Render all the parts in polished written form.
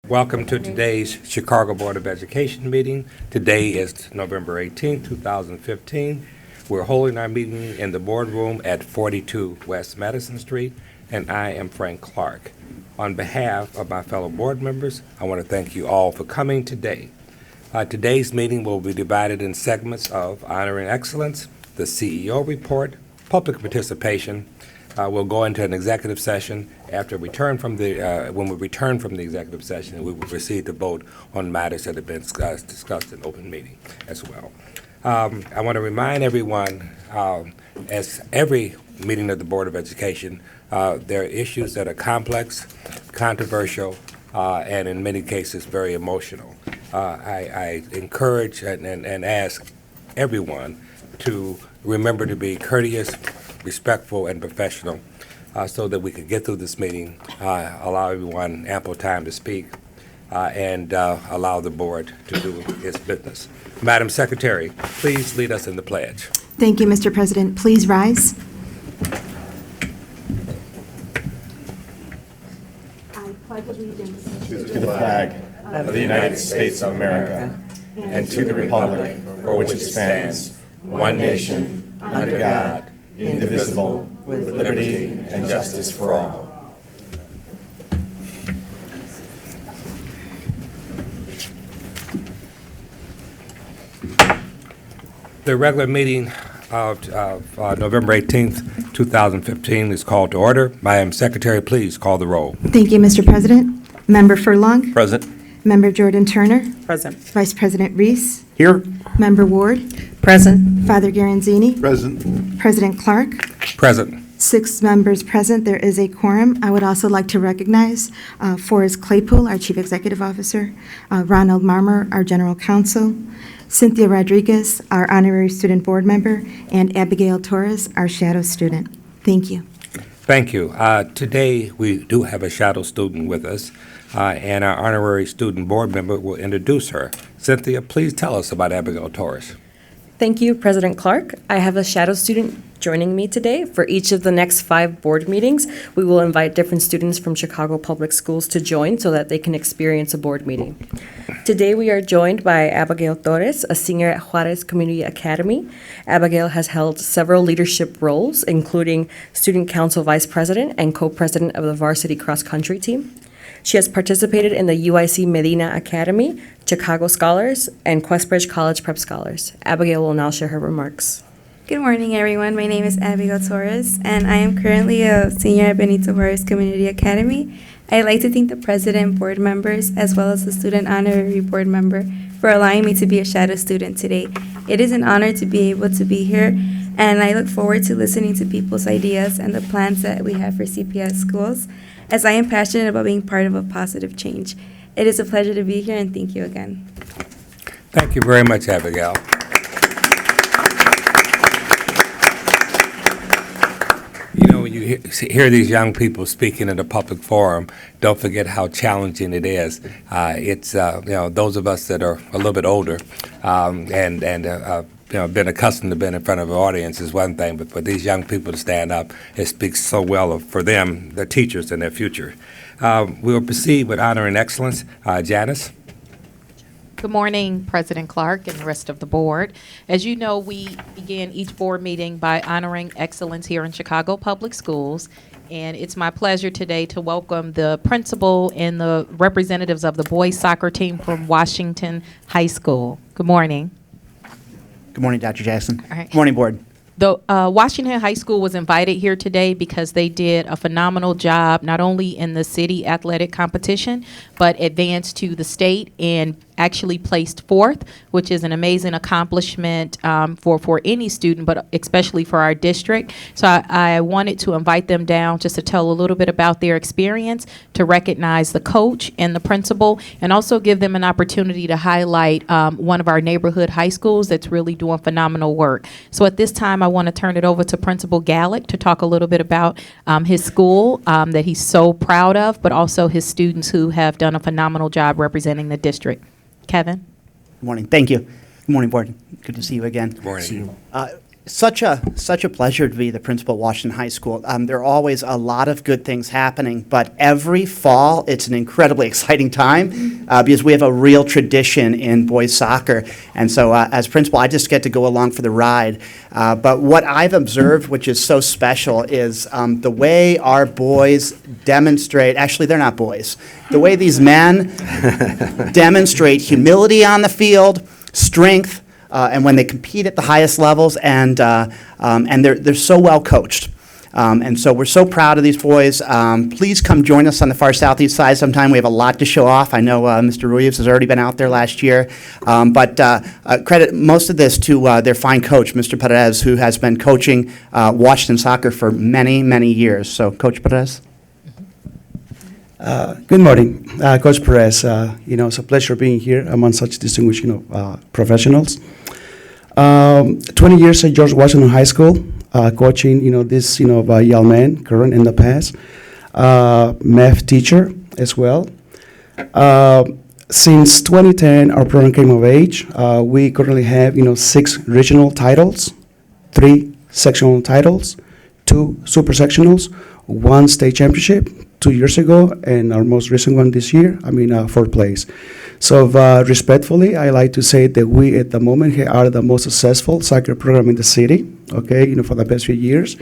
Welcome to today's Chicago Board of Education meeting. Today is November 18, 2015. We're holding our meeting in the boardroom at 42 West Madison Street, and I am Frank Clark. On behalf of my fellow board members, I want to thank you all for coming today. Today's meeting will be divided in segments of Honoring Excellence, the CEO report, public participation. We'll go into an executive session. When we return from the executive session, we will proceed to vote on matters that have been discussed in open meeting as well. I want to remind everyone, as every meeting of the Board of Education, there are issues that are complex, controversial, and in many cases very emotional. I encourage and ask everyone to remember to be courteous, respectful, and professional so that we can get through this meeting, allow everyone ample time to speak, and allow the board to do its business. Madam Secretary, please lead us in the pledge. Thank you, Mr. President. Please rise. I pledge allegiance to the flag of the United States of America and to the republic for which it stands, one nation, under God, indivisible, with liberty and justice for all. The regular meeting of November 18th, 2015 is called to order. Madam Secretary, please call the roll. Thank you, Mr. President. Member Furlong. Present. Member Jordan Turner. Present. Vice President Reese. Here. Member Ward. Present. Father Garanzini. Present. President Clark. Present. 6 members present. There is a quorum. I would also like to recognize Forrest Claypool, our Chief Executive Officer, Ronald Marmer, our General Counsel, Cynthia Rodriguez, our Honorary Student Board Member, and Abigail Torres, our Shadow Student. Thank you. Thank you. Today, we do have a shadow student with us, and our Honorary Student Board Member will introduce her. Cynthia, please tell us about Abigail Torres. Thank you, President Clark. I have a shadow student joining me today. For each of the next 5 board meetings, we will invite different students from Chicago Public Schools to join so that they can experience a board meeting. Today, we are joined by Abigail Torres, a senior at Juarez Community Academy. Abigail has held several leadership roles, including Student Council Vice President and Co-President of the Varsity Cross Country Team. She has participated in the UIC Medina Academy, Chicago Scholars, and Questbridge College Prep Scholars. Abigail will now share her remarks. Good morning, everyone. My name is Abigail Torres, and I am currently a senior at Benito Juarez Community Academy. I'd like to thank the president, board members, as well as the student honorary board member for allowing me to be a shadow student today. It is an honor to be able to be here, and I look forward to listening to people's ideas and the plans that we have for CPS schools, as I am passionate about being part of a positive change. It is a pleasure to be here, and thank you again. Thank you very much, Abigail. You know, when you hear these young people speaking in a public forum, don't forget how challenging it is. It's those of us that are a little bit older been accustomed to being in front of an audience is one thing, but for these young people to stand up, it speaks so well for them, their teachers, and their future. We'll proceed with Honoring Excellence. Janice? Good morning, President Clark and the rest of the board. As you know, we begin each board meeting by honoring excellence here in Chicago Public Schools. And it's my pleasure today to welcome the principal and the representatives of the boys soccer team from Washington High School. Good morning. Good morning, Dr. Jackson. All right. Good morning, board. The Washington High School was invited here today because they did a phenomenal job, not only in the city athletic competition, but advanced to the state and actually placed 4th, which is an amazing accomplishment for any student, but especially for our district. So I wanted to invite them down just to tell a little bit about their experience, to recognize the coach and the principal, and also give them an opportunity to highlight one of our neighborhood high schools that's really doing phenomenal work. So at this time, I want to turn it over to Principal Gallick to talk a little bit about his school that he's so proud of, but also his students who have done a phenomenal job representing the district. Kevin? Good morning. Thank you. Good morning, board. Good to see you again. Good morning. Such a pleasure to be the principal of Washington High School. There are always a lot of good things happening, but every fall it's an incredibly exciting time because we have a real tradition in boys soccer. And so as principal, I just get to go along for the ride. But what I've observed, which is so special, is the way our boys demonstrate, actually they're not boys, the way these men demonstrate humility on the field, strength, and when they compete at the highest levels, and they're so well coached. And so we're so proud of these boys. Please come join us on the far southeast side sometime. We have a lot to show off. I know Mr. Ruiz has already been out there last year. But credit most of this to their fine coach, Mr. Perez, who has been coaching Washington soccer for many, many years. So, Coach Perez. Good morning, Coach Perez. It's a pleasure being here among such distinguished, professionals. 20 years at George Washington High School, coaching, this, young man, current in the past, math teacher as well. Since 2010, our program came of age. We currently have, 6 regional titles, 3 sectional titles, 2 super sectionals, 1 state championship 2 years ago, and our most recent one this year, 4th place. So respectfully, I like to say that we at the moment are the most successful soccer program in the city, okay, for the past few years.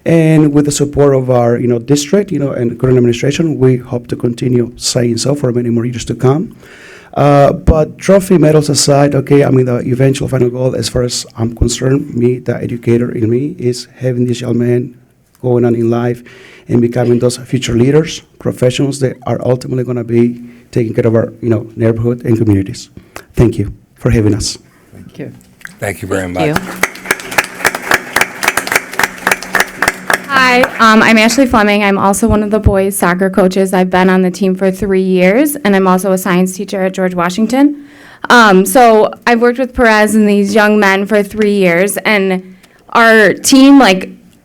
And with the support of our, district, and current administration, we hope to continue saying so for many more years to come. But trophy medals aside, okay, the eventual final goal, as far as I'm concerned, me, the educator in me, is having this young man going on in life and becoming those future leaders, professionals that are ultimately going to be taking care of our, neighborhood and communities. Thank you for having us. Thank you. Thank you very much. Thank you. Hi, I'm Ashley Fleming. I'm also one of the boys soccer coaches. I've been on the team for 3 years, and I'm also a science teacher at George Washington. So I've worked with Perez and these young men for 3 years, and our team,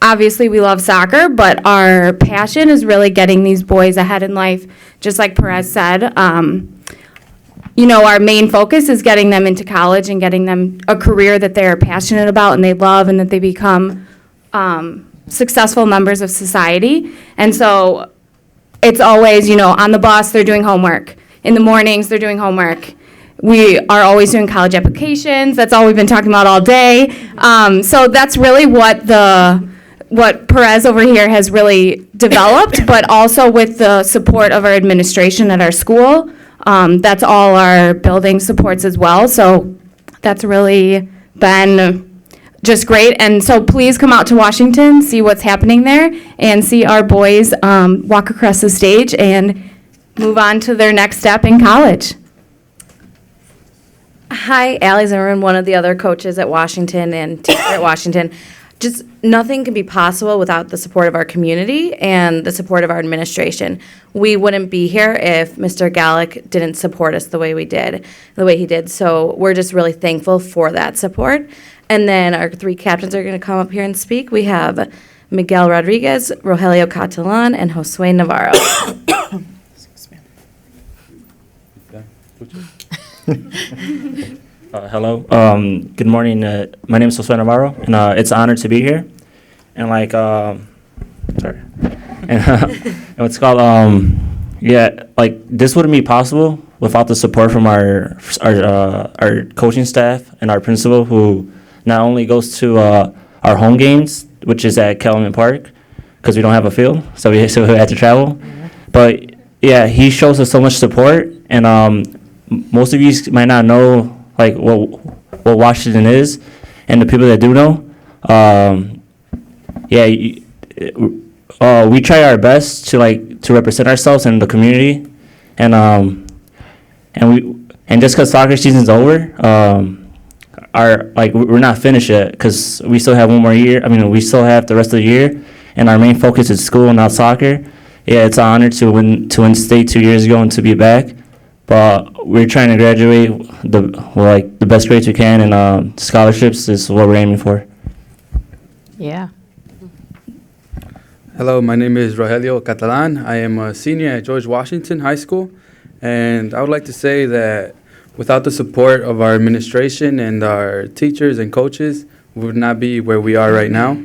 obviously we love soccer, but our passion is really getting these boys ahead in life, just like Perez said. Our main focus is getting them into college and getting them a career that they're passionate about and they love, and that they become successful members of society. And so it's always, on the bus, they're doing homework. In the mornings, they're doing homework. We are always doing college applications. That's all we've been talking about all day. So that's really what Perez over here has really developed, but also with the support of our administration at our school. That's all our building supports as well. So that's really been just great. And so please come out to Washington, see what's happening there, and see our boys walk across the stage and move on to their next step in college. Hi, Allie Zimmerman, one of the other coaches at Washington and teacher at Washington. Just nothing can be possible without the support of our community and the support of our administration. We wouldn't be here if Mr. Gallick didn't support us the way he did. So we're just really thankful for that support. And then our 3 captains are going to come up here and speak. We have Miguel Rodriguez, Rogelio Catalan, and Josue Navarro. Hello. Good morning. My name is Josue Navarro, and it's an honor to be here. And sorry. And what's called this wouldn't be possible without the support from our coaching staff and our principal, who not only goes to our home games, which is at Kelman Park, because we don't have a field, so we had to travel. But yeah, he shows us so much support, and most of you might not know what Washington is, and the people that do know, we try our best to represent ourselves in the community, and just because soccer season's over, we're not finished yet, because we still have one more year. We still have the rest of the year, and our main focus is school, not soccer. Yeah, it's an honor to win state 2 years ago and to be back. But we're trying to graduate the best grades we can, and scholarships is what we're aiming for. Yeah. Hello, my name is Rogelio Catalan. I am a senior at George Washington High School, and I would like to say that without the support of our administration and our teachers and coaches, we would not be where we are right now.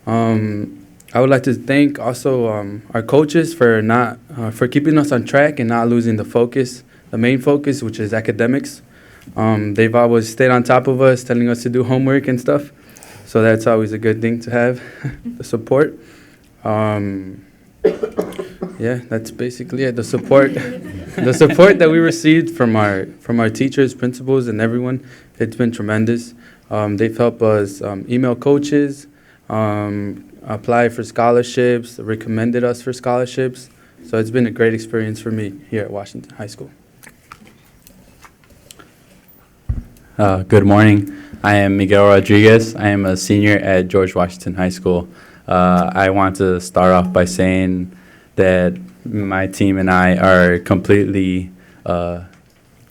I would like to thank also our coaches for keeping us on track and not losing the focus, the main focus, which is academics. They've always stayed on top of us, telling us to do homework and stuff. So that's always a good thing to have, the support. Yeah, that's basically it. The support that we received from our teachers, principals, and everyone, it's been tremendous. They've helped us email coaches, apply for scholarships, recommended us for scholarships. So it's been a great experience for me here at Washington High School. Good morning. I am Miguel Rodriguez. I am a senior at George Washington High School. I want to start off by saying that my team and I are completely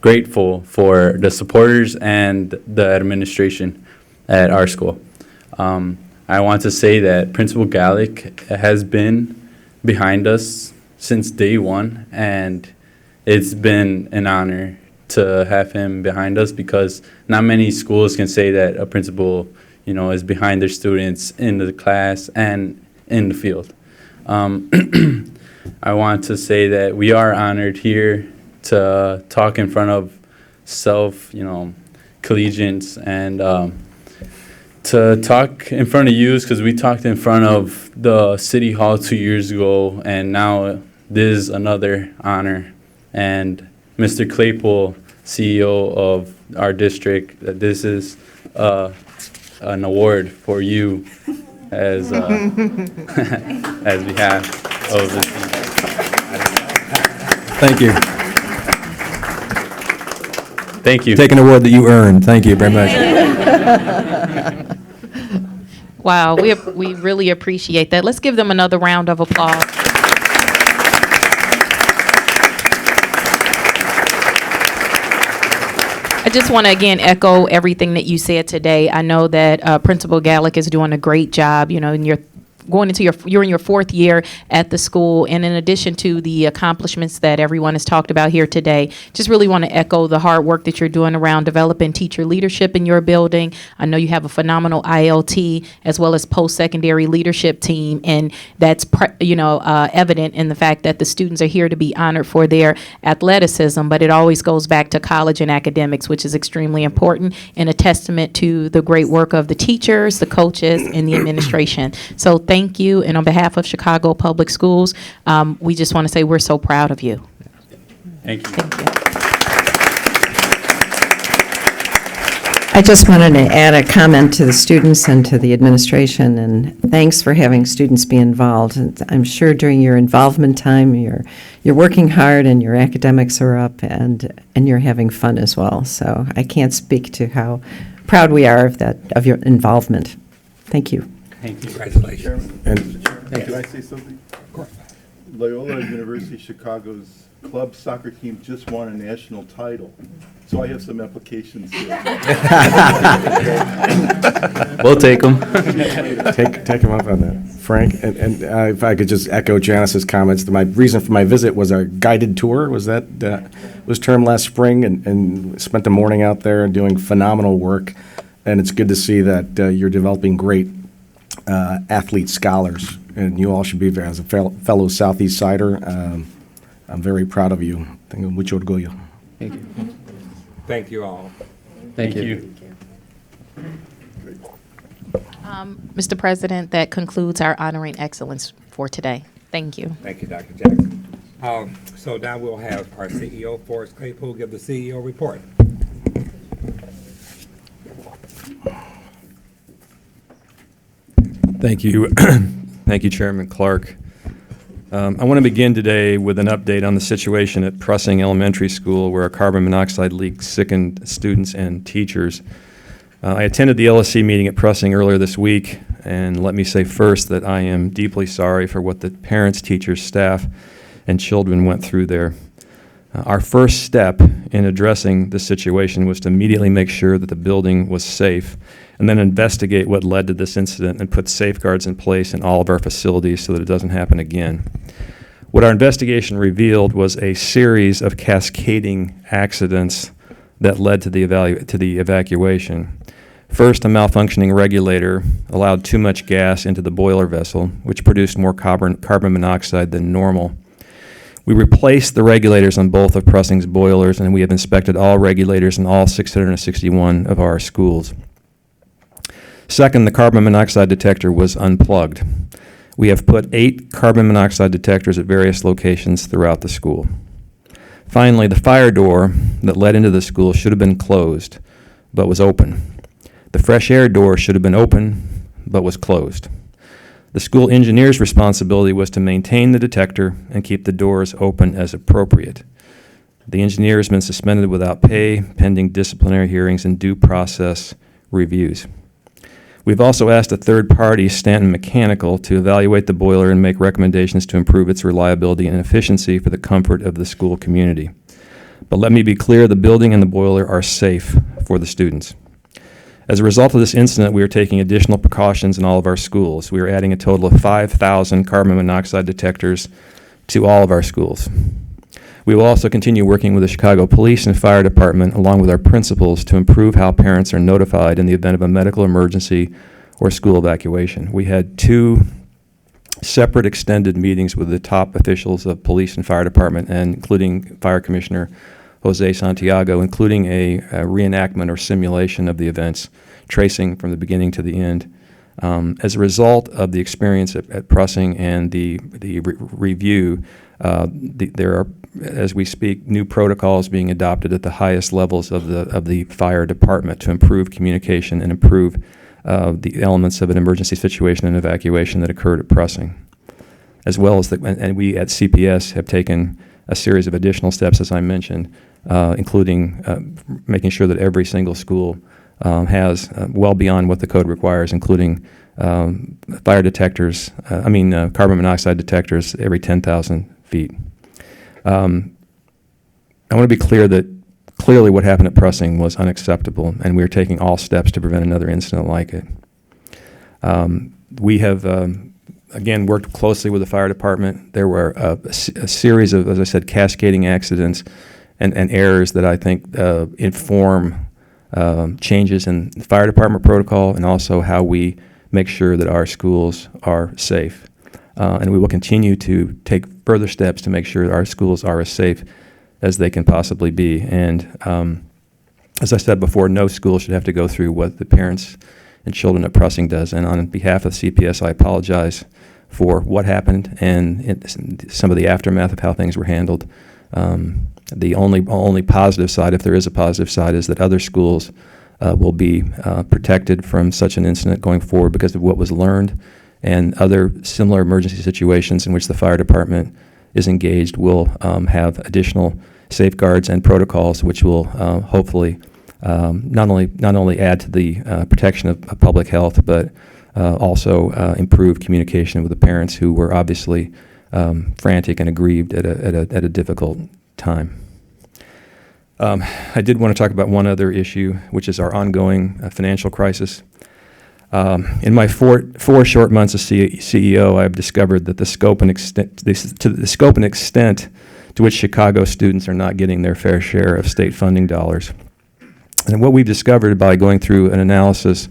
grateful for the supporters and the administration at our school. I want to say that Principal Gallick has been behind us since day one, and it's been an honor to have him behind us, because not many schools can say that a principal, is behind their students in the class and in the field. I want to say that we are honored here to talk in front of collegians and to talk in front of youth, because we talked in front of the City Hall 2 years ago, and now this is another honor. And Mr. Claypool, CEO of our district, that this is an award for you as as behalf of the team. Thank you. Thank you. Take an award that you earned. Thank you very much. Wow, we really appreciate that. Let's give them another round of applause. I just want to again echo everything that you said today. I know that Principal Gallick is doing a great job, and you're in your fourth year at the school, and in addition to the accomplishments that everyone has talked about here today, just really want to echo the hard work that you're doing around developing teacher leadership in your building. I know you have a phenomenal ILT as well as post-secondary leadership team, and that's evident in the fact that the students are here to be honored for their athleticism, but it always goes back to college and academics, which is extremely important and a testament to the great work of the teachers, the coaches, and the administration. So thank you, and on behalf of Chicago Public Schools, we just want to say we're so proud of you. Thank you. Thank you. I just wanted to add a comment to the students and to the administration, and thanks for having students be involved. And I'm sure during your involvement time, you're working hard and your academics are up, and you're having fun as well. So I can't speak to how proud we are of your involvement. Thank you. Thank you. Congratulations. Can I say something? Of course. Loyola University Chicago's club soccer team just won a national title, so I have some applications here. We'll take them. Take him up on that. Frank, and if I could just echo Janice's comments, my reason for my visit was a guided tour. Was term last spring, and spent the morning out there doing phenomenal work, and it's good to see that you're developing great athlete scholars, and you all should be there. As a fellow Southeast Sider, I'm very proud of you. Mucho orgullo. Thank you. Thank you all. Thank you. Mr. President, that concludes our honoring excellence for today. Thank you. Thank you, Dr. Jackson. So now we'll have our CEO, Forrest Claypool, give the CEO report. Thank you. Thank you, Chairman Clark. I want to begin today with an update on the situation at Prussing Elementary School, where a carbon monoxide leak sickened students and teachers. I attended the LSC meeting at Prussing earlier this week, and let me say first that I am deeply sorry for what the parents, teachers, staff, and children went through there. Our first step in addressing the situation was to immediately make sure that the building was safe, and then investigate what led to this incident and put safeguards in place in all of our facilities so that it doesn't happen again. What our investigation revealed was a series of cascading accidents that led to the evacuation. First, a malfunctioning regulator allowed too much gas into the boiler vessel, which produced more carbon monoxide than normal. We replaced the regulators on both of Pressing's boilers, and we have inspected all regulators in all 661 of our schools. Second, the carbon monoxide detector was unplugged. We have put 8 carbon monoxide detectors at various locations throughout the school. Finally, the fire door that led into the school should have been closed, but was open. The fresh air door should have been open, but was closed. The school engineer's responsibility was to maintain the detector and keep the doors open as appropriate. The engineer has been suspended without pay, pending disciplinary hearings and due process reviews. We've also asked a third party, Stanton Mechanical, to evaluate the boiler and make recommendations to improve its reliability and efficiency for the comfort of the school community. But let me be clear, the building and the boiler are safe for the students. As a result of this incident, we are taking additional precautions in all of our schools. We are adding a total of 5,000 carbon monoxide detectors to all of our schools. We will also continue working with the Chicago Police and Fire Department, along with our principals, to improve how parents are notified in the event of a medical emergency or school evacuation. We had 2 separate extended meetings with the top officials of Police and Fire Department, and including Fire Commissioner Jose Santiago, including a reenactment or simulation of the events, tracing from the beginning to the end. As a result of the experience at Pressing and the review, there are, as we speak, new protocols being adopted at the highest levels of the fire department to improve communication and improve the elements of an emergency situation and evacuation that occurred at Pressing. As well as, and we at CPS have taken a series of additional steps, as I mentioned, including making sure that every single school has, well beyond what the code requires, including fire detectors, carbon monoxide detectors every 10,000 feet. I want to be clear that clearly what happened at Pressing was unacceptable, and we are taking all steps to prevent another incident like it. We have, again, worked closely with the fire department. There were a series of, as I said, cascading accidents and errors that I think inform changes in the fire department protocol and also how we make sure that our schools are safe. And we will continue to take further steps to make sure our schools are as safe as they can possibly be. And as I said before, no school should have to go through what the parents and children at Pressing does. And on behalf of CPS, I apologize for what happened and some of the aftermath of how things were handled. The only positive side, if there is a positive side, is that other schools will be protected from such an incident going forward because of what was learned, and other similar emergency situations in which the fire department is engaged will have additional safeguards and protocols which will hopefully not only add to the protection of public health, but also improve communication with the parents who were obviously frantic and aggrieved at a difficult time. I did want to talk about one other issue, which is our ongoing financial crisis. In my four short months as CEO, I have discovered that the scope and extent to which Chicago students are not getting their fair share of state funding dollars. And what we've discovered by going through an analysis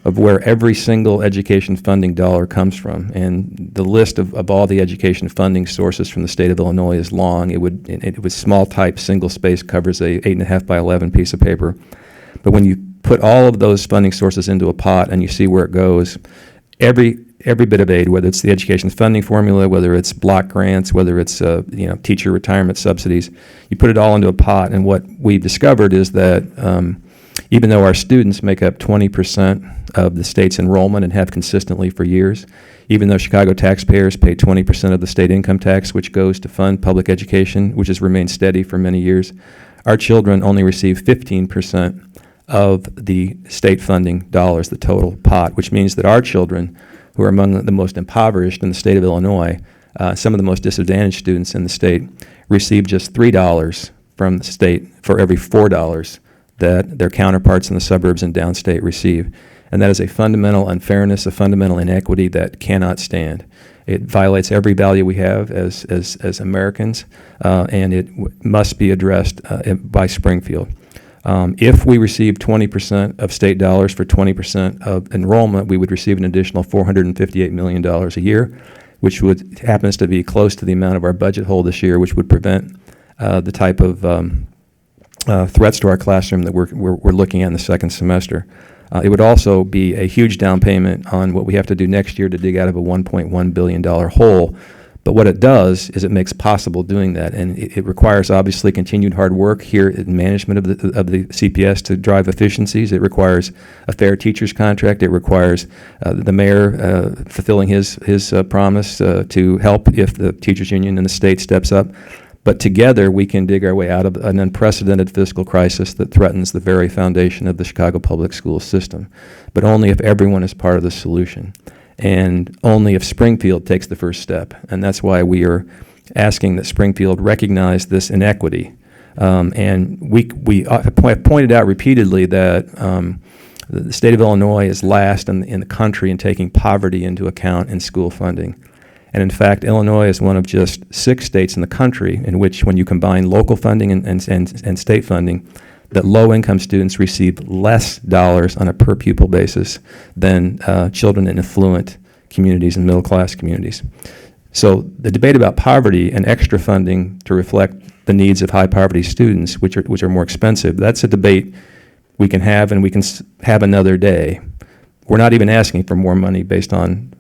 of where every single education funding dollar comes from, and the list of all the education funding sources from the state of Illinois is long. It was small type, single space, covers a 8.5 by 11 piece of paper. But when you put all of those funding sources into a pot and you see where it goes, every bit of aid, whether it's the education funding formula, whether it's block grants, whether it's teacher retirement subsidies, you put it all into a pot. And what we've discovered is that even though our students make up 20% of the state's enrollment and have consistently for years, even though Chicago taxpayers pay 20% of the state income tax, which goes to fund public education, which has remained steady for many years, our children only receive 15% of the state funding dollars, the total pot, which means that our children, who are among the most impoverished in the state of Illinois, some of the most disadvantaged students in the state, receive just $3 from the state for every $4 that their counterparts in the suburbs and downstate receive. And that is a fundamental unfairness, a fundamental inequity that cannot stand. It violates every value we have as Americans, and it must be addressed by Springfield. If we receive 20% of state dollars for 20% of enrollment, we would receive an additional $458 million a year, which happens to be close to the amount of our budget hole this year, which would prevent the type of threats to our classroom that we're looking at in the second semester. It would also be a huge down payment on what we have to do next year to dig out of a $1.1 billion hole. But what it does is it makes possible doing that, and it requires obviously continued hard work here in management of the CPS to drive efficiencies. It requires a fair teacher's contract. It requires the mayor fulfilling his promise to help if the teachers union and the state steps up. But together we can dig our way out of an unprecedented fiscal crisis that threatens the very foundation of the Chicago public school system, but only if everyone is part of the solution. And only if Springfield takes the first step. And that's why we are asking that Springfield recognize this inequity. And we have pointed out repeatedly that the state of Illinois is last in the country in taking poverty into account in school funding. And in fact, Illinois is one of just 6 states in the country in which, when you combine local funding and state funding, that low-income students receive less dollars on a per-pupil basis than children in affluent communities and middle-class communities. So the debate about poverty and extra funding to reflect the needs of high-poverty students, which are more expensive, that's a debate we can have, and we can have another day. We're not even asking for more money based on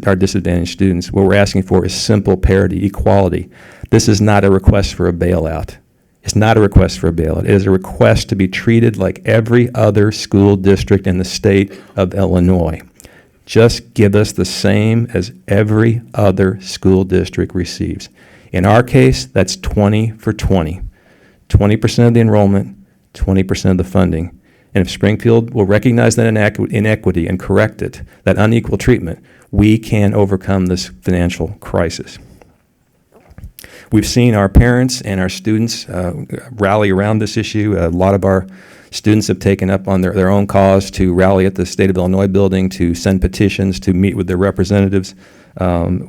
our disadvantaged students. What we're asking for is simple parity, equality. This is not a request for a bailout. It's not a request for a bailout. It is a request to be treated like every other school district in the state of Illinois. Just give us the same as every other school district receives. In our case, that's 20 for 20. 20% of the enrollment, 20% of the funding. And if Springfield will recognize that inequity and correct it, that unequal treatment, we can overcome this financial crisis. We've seen our parents and our students rally around this issue. A lot of our students have taken up on their own cause to rally at the State of Illinois building, to send petitions, to meet with their representatives.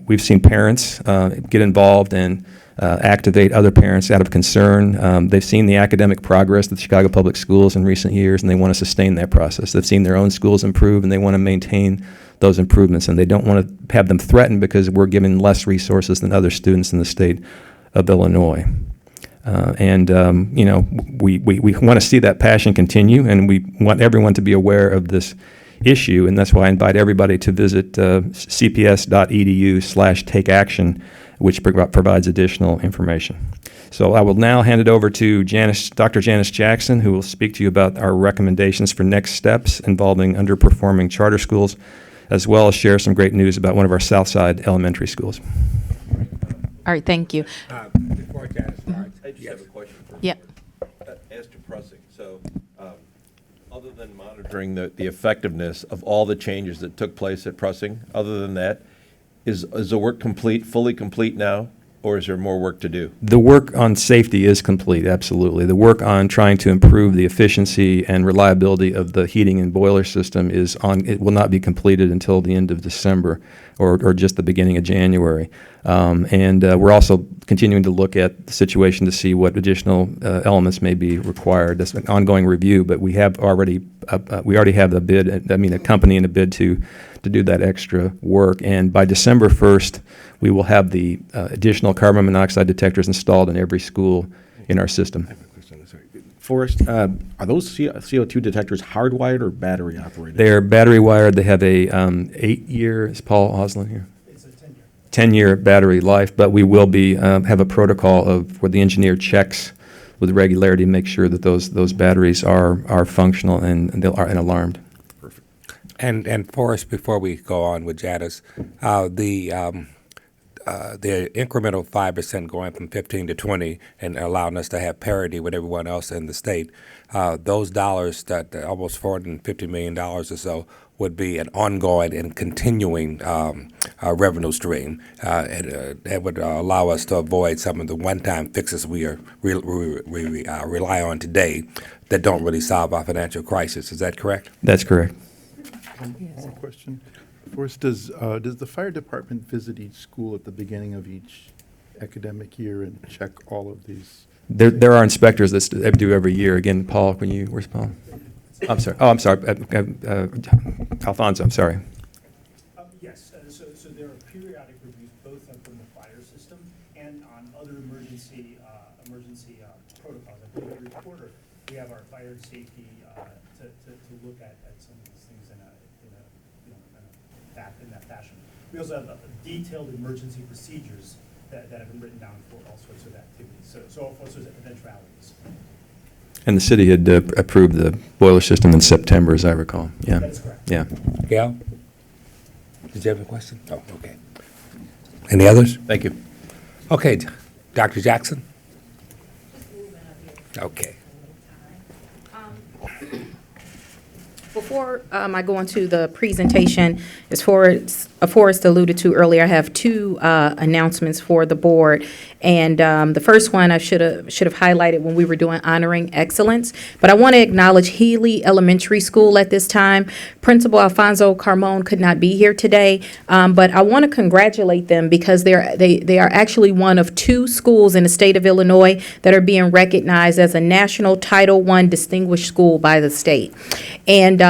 We've seen parents get involved and activate other parents out of concern. They've seen the academic progress of the Chicago Public Schools in recent years, and they want to sustain that process. They've seen their own schools improve, and they want to maintain those improvements, and they don't want to have them threatened because we're giving less resources than other students in the state of Illinois. We want to see that passion continue, and we want everyone to be aware of this issue, and that's why I invite everybody to visit cps.edu/takeaction, which provides additional information. So I will now hand it over to Dr. Janice Jackson, who will speak to you about our recommendations for next steps involving underperforming charter schools, as well as share some great news about one of our Southside elementary schools. All right, thank you. Before Janice starts, I just have a question for Yep. as to pressing. So, other than monitoring the effectiveness of all the changes that took place at pressing, other than that, is the work fully complete now, or is there more work to do? The work on safety is complete, absolutely. The work on trying to improve the efficiency and reliability of the heating and boiler system is on. It will not be completed until the end of December or just the beginning of January. We're also continuing to look at the situation to see what additional elements may be required. That's an ongoing review, but we already have the bid, a company in a bid to do that extra work. And by December 1st, we will have the additional carbon monoxide detectors installed in every school in our system. Forrest, are those CO2 detectors hardwired or battery operated? They're battery wired. They have a 8-year, is Paul Oslin here? It's a 10-year battery life, but we will have a protocol where the engineer checks with regularity to make sure that those batteries are functional and alarmed. Perfect. And Forrest, before we go on with Janice, the incremental 5% going from 15 to 20 and allowing us to have parity with everyone else in the state, those dollars, that almost $450 million or so, would be an ongoing and continuing revenue stream. That would allow us to avoid some of the one-time fixes we rely on today that don't really solve our financial crisis. Is that correct? That's correct. One more question. First, does the fire department visit each school at the beginning of each academic year and check all of these There are inspectors that do every year. Again, Paul, where's Paul? I'm sorry. Oh, I'm sorry. Alfonso, I'm sorry. Yes, so there are periodic reviews both from the fire system and on other emergency protocols. I believe every quarter we have our fire and safety to look at some of these things in that fashion. We also have detailed emergency procedures that have been written down for all sorts of activities, so all sorts of eventualities. And the city had approved the boiler system in September, as I recall. Yeah. That is correct. Yeah. Gail? Did you have a question? Oh, okay. Any others? Thank you. Okay, Dr. Jackson? Okay. Before I go into the presentation, as Forrest alluded to earlier, I have two announcements for the board. And the first one I should have highlighted when we were doing honoring excellence. But I want to acknowledge Healy Elementary School at this time. Principal Alfonso Carmon could not be here today, but I want to congratulate them because they are actually one of two schools in the state of Illinois that are being recognized as a National Title I Distinguished School by the state. And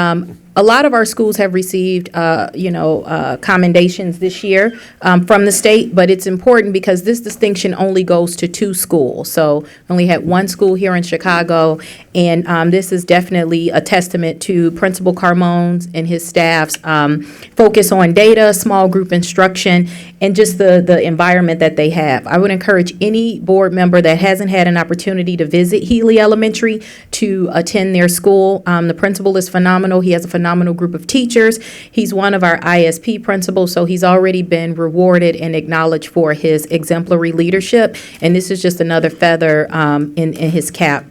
a lot of our schools have received, commendations this year from the state, but it's important because this distinction only goes to two schools. So we only had one school here in Chicago, and this is definitely a testament to Principal Carmon's and his staff's focus on data, small group instruction, and just the environment that they have. I would encourage any board member that hasn't had an opportunity to visit Healy Elementary to attend their school. The principal is phenomenal. He has a phenomenal group of teachers. He's one of our ISP principals, so he's already been rewarded and acknowledged for his exemplary leadership, and this is just another feather in his cap.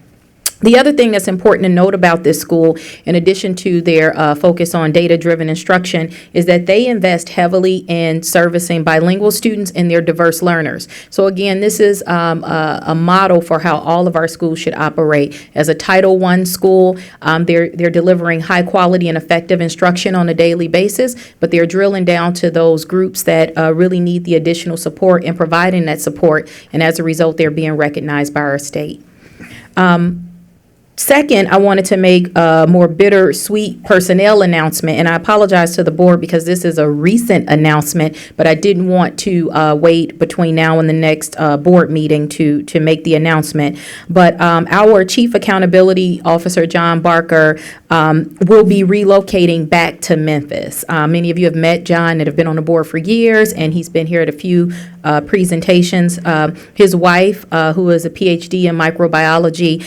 The other thing that's important to note about this school, in addition to their focus on data-driven instruction, is that they invest heavily in servicing bilingual students and their diverse learners. So again, this is a model for how all of our schools should operate. As a Title I school, they're delivering high quality and effective instruction on a daily basis, but they're drilling down to those groups that really need the additional support and providing that support, and as a result, they're being recognized by our state. Second, I wanted to make a more bittersweet personnel announcement, and I apologize to the board because this is a recent announcement, but I didn't want to wait between now and the next board meeting to make the announcement. But our Chief Accountability Officer, John Barker, will be relocating back to Memphis. Many of you have met John that have been on the board for years, and he's been here at a few presentations. His wife, who is a PhD in microbiology,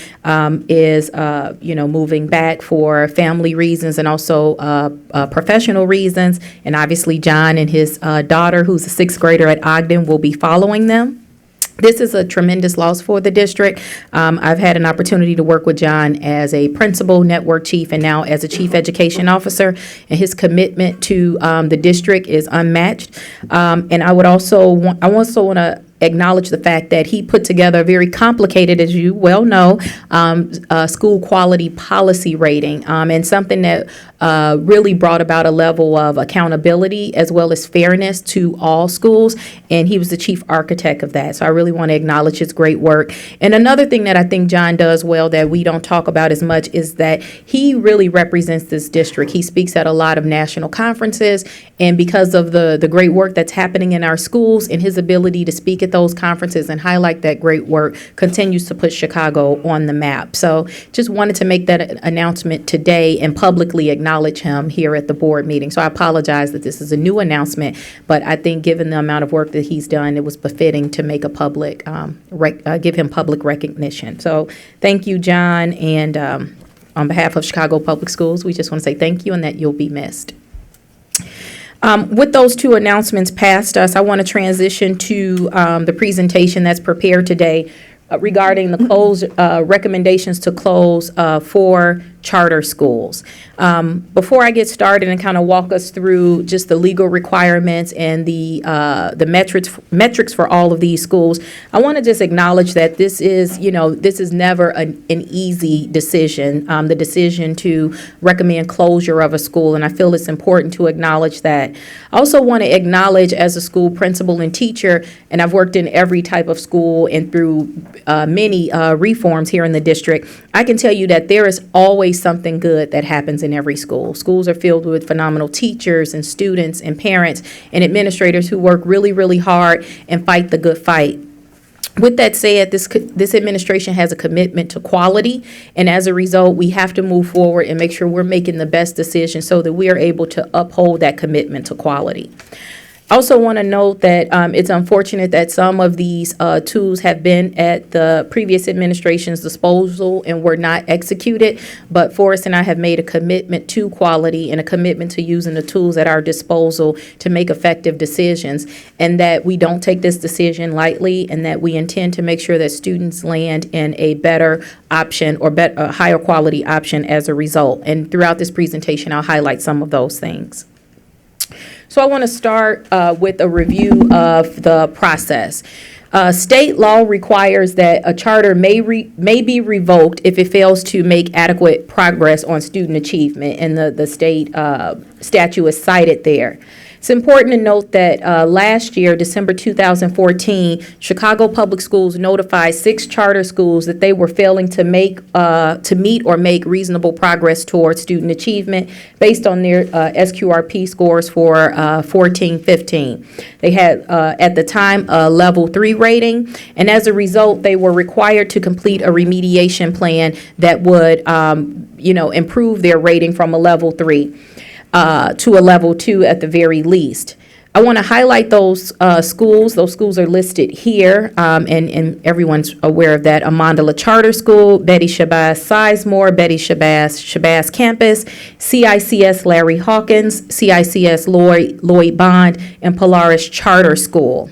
is moving back for family reasons and also professional reasons. And obviously, John and his daughter, who's a sixth grader at Ogden, will be following them. This is a tremendous loss for the district. I've had an opportunity to work with John as a principal, network chief, and now as a chief education officer, and his commitment to the district is unmatched. And I also want to acknowledge the fact that he put together a very complicated, as you well know, school quality policy rating, and something that really brought about a level of accountability as well as fairness to all schools, and he was the chief architect of that. So I really want to acknowledge his great work. And another thing that I think John does well that we don't talk about as much is that he really represents this district. He speaks at a lot of national conferences, and because of the great work that's happening in our schools and his ability to speak at those conferences and highlight that great work, continues to put Chicago on the map. So just wanted to make that announcement today and publicly acknowledge him here at the board meeting. So I apologize that this is a new announcement, but I think given the amount of work that he's done, it was befitting to make a public, give him public recognition. So thank you, John, and on behalf of Chicago Public Schools, we just want to say thank you and that you'll be missed. With those two announcements past us, I want to transition to the presentation that's prepared today regarding the recommendations to close 4 charter schools. Before I get started and kind of walk us through just the legal requirements and the metrics for all of these schools, I want to just acknowledge that this is never an easy decision, the decision to recommend closure of a school, and I feel it's important to acknowledge that. I also want to acknowledge, as a school principal and teacher, and I've worked in every type of school and through many reforms here in the district, I can tell you that there is always something good that happens in every school. Schools are filled with phenomenal teachers and students and parents and administrators who work really, really hard and fight the good fight. With that said, this administration has a commitment to quality, and as a result, we have to move forward and make sure we're making the best decision so that we are able to uphold that commitment to quality. I also want to note that it's unfortunate that some of these tools have been at the previous administration's disposal and were not executed, but Forrest and I have made a commitment to quality and a commitment to using the tools at our disposal to make effective decisions, and that we don't take this decision lightly, and that we intend to make sure that students land in a better option or a higher quality option as a result. And throughout this presentation, I'll highlight some of those things. So I want to start with a review of the process. State law requires that a charter may be revoked if it fails to make adequate progress on student achievement, and the state statute is cited there. It's important to note that last year, December 2014, Chicago Public Schools notified 6 charter schools that they were failing to meet or make reasonable progress towards student achievement based on their SQRP scores for 14-15. They had, at the time, a level 3 rating, and as a result, they were required to complete a remediation plan that would, improve their rating from a level 3. To a level 2 at the very least. I want to highlight those schools. Those schools are listed here, and everyone's aware of that. Amandala Charter School, Betty Shabazz Sizemore, Betty Shabazz Campus, CICS Larry Hawkins, CICS Lloyd Bond, and Polaris Charter School.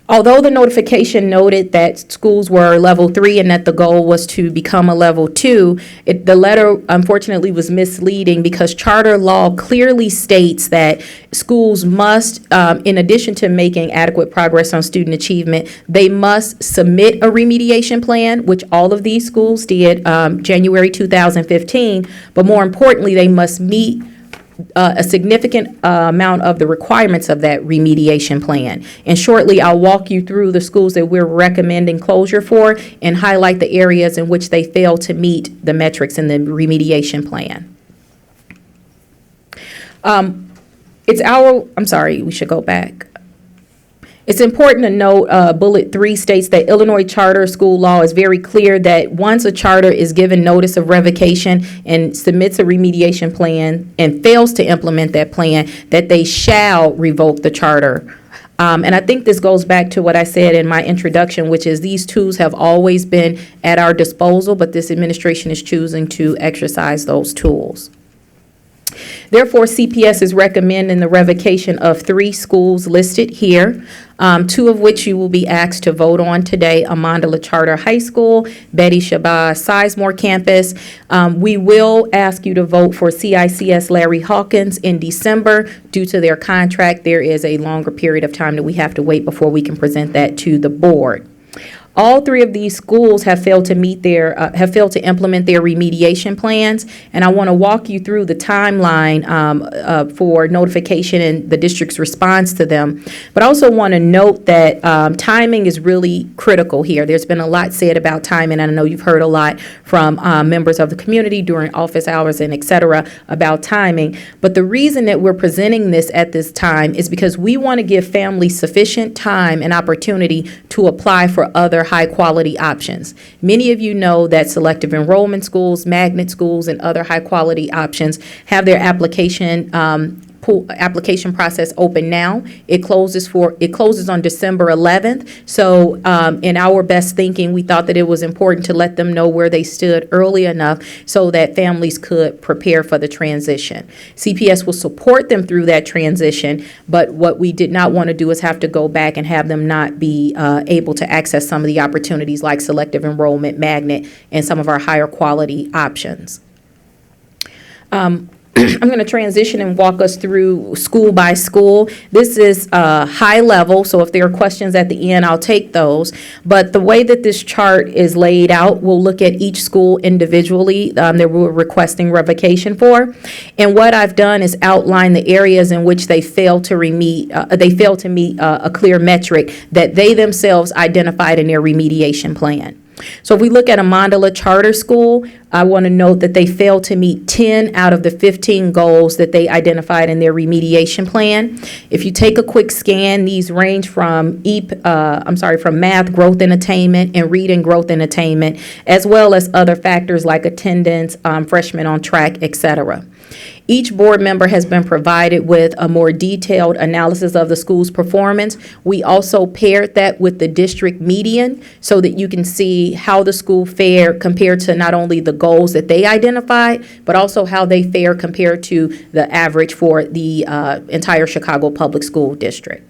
Although the notification noted that schools were level 3 and that the goal was to become a level 2, the letter unfortunately was misleading because charter law clearly states that schools must, in addition to making adequate progress on student achievement, they must submit a remediation plan, which all of these schools did January 2015, but more importantly, they must meet a significant amount of the requirements of that remediation plan. And shortly, I'll walk you through the schools that we're recommending closure for and highlight the areas in which they fail to meet the metrics in the remediation plan. We should go back. It's important to note, Bullet 3 states that Illinois charter school law is very clear that once a charter is given notice of revocation and submits a remediation plan and fails to implement that plan, that they shall revoke the charter. And I think this goes back to what I said in my introduction, which is these tools have always been at our disposal, but this administration is choosing to exercise those tools. Therefore, CPS is recommending the revocation of 3 schools listed here, 2 of which you will be asked to vote on today: Amandala Charter High School, Betty Shabazz Sizemore Campus. We will ask you to vote for CICS Larry Hawkins in December. Due to their contract, there is a longer period of time that we have to wait before we can present that to the board. All 3 of these schools have failed to implement their remediation plans, and I want to walk you through the timeline for notification and the district's response to them. But I also want to note that timing is really critical here. There's been a lot said about timing, and I know you've heard a lot from members of the community during office hours and et cetera about timing. But the reason that we're presenting this at this time is because we want to give families sufficient time and opportunity to apply for other high-quality options. Many of you know that selective enrollment schools, magnet schools, and other high-quality options have their application process open now. It closes on December 11th. So in our best thinking, we thought that it was important to let them know where they stood early enough so that families could prepare for the transition. CPS will support them through that transition, but what we did not want to do is have to go back and have them not be able to access some of the opportunities like selective enrollment, magnet, and some of our higher quality options. I'm going to transition and walk us through school by school. This is high level, so if there are questions at the end, I'll take those. But the way that this chart is laid out, we'll look at each school individually that we're requesting revocation for. And what I've done is outline the areas in which they fail to meet a clear metric that they themselves identified in their remediation plan. So if we look at a Mandala Charter School, I want to note that they failed to meet 10 out of the 15 goals that they identified in their remediation plan. If you take a quick scan, these range from from math growth and attainment and reading growth and attainment, as well as other factors like attendance, freshmen on track, etc. Each board member has been provided with a more detailed analysis of the school's performance. We also paired that with the district median so that you can see how the school fared compared to not only the goals that they identified, but also how they fare compared to the average for the entire Chicago Public School District.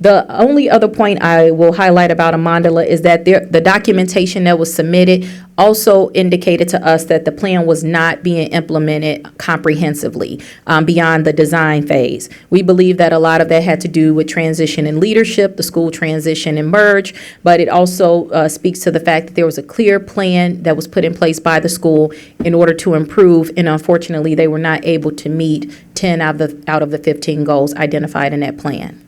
The only other point I will highlight about a mandala is that the documentation that was submitted also indicated to us that the plan was not being implemented comprehensively beyond the design phase. We believe that a lot of that had to do with transition in leadership, the school transition and merge, but it also speaks to the fact that there was a clear plan that was put in place by the school in order to improve, and unfortunately, they were not able to meet 10 out of the 15 goals identified in that plan.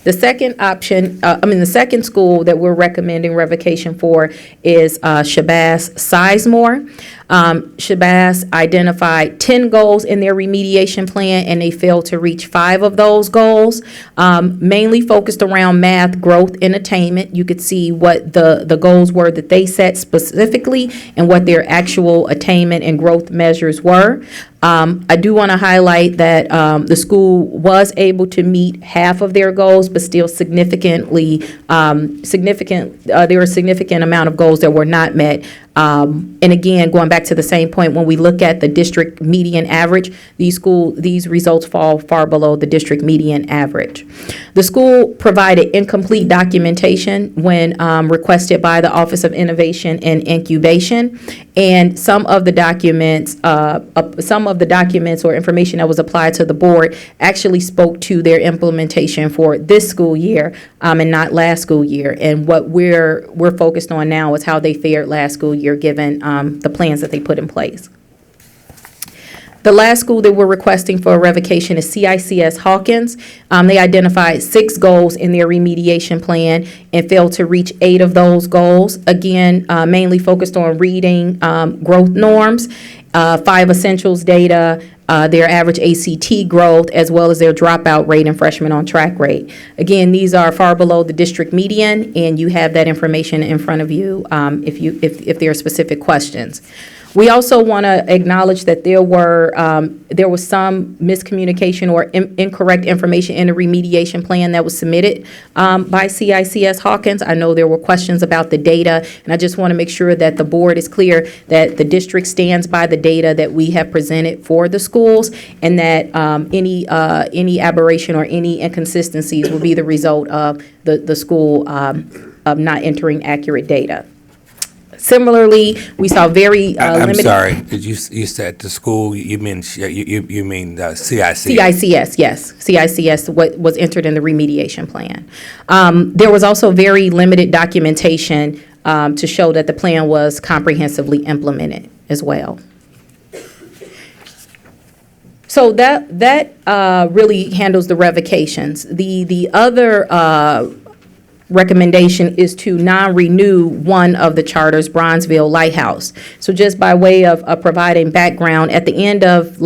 The second the second school that we're recommending revocation for is Shabazz Sizemore. Shabazz identified 10 goals in their remediation plan, and they failed to reach 5 of those goals, mainly focused around math, growth, and attainment. You could see what the goals were that they set specifically and what their actual attainment and growth measures were. I do want to highlight that the school was able to meet half of their goals, but still there were a significant amount of goals that were not met. And again, going back to the same point, when we look at the district median average, these results fall far below the district median average. The school provided incomplete documentation when requested by the Office of Innovation and Incubation, and some of the documents or information that was applied to the board actually spoke to their implementation for this school year and not last school year. And what we're focused on now is how they fared last school year, given the plans that they put in place. The last school that we're requesting for a revocation is CICS Hawkins. They identified 6 goals in their remediation plan and failed to reach 8 of those goals. Again, mainly focused on reading growth norms, 5 essentials data, their average ACT growth, as well as their dropout rate and freshman on track rate. Again, these are far below the district median, and you have that information in front of you if there are specific questions. We also want to acknowledge that there was some miscommunication or incorrect information in the remediation plan that was submitted by CICS Hawkins. I know there were questions about the data, and I just want to make sure that the board is clear that the district stands by the data that we have presented for the schools, and that any aberration or any inconsistencies will be the result of the school of not entering accurate data. Similarly, we saw very limited. I'm sorry. Did you said the school? You mean CICS? CICS, yes. CICS was entered in the remediation plan. There was also very limited documentation to show that the plan was comprehensively implemented as well. So that really handles the revocations. The other recommendation is to non-renew one of the charter's Bronzeville Lighthouse. So just by way of providing background, at the end of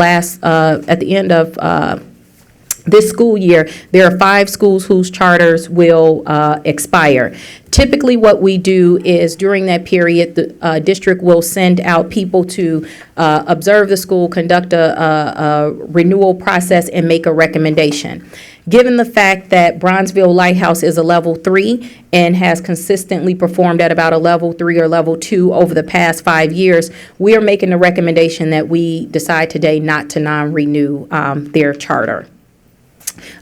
this school year, there are 5 schools whose charters will expire. Typically, what we do is during that period, the district will send out people to observe the school, conduct a renewal process, and make a recommendation. Given the fact that Bronzeville Lighthouse is a level 3 and has consistently performed at about a level 3 or level 2 over the past 5 years, we are making the recommendation that we decide today not to non-renew their charter.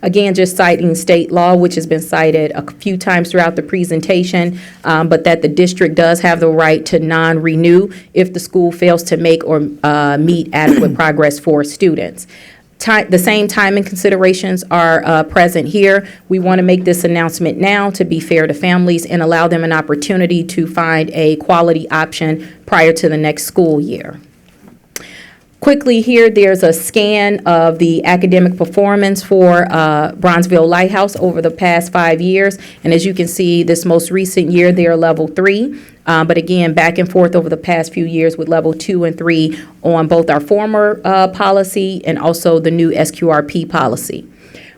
Again, just citing state law, which has been cited a few times throughout the presentation, but that the district does have the right to non-renew if the school fails to make or meet adequate progress for students. The same timing considerations are present here. We want to make this announcement now to be fair to families and allow them an opportunity to find a quality option prior to the next school year. Quickly here, there's a scan of the academic performance for Bronzeville Lighthouse over the past 5 years. And as you can see, this most recent year, they are level 3. But again, back and forth over the past few years with level 2 and 3 on both our former policy and also the new SQRP policy.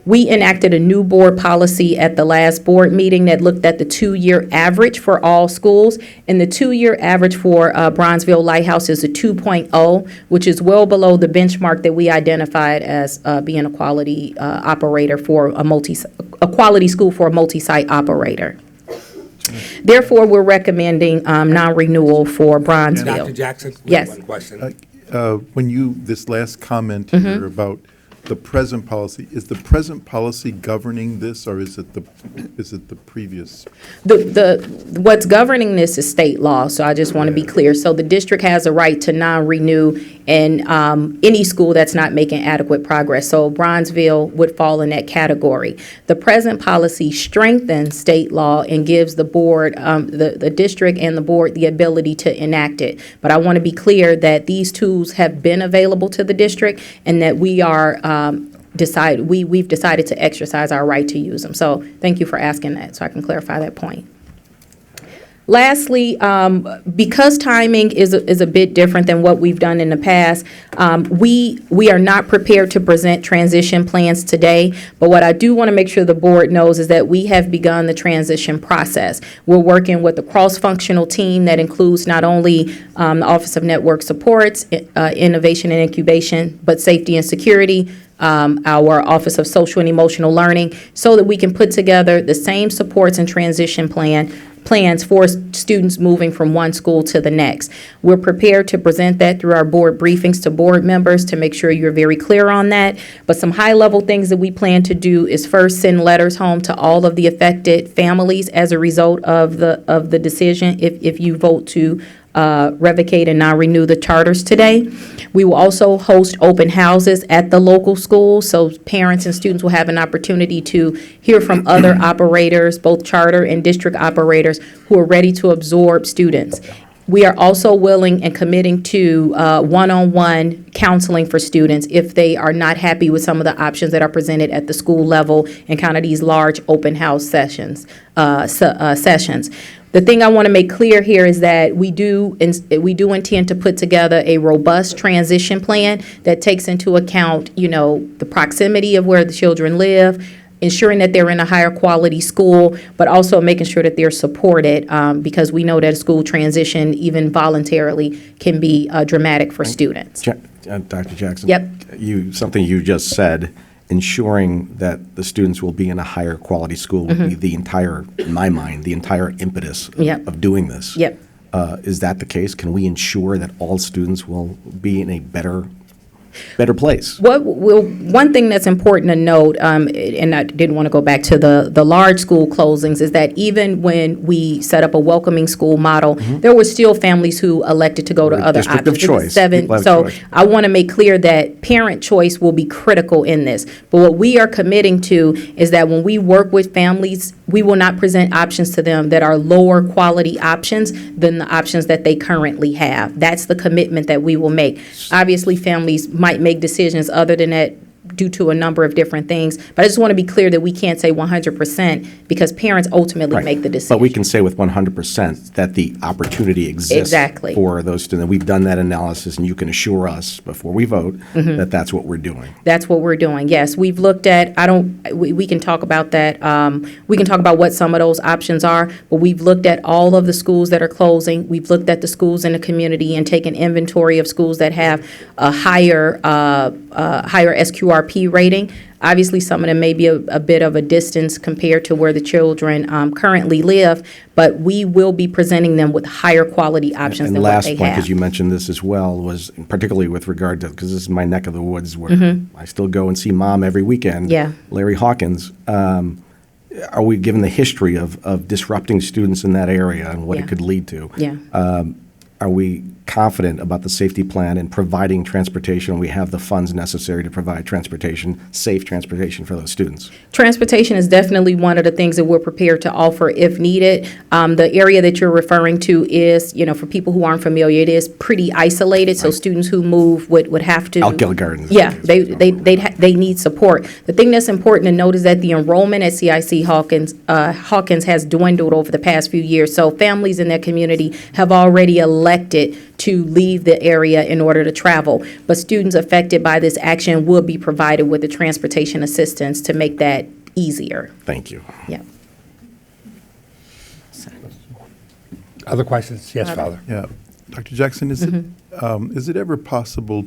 We enacted a new board policy at the last board meeting that looked at the 2-year average for all schools. And the 2-year average for Bronzeville Lighthouse is a 2.0, which is well below the benchmark that we identified as being a quality operator for a quality school for a multi-site operator. Therefore, we're recommending non-renewal for Bronzeville. Dr. Jackson? Yes. One question. When you, this last comment here about the present policy, is the present policy governing this, or is it the previous? What's governing this is state law, so I just want to be clear. So the district has a right to non-renew in any school that's not making adequate progress. So Bronzeville would fall in that category. The present policy strengthens state law and gives the board, the district and the board, the ability to enact it. But I want to be clear that these tools have been available to the district and that we are we've decided to exercise our right to use them. So thank you for asking that, so I can clarify that point. Lastly, because timing is a bit different than what we've done in the past, we are not prepared to present transition plans today, but what I do want to make sure the board knows is that we have begun the transition process. We're working with a cross-functional team that includes not only the Office of Network Supports, Innovation and Incubation, but Safety and Security, our Office of Social and Emotional Learning, so that we can put together the same supports and transition plans for students moving from one school to the next. We're prepared to present that through our board briefings to board members to make sure you're very clear on that. But some high-level things that we plan to do is first send letters home to all of the affected families as a result of the decision if you vote to revocate and not renew the charters today. We will also host open houses at the local schools, so parents and students will have an opportunity to hear from other operators, both charter and district operators, who are ready to absorb students. We are also willing and committing to one-on-one counseling for students if they are not happy with some of the options that are presented at the school level and kind of these large open house sessions. The thing I want to make clear here is that we do intend to put together a robust transition plan that takes into account, the proximity of where the children live, ensuring that they're in a higher quality school, but also making sure that they're supported because we know that a school transition, even voluntarily, can be dramatic for students. Dr. Jackson? Yep. Something you just said, ensuring that the students will be in a higher quality school will be the entire, in my mind, the entire impetus of doing this. Yep. Is that the case? Can we ensure that all students will be in a better place? One thing that's important to note, and I didn't want to go back to the large school closings, is that even when we set up a welcoming school model, there were still families who elected to go to other District of options. choice. So I want to make clear that parent choice will be critical in this. But what we are committing to is that when we work with families, we will not present options to them that are lower quality options than the options that they currently have. That's the commitment that we will make. Obviously, families might make decisions other than that due to a number of different things. But I just want to be clear that we can't say 100% because parents ultimately make the decision. But we can say with 100% that the opportunity exists for those students. We've done that analysis, and you can assure us before we vote that that's what we're doing. That's what we're doing, yes. We've looked at, we can talk about that. We can talk about what some of those options are, but we've looked at all of the schools that are closing. We've looked at the schools in the community and taken inventory of schools that have a higher SQRP rating. Obviously, some of them may be a bit of a distance compared to where the children currently live, but we will be presenting them with higher quality options And than what last they point, have. because you mentioned this as well, was particularly with regard to, because this is my neck of the woods where Mhm. I still go and see Mom every weekend. Yeah. Larry Hawkins. Are we given the history of disrupting students in that area and what Yeah. it could lead to? Yeah. Are we confident about the safety plan and providing transportation? We have the funds necessary to provide transportation, safe transportation for those students. Transportation is definitely one of the things that we're prepared to offer if needed. The area that you're referring to is, for people who aren't familiar, it is pretty isolated, so students who move would have to. Outgill Gardens. Yeah, they need support. The thing that's important to note is that the enrollment at CIC Hawkins has dwindled over the past few years. So families in that community have already elected to leave the area in order to travel. But students affected by this action will be provided with the transportation assistance to make that easier. Thank you. Yeah. Other questions? Yes, Father. Yeah. Dr. Jackson, is it ever possible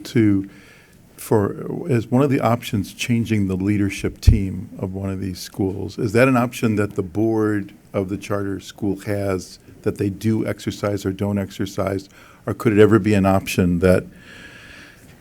as one of the options, changing the leadership team of one of these schools? Is that an option that the board of the charter school has, that they do exercise or don't exercise? Or could it ever be an option that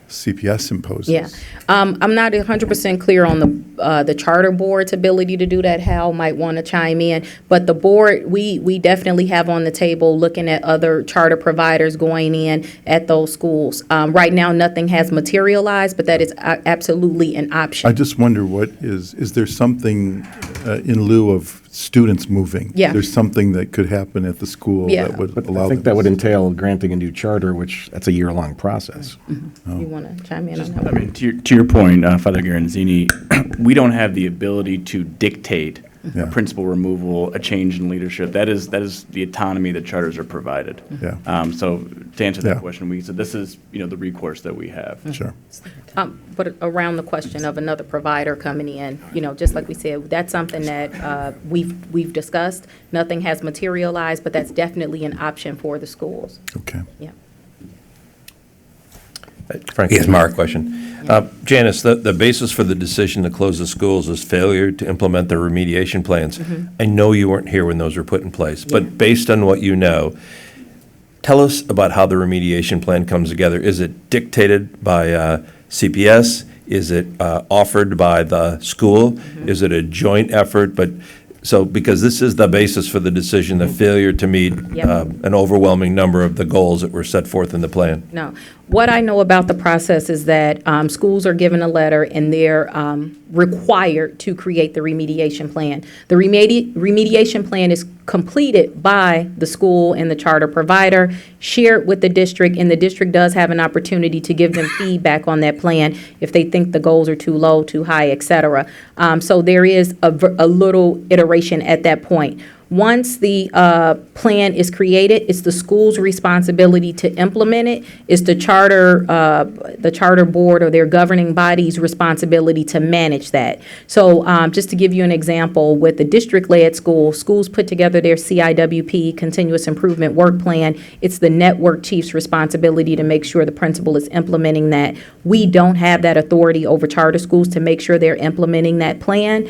CPS imposes? Yeah. I'm not 100% clear on the charter board's ability to do that. Hal might want to chime in. But the board, we definitely have on the table looking at other charter providers going in at those schools. Right now, nothing has materialized, but that is absolutely an option. I just wonder is there something in lieu of students moving? Yeah. There's something that could happen at the school Yeah. that would But allow I think them that would entail granting a new charter, which that's a year-long process. You want to chime in on that I one? mean, to your point, Father Garanzini, we don't have the ability to dictate Yeah. a principal removal, a change in leadership. That is the autonomy that charters are provided. Yeah. So to answer that Yeah. question, this is, the recourse that we have. Sure. But around the question of another provider coming in, just like we said, that's something that we've discussed. Nothing has materialized, but that's definitely an option for the schools. Okay. Yeah. Frank, Yes, Mark. question. Janice, the basis for the decision to close the schools is failure to implement the remediation plans. I know you weren't here when those were put in place, but based on what you know, tell us about how the remediation plan comes together. Is it dictated by CPS? Is it offered by the school? Is it a joint effort? Because this is the basis for the decision, the failure to meet an overwhelming number of the goals that were set forth in the plan. No. What I know about the process is that schools are given a letter and they're required to create the remediation plan. The remediation plan is completed by the school and the charter provider, shared with the district, and the district does have an opportunity to give them feedback on that plan if they think the goals are too low, too high, et cetera. So there is a little iteration at that point. Once the plan is created, it's the school's responsibility to implement it. It's the charter board or their governing body's responsibility to manage that. So just to give you an example, with the district-led schools put together their CIWP, Continuous Improvement Work Plan. It's the network chief's responsibility to make sure the principal is implementing that. We don't have that authority over charter schools to make sure they're implementing that plan.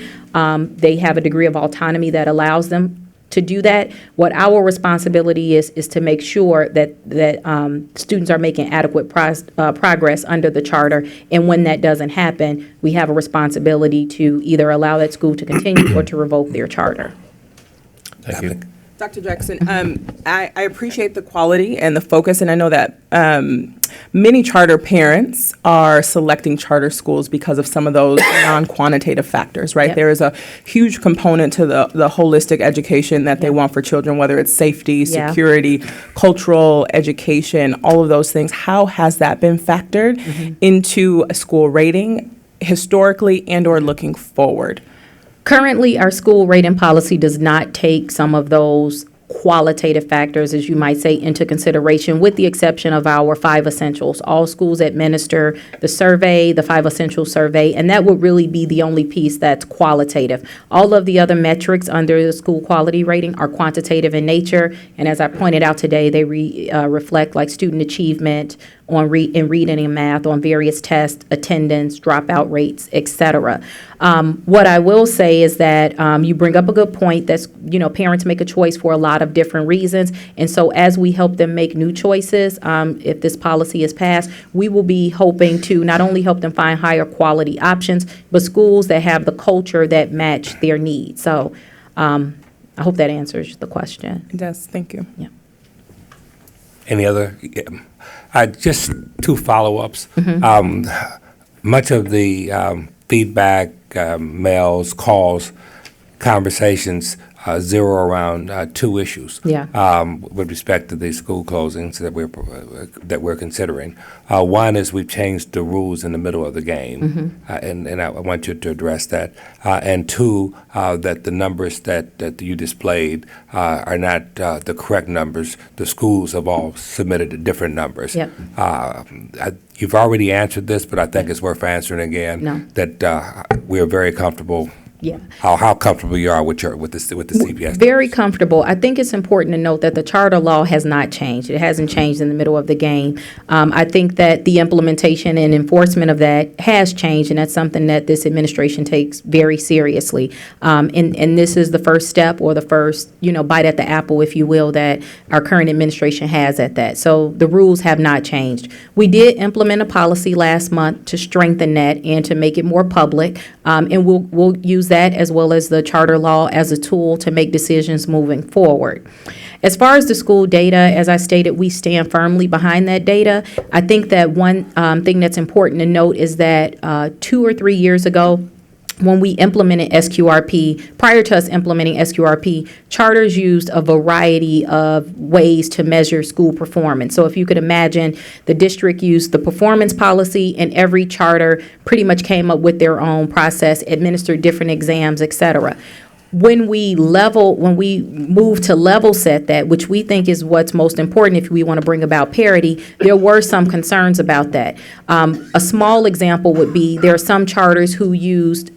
They have a degree of autonomy that allows them to do that. What our responsibility is to make sure that students are making adequate progress under the charter. And when that doesn't happen, we have a responsibility to either allow that school to continue or to revoke their charter. Thank you. Dr. Jackson, I appreciate the quality and the focus, and I know that many charter parents are selecting charter schools because of some of those non-quantitative factors, right? Yep. There is a huge component to the holistic education that they want for children, whether it's safety, Yeah. security, cultural education, all of those things. How has that been factored into a school rating historically and or looking forward? Currently, our school rating policy does not take some of those qualitative factors, as you might say, into consideration, with the exception of our 5 essentials. All schools administer the survey, the 5 essentials survey, and that would really be the only piece that's qualitative. All of the other metrics under the school quality rating are quantitative in nature, and as I pointed out today, they reflect like student achievement on in reading and math, on various tests, attendance, dropout rates, etc. What I will say is that you bring up a good point. That's, parents make a choice for a lot of different reasons, and so as we help them make new choices, if this policy is passed, we will be hoping to not only help them find higher quality options, but schools that have the culture that match their needs. So I hope that answers the question. It does. Thank you. Yeah. Any other? Just 2 follow-ups. Much of the feedback, mails, calls, conversations zero around 2 issues. With respect to the school closings that we're considering. One is we've changed the rules in the middle of the game, and I want you to address that. And 2, that the numbers that you displayed are not the correct numbers. The schools have all submitted different numbers. You've already answered this, but I think it's worth answering again. That we are very comfortable. How comfortable you are with the CPS? Very comfortable. I think it's important to note that the charter law has not changed. It hasn't changed in the middle of the game. I think that the implementation and enforcement of that has changed, and that's something that this administration takes very seriously. And this is the first step, or the first, bite at the apple, if you will, that our current administration has at that. So the rules have not changed. We did implement a policy last month to strengthen that and to make it more public, and we'll use that as well as the charter law as a tool to make decisions moving forward. As far as the school data, as I stated, we stand firmly behind that data. I think that one thing that's important to note is that 2 or 3 years ago, when we implemented SQRP, prior to us implementing SQRP, charters used a variety of ways to measure school performance. So if you could imagine, the district used the performance policy, and every charter pretty much came up with their own process, administered different exams, et cetera. When we move to level set that, which we think is what's most important if we want to bring about parity, there were some concerns about that. A small example would be there are some charters who used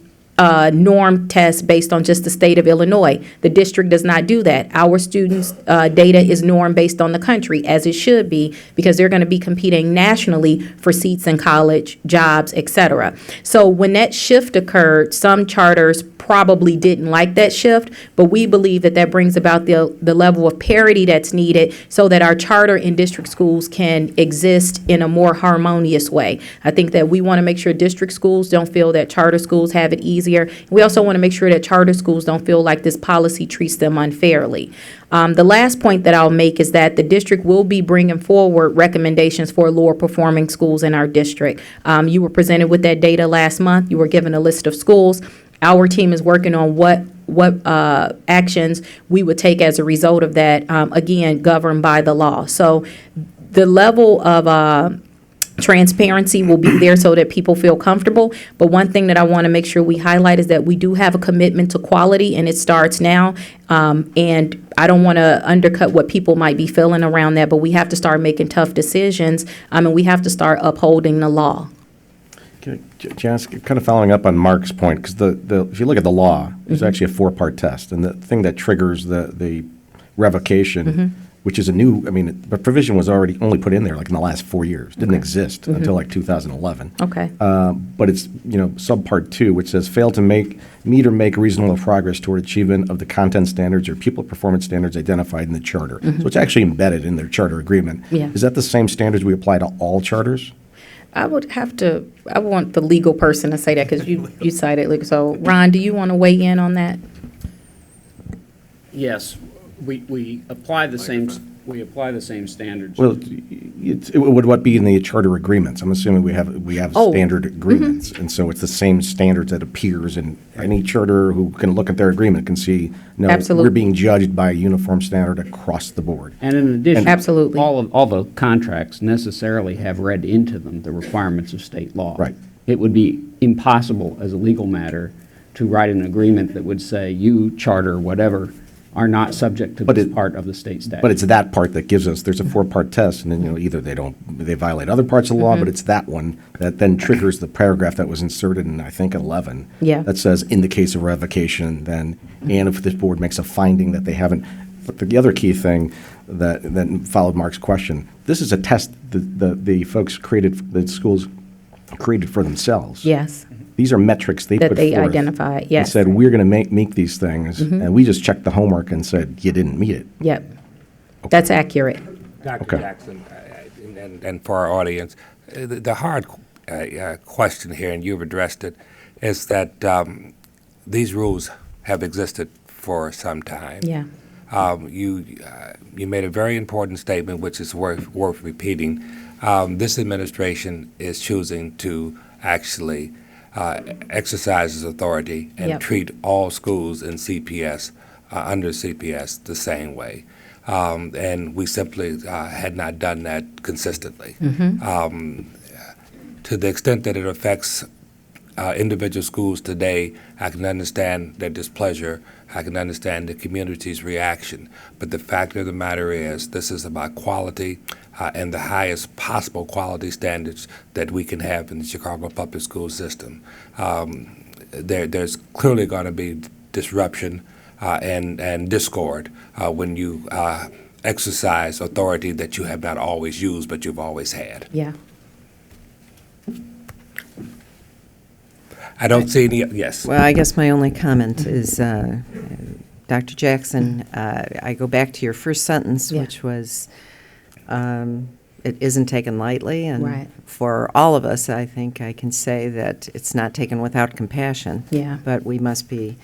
norm tests based on just the state of Illinois. The district does not do that. Our students' data is norm based on the country, as it should be, because they're going to be competing nationally for seats in college, jobs, et cetera. So when that shift occurred, some charters probably didn't like that shift, but we believe that that brings about the level of parity that's needed so that our charter and district schools can exist in a more harmonious way. I think that we want to make sure district schools don't feel that charter schools have it easier. We also want to make sure that charter schools don't feel like this policy treats them unfairly. The last point that I'll make is that the district will be bringing forward recommendations for lower performing schools in our district. You were presented with that data last month. You were given a list of schools. Our team is working on what actions we would take as a result of that, again, governed by the law. So the level of transparency will be there so that people feel comfortable. But one thing that I want to make sure we highlight is that we do have a commitment to quality, and it starts now. And I don't want to undercut what people might be feeling around that, but we have to start making tough decisions, and we have to start upholding the law. Janice, kind of following up on Mark's point, because if you look at the law, there's actually a 4-part test, and the thing that triggers the revocation, which is a new, the provision was already only put in there like in the last 4 years. Didn't exist until like 2011. Okay. But it's, subpart 2, which says fail to meet or make reasonable progress toward achievement of the content standards or pupil performance standards identified in the charter. So it's actually embedded in their charter agreement. Yeah. Is that the same standards we apply to all charters? I want the legal person to say that because you cited legal. So, Ron, do you want to weigh in on that? Yes, we apply the same standards. Well, it would what be in the charter agreements? I'm assuming we have standard agreements, and so it's the same standards that appears in any charter who can look at their agreement can see, no, Absolutely. We're being judged by a uniform standard across the board. And in addition, Absolutely. all the contracts necessarily have read into them the requirements of state law. Right. It would be impossible as a legal matter to write an agreement that would say, you charter whatever are not subject to But this it- part of the state statute. But it's that part that gives us, there's a four-part test, and then, either they violate other parts of the law, but it's that one that then triggers the paragraph that was inserted in, I think, 11. Yeah. That says, in the case of revocation, then, and if this board makes a finding that they haven't. But the other key thing that followed Mark's question, this is a test the folks created, the schools created for themselves. Yes. These are metrics they put That forth. they identify, yes. And said, we're going to meet these things, and we just checked the homework and said, you didn't meet it. Yep. That's accurate. Dr. Okay. Jackson, and for our audience, the hard question here, and you've addressed it, is that these rules have existed for some time. Yeah. You made a very important statement, which is worth repeating. This administration is choosing to actually exercise its authority and Yep. treat all schools in CPS, under CPS, the same way. And we simply had not done that consistently. To the extent that it affects individual schools today, I can understand their displeasure. I can understand the community's reaction. But the fact of the matter is, this is about quality and the highest possible quality standards that we can have in the Chicago public school system. There's clearly going to be disruption and discord when you exercise authority that you have not always used, but you've always had. Yeah. I don't see any, yes. Well, I guess my only comment is, Dr. Jackson, I go back to your first sentence, Yeah. which was, it isn't taken lightly. And Right. for all of us, I think I can say that it's not taken without compassion. Yeah. But we must be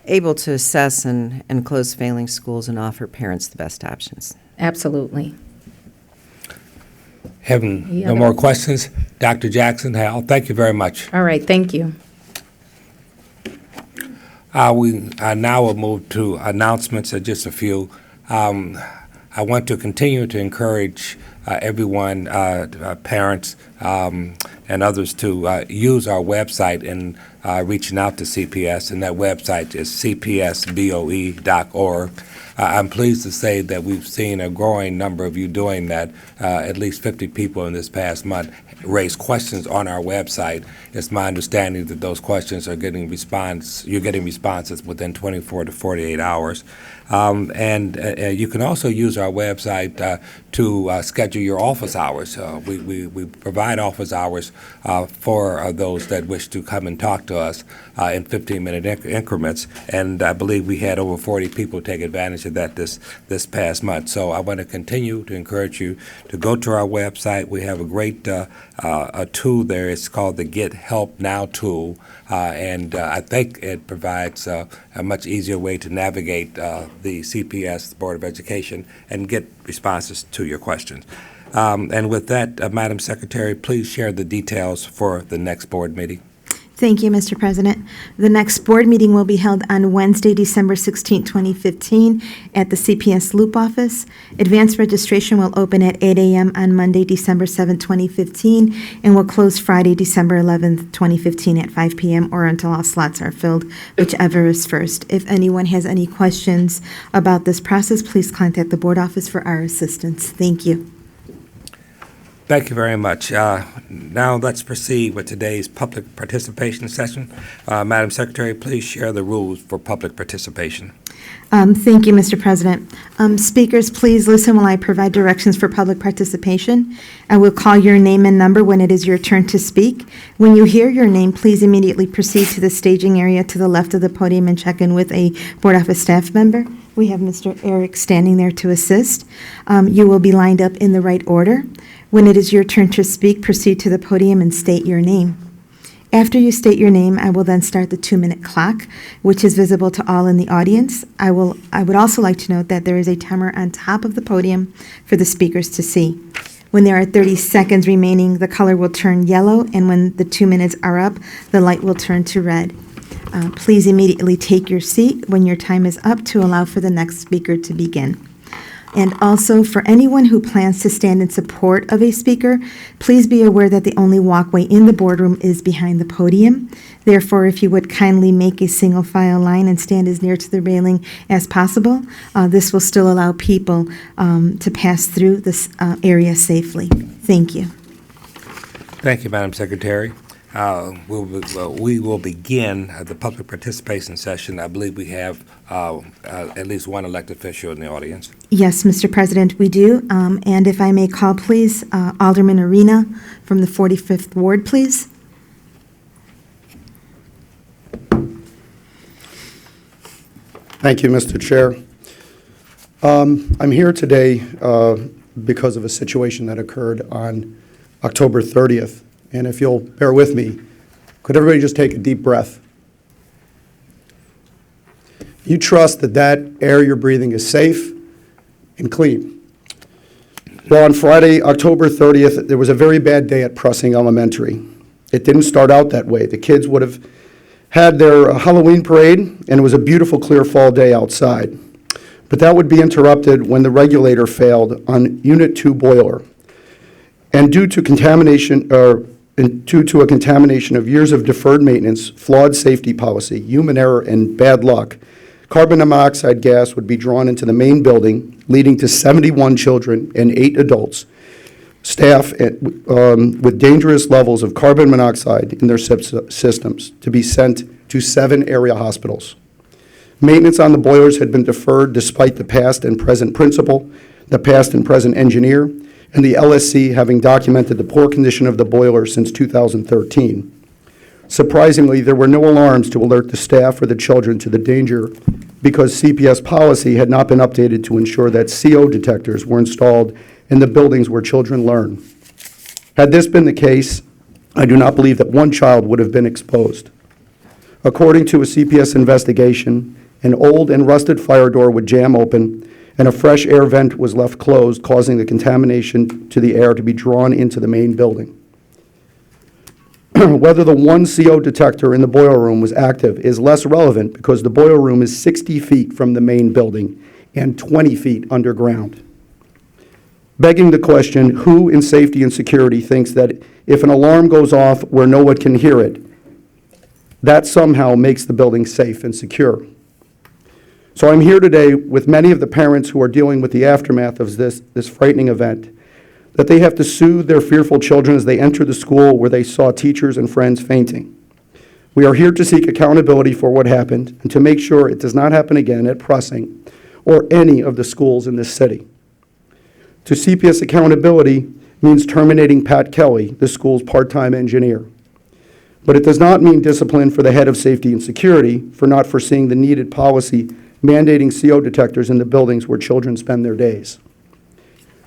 able to assess and close failing schools and offer parents the best options. Absolutely. Having Yeah, no that more was- questions, Dr. Jackson, Hal, thank you very much. All right, thank you. We now will move to announcements, just a few. I want to continue to encourage everyone, parents and others, to use our website in reaching out to CPS, and that website is cpsboe.org. I'm pleased to say that we've seen a growing number of you doing that. At least 50 people in this past month raised questions on our website. It's my understanding that those questions are getting you're getting responses within 24 to 48 hours. And you can also use our website to schedule your office hours. We provide office hours for those that wish to come and talk to us in 15-minute increments, and I believe we had over 40 people take advantage of that this past month. So I want to continue to encourage you to go to our website. We have a great a tool there. It's called the Get Help Now tool, and I think it provides a much easier way to navigate the CPS, the Board of Education, and get responses to your questions. And with that, Madam Secretary, please share the details for the next board meeting. Thank you, Mr. President. The next board meeting will be held on Wednesday, December 16, 2015, at the CPS Loop Office. Advanced registration will open at 8 a.m. on Monday, December 7, 2015, and will close Friday, December 11, 2015, at 5 p.m. or until all slots are filled, whichever is first. If anyone has any questions about this process, please contact the board office for our assistance. Thank you. Thank you very much. Now let's proceed with today's public participation session. Madam Secretary, please share the rules for public participation. Thank you, Mr. President. Speakers, please listen while I provide directions for public participation. I will call your name and number when it is your turn to speak. When you hear your name, please immediately proceed to the staging area to the left of the podium and check in with a board office staff member. We have Mr. Eric standing there to assist. You will be lined up in the right order. When it is your turn to speak, proceed to the podium and state your name. After you state your name, I will then start the 2-minute clock, which is visible to all in the audience. I would also like to note that there is a timer on top of the podium for the speakers to see. When there are 30 seconds remaining, the color will turn yellow, and when the 2 minutes are up, the light will turn to red. Please immediately take your seat when your time is up to allow for the next speaker to begin. And also, for anyone who plans to stand in support of a speaker, please be aware that the only walkway in the boardroom is behind the podium. Therefore, if you would kindly make a single file line and stand as near to the railing as possible, this will still allow people to pass through this area safely. Thank you. Thank you, Madam Secretary. We will begin the public participation session. I believe we have at least one elected official in the audience. Yes, Mr. President, we do. And if I may call, please, Alderman Arena from the 45th Ward, please. Thank you, Mr. Chair. I'm here today because of a situation that occurred on October 30th. And if you'll bear with me, could everybody just take a deep breath? You trust that that air you're breathing is safe and clean. Well, on Friday, October 30th, there was a very bad day at Pressing Elementary. It didn't start out that way. The kids would have had their Halloween parade, and it was a beautiful, clear fall day outside. But that would be interrupted when the regulator failed on Unit 2 boiler. And due to a contamination of years of deferred maintenance, flawed safety policy, human error, and bad luck, carbon monoxide gas would be drawn into the main building, leading to 71 children and 8 adults, staff with dangerous levels of carbon monoxide in their systems to be sent to 7 area hospitals. Maintenance on the boilers had been deferred despite the past and present principal, the past and present engineer, and the LSC having documented the poor condition of the boiler since 2013. Surprisingly, there were no alarms to alert the staff or the children to the danger because CPS policy had not been updated to ensure that CO detectors were installed in the buildings where children learn. Had this been the case, I do not believe that one child would have been exposed. According to a CPS investigation, an old and rusted fire door would jam open and a fresh air vent was left closed, causing the contamination to the air to be drawn into the main building. Whether the one CO detector in the boiler room was active is less relevant because the boiler room is 60 feet from the main building and 20 feet underground. Begging the question, who in safety and security thinks that if an alarm goes off where no one can hear it, that somehow makes the building safe and secure? So I'm here today with many of the parents who are dealing with the aftermath of this frightening event, that they have to soothe their fearful children as they enter the school where they saw teachers and friends fainting. We are here to seek accountability for what happened and to make sure it does not happen again at Pressing or any of the schools in this city. To CPS accountability means terminating Pat Kelly, the school's part-time engineer. But it does not mean discipline for the head of safety and security for not foreseeing the needed policy mandating CO detectors in the buildings where children spend their days.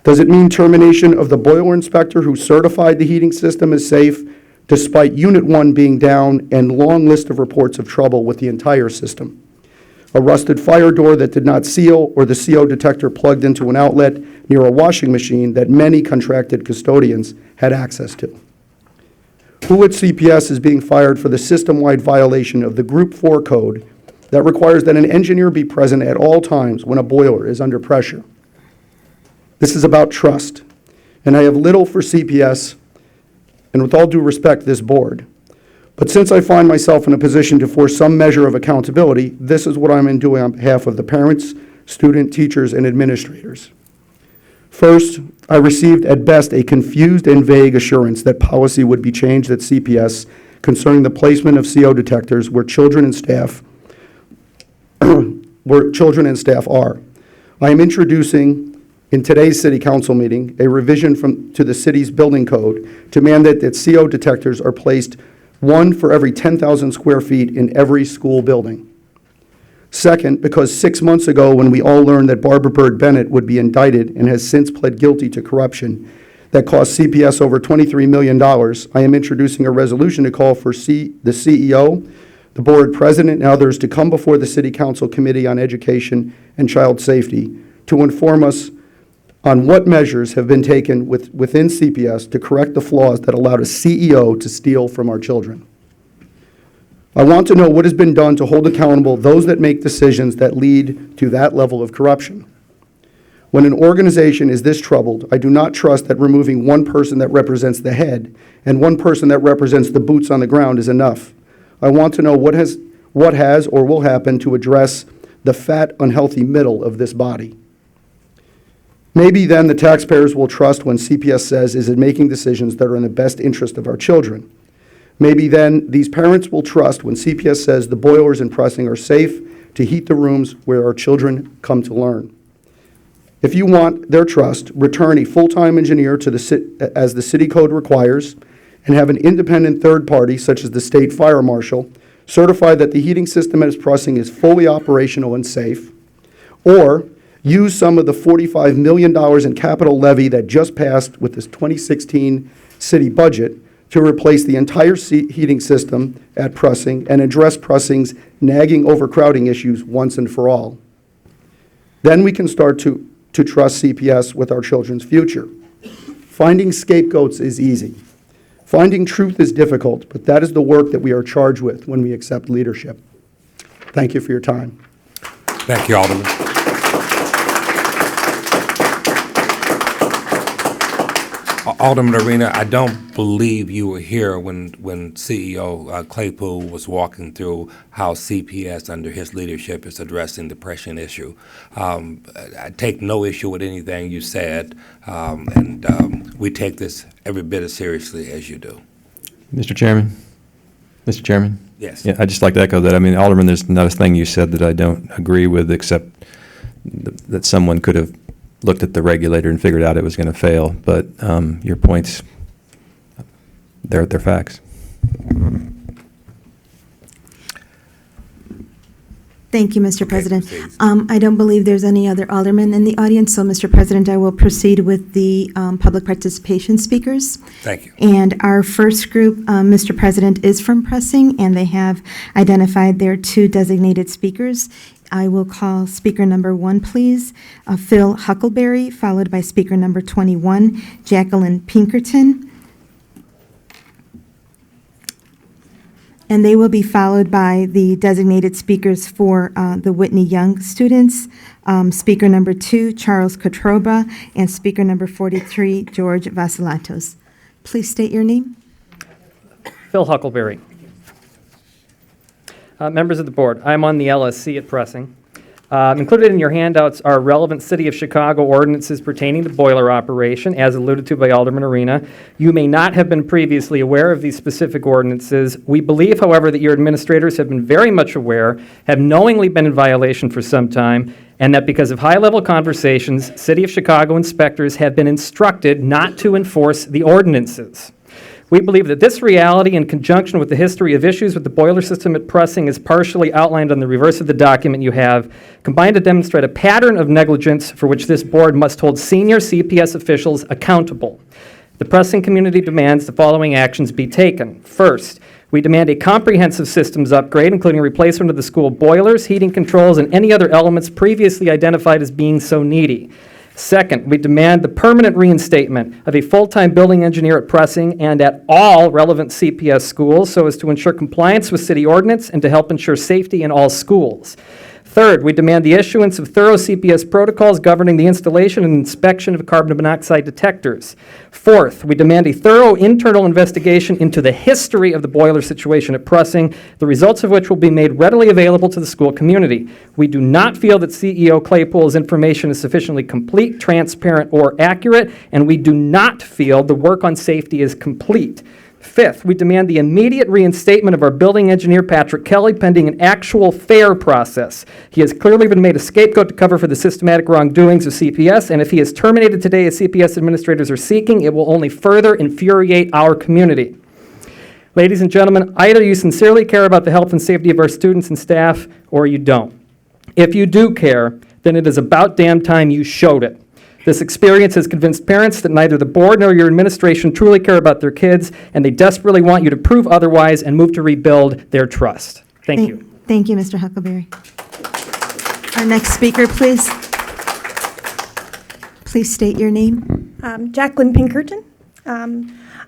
Does it mean termination of the boiler inspector who certified the heating system as safe despite Unit 1 being down and long list of reports of trouble with the entire system? A rusted fire door that did not seal or the CO detector plugged into an outlet near a washing machine that many contracted custodians had access to. Who at CPS is being fired for the system-wide violation of the Group 4 code that requires that an engineer be present at all times when a boiler is under pressure? This is about trust, and I have little for CPS, and with all due respect, this board. But since I find myself in a position to force some measure of accountability, this is what I'm doing on behalf of the parents, student, teachers, and administrators. First, I received at best a confused and vague assurance that policy would be changed at CPS concerning the placement of CO detectors where children and staff are. I am introducing in today's City Council meeting a revision to the city's building code to mandate that CO detectors are placed one for every 10,000 square feet in every school building. Second, because 6 months ago when we all learned that Barbara Bird Bennett would be indicted and has since pled guilty to corruption that cost CPS over $23 million, I am introducing a resolution to call for the CEO, the board president, and others to come before the City Council Committee on Education and Child Safety to inform us on what measures have been taken within CPS to correct the flaws that allowed a CEO to steal from our children. I want to know what has been done to hold accountable those that make decisions that lead to that level of corruption. When an organization is this troubled, I do not trust that removing one person that represents the head and one person that represents the boots on the ground is enough. I want to know what has or will happen to address the fat, unhealthy middle of this body. Maybe then the taxpayers will trust when CPS says is it making decisions that are in the best interest of our children. Maybe then these parents will trust when CPS says the boilers in Pressing are safe to heat the rooms where our children come to learn. If you want their trust, return a full-time engineer to as the city code requires, and have an independent third party, such as the state fire marshal, certify that the heating system at Pressing is fully operational and safe, or use some of the $45 million in capital levy that just passed with this 2016 city budget to replace the entire heating system at Pressing and address Pressing's nagging overcrowding issues once and for all. Then we can start to trust CPS with our children's future. Finding scapegoats is easy. Finding truth is difficult, but that is the work that we are charged with when we accept leadership. Thank you for your time. Thank you, Alderman. Alderman Arena, I don't believe you were here when CEO Claypool was walking through how CPS under his leadership is addressing the depression issue. I take no issue with anything you said, and we take this every bit as seriously as you do. Mr. Chairman? Mr. Chairman? Yes. Yeah, I'd just like to echo that. I mean, Alderman, there's not a thing you said that I don't agree with, except that someone could have looked at the regulator and figured out it was going to fail. But your points, they're facts. Thank you, Mr. President. I don't believe there's any other aldermen in the audience, so, Mr. President, I will proceed with the public participation speakers. Thank you. And our first group, Mr. President, is from Pressing, and they have identified their two designated speakers. I will call speaker number 1, please, Phil Huckleberry, followed by speaker number 21, Jacqueline Pinkerton. And they will be followed by the designated speakers for the Whitney Young students, speaker number 2, Charles Kotroba, and speaker number 43, George Vasilatos. Please state your name. Phil Huckleberry. Members of the board, I'm on the LSC at Pressing. Included in your handouts are relevant City of Chicago ordinances pertaining to boiler operation, as alluded to by Alderman Arena. You may not have been previously aware of these specific ordinances. We believe, however, that your administrators have been very much aware, have knowingly been in violation for some time, and that because of high-level conversations, City of Chicago inspectors have been instructed not to enforce the ordinances. We believe that this reality, in conjunction with the history of issues with the boiler system at Pressing, is partially outlined on the reverse of the document you have, combined to demonstrate a pattern of negligence for which this board must hold senior CPS officials accountable. The Pressing community demands the following actions be taken. First, we demand a comprehensive systems upgrade, including replacement of the school boilers, heating controls, and any other elements previously identified as being so needy. Second, we demand the permanent reinstatement of a full-time building engineer at Pressing and at all relevant CPS schools so as to ensure compliance with city ordinance and to help ensure safety in all schools. Third, we demand the issuance of thorough CPS protocols governing the installation and inspection of carbon monoxide detectors. Fourth, we demand a thorough internal investigation into the history of the boiler situation at Pressing, the results of which will be made readily available to the school community. We do not feel that CEO Claypool's information is sufficiently complete, transparent, or accurate, and we do not feel the work on safety is complete. Fifth, we demand the immediate reinstatement of our building engineer, Patrick Kelly, pending an actual fair process. He has clearly been made a scapegoat to cover for the systematic wrongdoings of CPS, and if he is terminated today as CPS administrators are seeking, it will only further infuriate our community. Ladies and gentlemen, either you sincerely care about the health and safety of our students and staff, or you don't. If you do care, then it is about damn time you showed it. This experience has convinced parents that neither the board nor your administration truly care about their kids, and they desperately want you to prove otherwise and move to rebuild their trust. Thank you. Thank you, Mr. Huckleberry. Our next speaker, please. Please state your name. Jacqueline Pinkerton.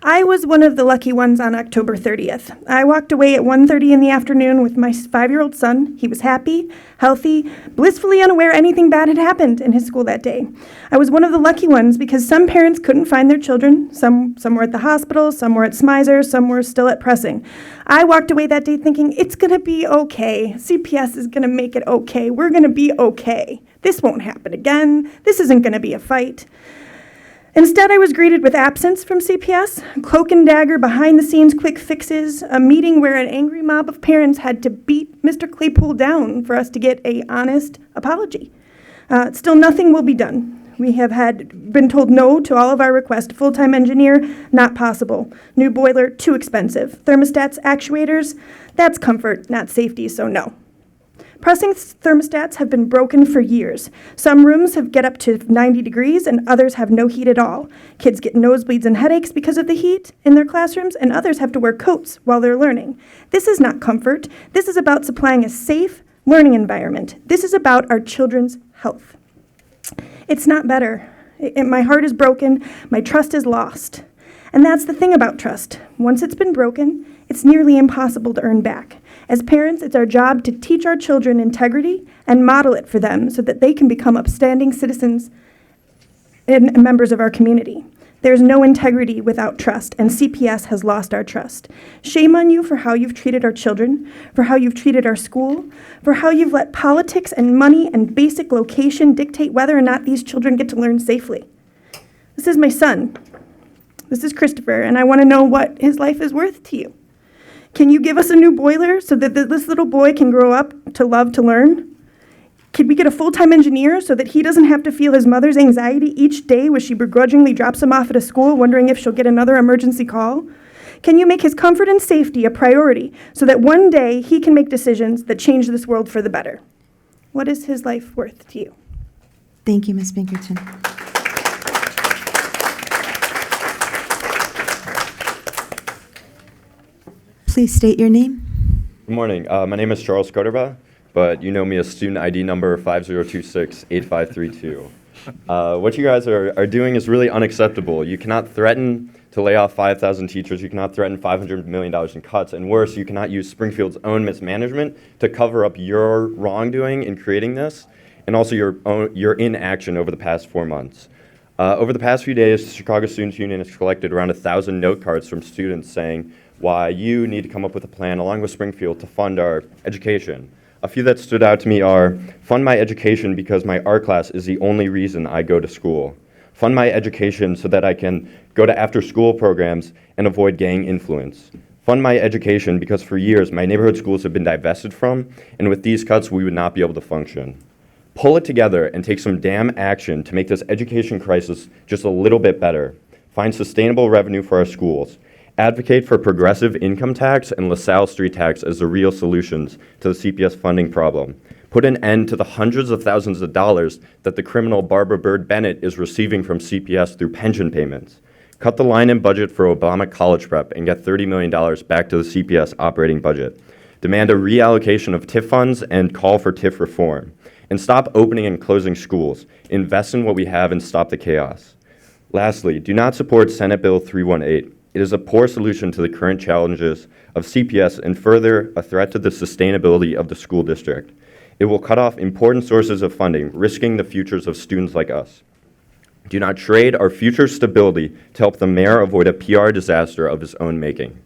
I was one of the lucky ones on October 30th. I walked away at 1:30 in the afternoon with my 5-year-old son. He was happy, healthy, blissfully unaware anything bad had happened in his school that day. I was one of the lucky ones because some parents couldn't find their children. Some were at the hospital, some were at Smizer, some were still at Pressing. I walked away that day thinking, it's going to be okay. CPS is going to make it okay. We're going to be okay. This won't happen again. This isn't going to be a fight. Instead, I was greeted with absence from CPS, cloak and dagger, behind-the-scenes quick fixes, a meeting where an angry mob of parents had to beat Mr. Claypool down for us to get an honest apology. Still, nothing will be done. We have been told no to all of our requests. Full-time engineer, not possible. New boiler, too expensive. Thermostats, actuators, that's comfort, not safety, so no. Pressing thermostats have been broken for years. Some rooms get up to 90 degrees and others have no heat at all. Kids get nosebleeds and headaches because of the heat in their classrooms, and others have to wear coats while they're learning. This is not comfort. This is about supplying a safe learning environment. This is about our children's health. It's not better. My heart is broken. My trust is lost. And that's the thing about trust. Once it's been broken, it's nearly impossible to earn back. As parents, it's our job to teach our children integrity and model it for them so that they can become upstanding citizens and members of our community. There's no integrity without trust, and CPS has lost our trust. Shame on you for how you've treated our children, for how you've treated our school, for how you've let politics and money and basic location dictate whether or not these children get to learn safely. This is my son. This is Christopher, and I want to know what his life is worth to you. Can you give us a new boiler so that this little boy can grow up to love to learn? Could we get a full-time engineer so that he doesn't have to feel his mother's anxiety each day when she begrudgingly drops him off at a school wondering if she'll get another emergency call? Can you make his comfort and safety a priority so that one day he can make decisions that change this world for the better? What is his life worth to you? Thank you, Ms. Pinkerton. Please state your name. Good morning. My name is Charles Carterba, but you know me as student ID number 50268532. What you guys are doing is really unacceptable. You cannot threaten to lay off 5,000 teachers. You cannot threaten $500 million in cuts. And worse, you cannot use Springfield's own mismanagement to cover up your wrongdoing in creating this, and also your inaction over the past 4 months. Over the past few days, the Chicago Students Union has collected around 1,000 note cards from students saying why you need to come up with a plan, along with Springfield, to fund our education. A few that stood out to me are, fund my education because my art class is the only reason I go to school. Fund my education so that I can go to after-school programs and avoid gang influence. Fund my education because for years my neighborhood schools have been divested from, and with these cuts we would not be able to function. Pull it together and take some damn action to make this education crisis just a little bit better. Find sustainable revenue for our schools. Advocate for progressive income tax and LaSalle street tax as the real solutions to the CPS funding problem. Put an end to the hundreds of thousands of dollars that the criminal Barbara Byrd Bennett is receiving from CPS through pension payments. Cut the line in budget for Obama college prep and get $30 million back to the CPS operating budget. Demand a reallocation of TIF funds and call for TIF reform. And stop opening and closing schools. Invest in what we have and stop the chaos. Lastly, do not support Senate Bill 318. It is a poor solution to the current challenges of CPS and further a threat to the sustainability of the school district. It will cut off important sources of funding, risking the futures of students like us. Do not trade our future stability to help the mayor avoid a PR disaster of his own making.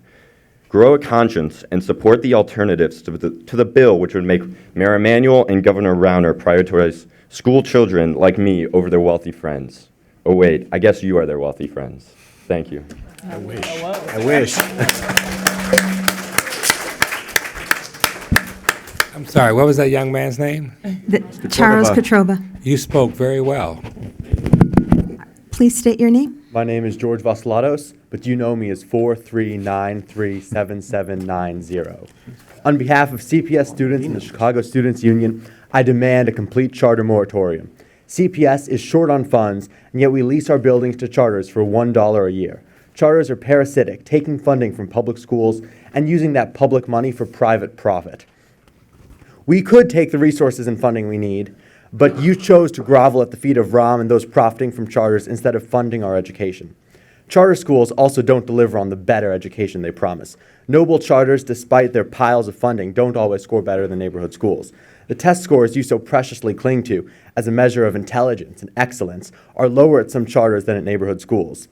Grow a conscience and support the alternatives to the bill, which would make Mayor Emanuel and Governor Rauner prioritize school children like me over their wealthy friends. Oh wait, I guess you are their wealthy friends. Thank you. I wish. I wish. I'm sorry, what was that young man's name? Charles Petrova. You spoke very well. Please state your name. My name is George Vassilatos, but you know me as 43937790. On behalf of CPS students and the Chicago Students Union, I demand a complete charter moratorium. CPS is short on funds, and yet we lease our buildings to charters for $1 a year. Charters are parasitic, taking funding from public schools and using that public money for private profit. We could take the resources and funding we need, but you chose to grovel at the feet of Rahm and those profiting from charters instead of funding our education. Charter schools also don't deliver on the better education they promise. Noble charters, despite their piles of funding, don't always score better than neighborhood schools. The test scores you so preciously cling to as a measure of intelligence and excellence are lower at some charters than at neighborhood schools.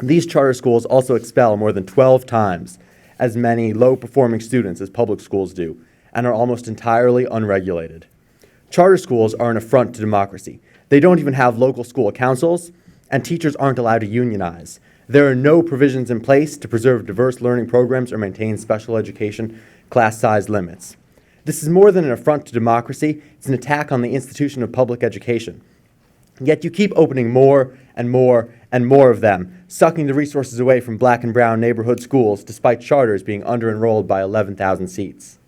These charter schools also expel more than 12 times as many low-performing students as public schools do, and are almost entirely unregulated. Charter schools are an affront to democracy. They don't even have local school councils, and teachers aren't allowed to unionize. There are no provisions in place to preserve diverse learning programs or maintain special education class size limits. This is more than an affront to democracy, it's an attack on the institution of public education. Yet you keep opening more and more and more of them, sucking the resources away from black and brown neighborhood schools despite charters being under-enrolled by 11,000 seats.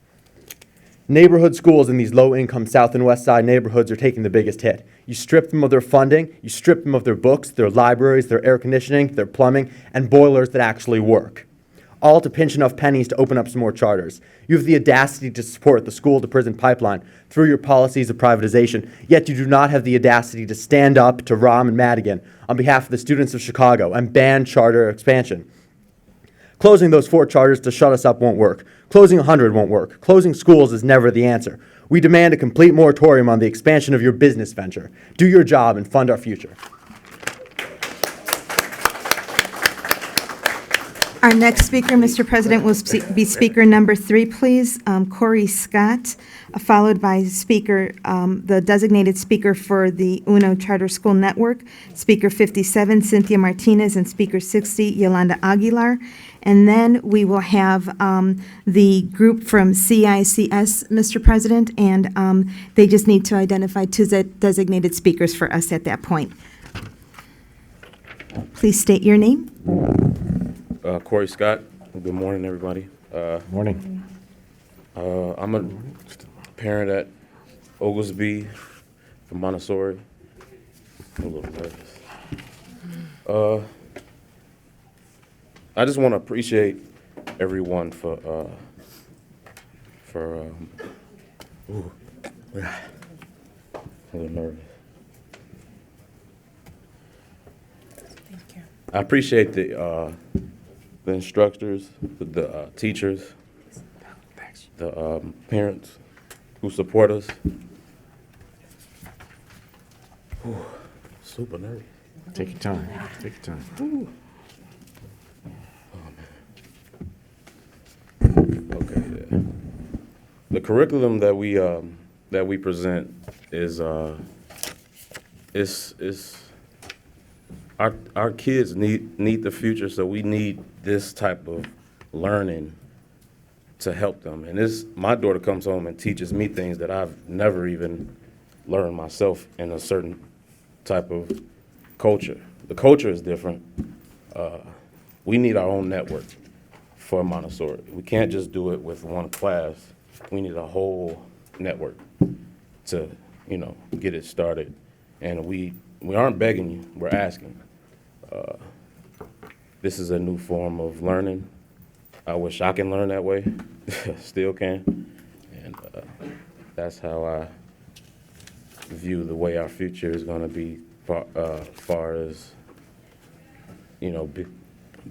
Neighborhood schools in these low-income South and West Side neighborhoods are taking the biggest hit. You strip them of their funding, you strip them of their books, their libraries, their air conditioning, their plumbing, and boilers that actually work. All to pinch enough pennies to open up some more charters. You have the audacity to support the school-to-prison pipeline through your policies of privatization, yet you do not have the audacity to stand up to Rahm and Madigan on behalf of the students of Chicago and ban charter expansion. Closing those 4 charters to shut us up won't work. Closing 100 won't work. Closing schools is never the answer. We demand a complete moratorium on the expansion of your business venture. Do your job and fund our future. Our next speaker, Mr. President, will be speaker number 3, please. Corey Scott, followed by speaker, the designated speaker for the UNO Charter School Network, speaker 57, Cynthia Martinez, and speaker 60, Yolanda Aguilar. And then we will have the group from CICS, Mr. President, and they just need to identify 2 designated speakers for us at that point. Please state your name. Corey Scott. Good morning, everybody. Morning. I'm a parent at Oglesby from Montessori. I'm a little nervous. I just want to appreciate everyone for ooh, a little nervous. Thank you. I appreciate the instructors, the teachers, the parents who support us. Ooh, super nervous. Take your time. Take your time. Ooh. Okay. Yeah. The curriculum that we present is our kids need the future, so we need this type of learning to help them. And my daughter comes home and teaches me things that I've never even learned myself in a certain type of culture. The culture is different. We need our own network for Montessori. We can't just do it with one class. We need a whole network to, get it started. And we aren't begging you, we're asking. This is a new form of learning. I wish I can learn that way, still can. And that's how I view the way our future is going to be far as,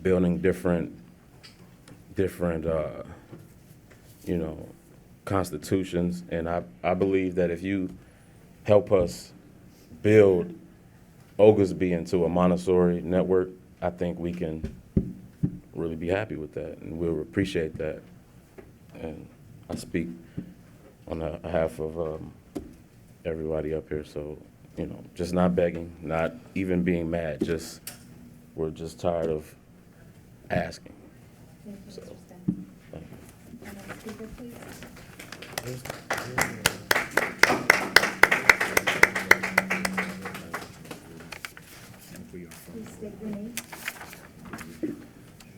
building different constitutions. And I believe that if you help us build Oglesby into a Montessori network, I think we can really be happy with that, and we'll appreciate that. And I speak on behalf of everybody up here, so, just not begging, not even being mad, we're just tired of asking. So, thank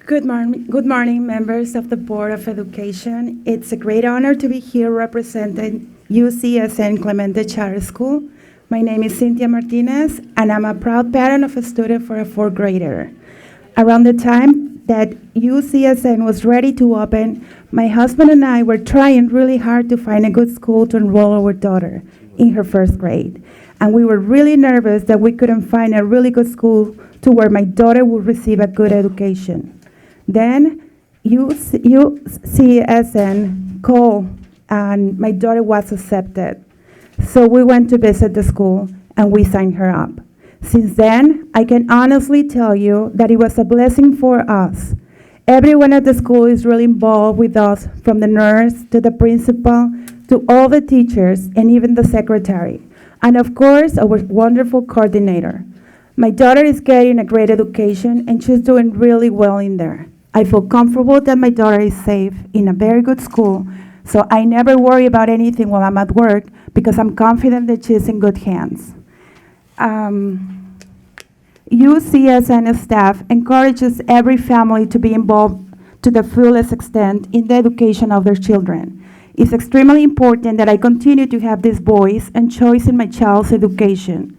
Good morning, members of the Board of Education. It's a great honor to be here representing UCSN Clemente Charter School. My name is Cynthia Martinez, and I'm a proud parent of a student for a 4th grader. Around the time that UCSN was ready to open, my husband and I were trying really hard to find a good school to enroll our daughter in her 1st grade. And we were really nervous that we couldn't find a really good school to where my daughter would receive a good education. Then UCSN called and my daughter was accepted. So we went to visit the school and we signed her up. Since then, I can honestly tell you that it was a blessing for us. Everyone at the school is really involved with us, from the nurse to the principal to all the teachers and even the secretary. And of course, our wonderful coordinator. My daughter is getting a great education and she's doing really well in there. I feel comfortable that my daughter is safe in a very good school, so I never worry about anything while I'm at work because I'm confident that she's in good hands. UCSN staff encourages every family to be involved to the fullest extent in the education of their children. It's extremely important that I continue to have this voice and choice in my child's education,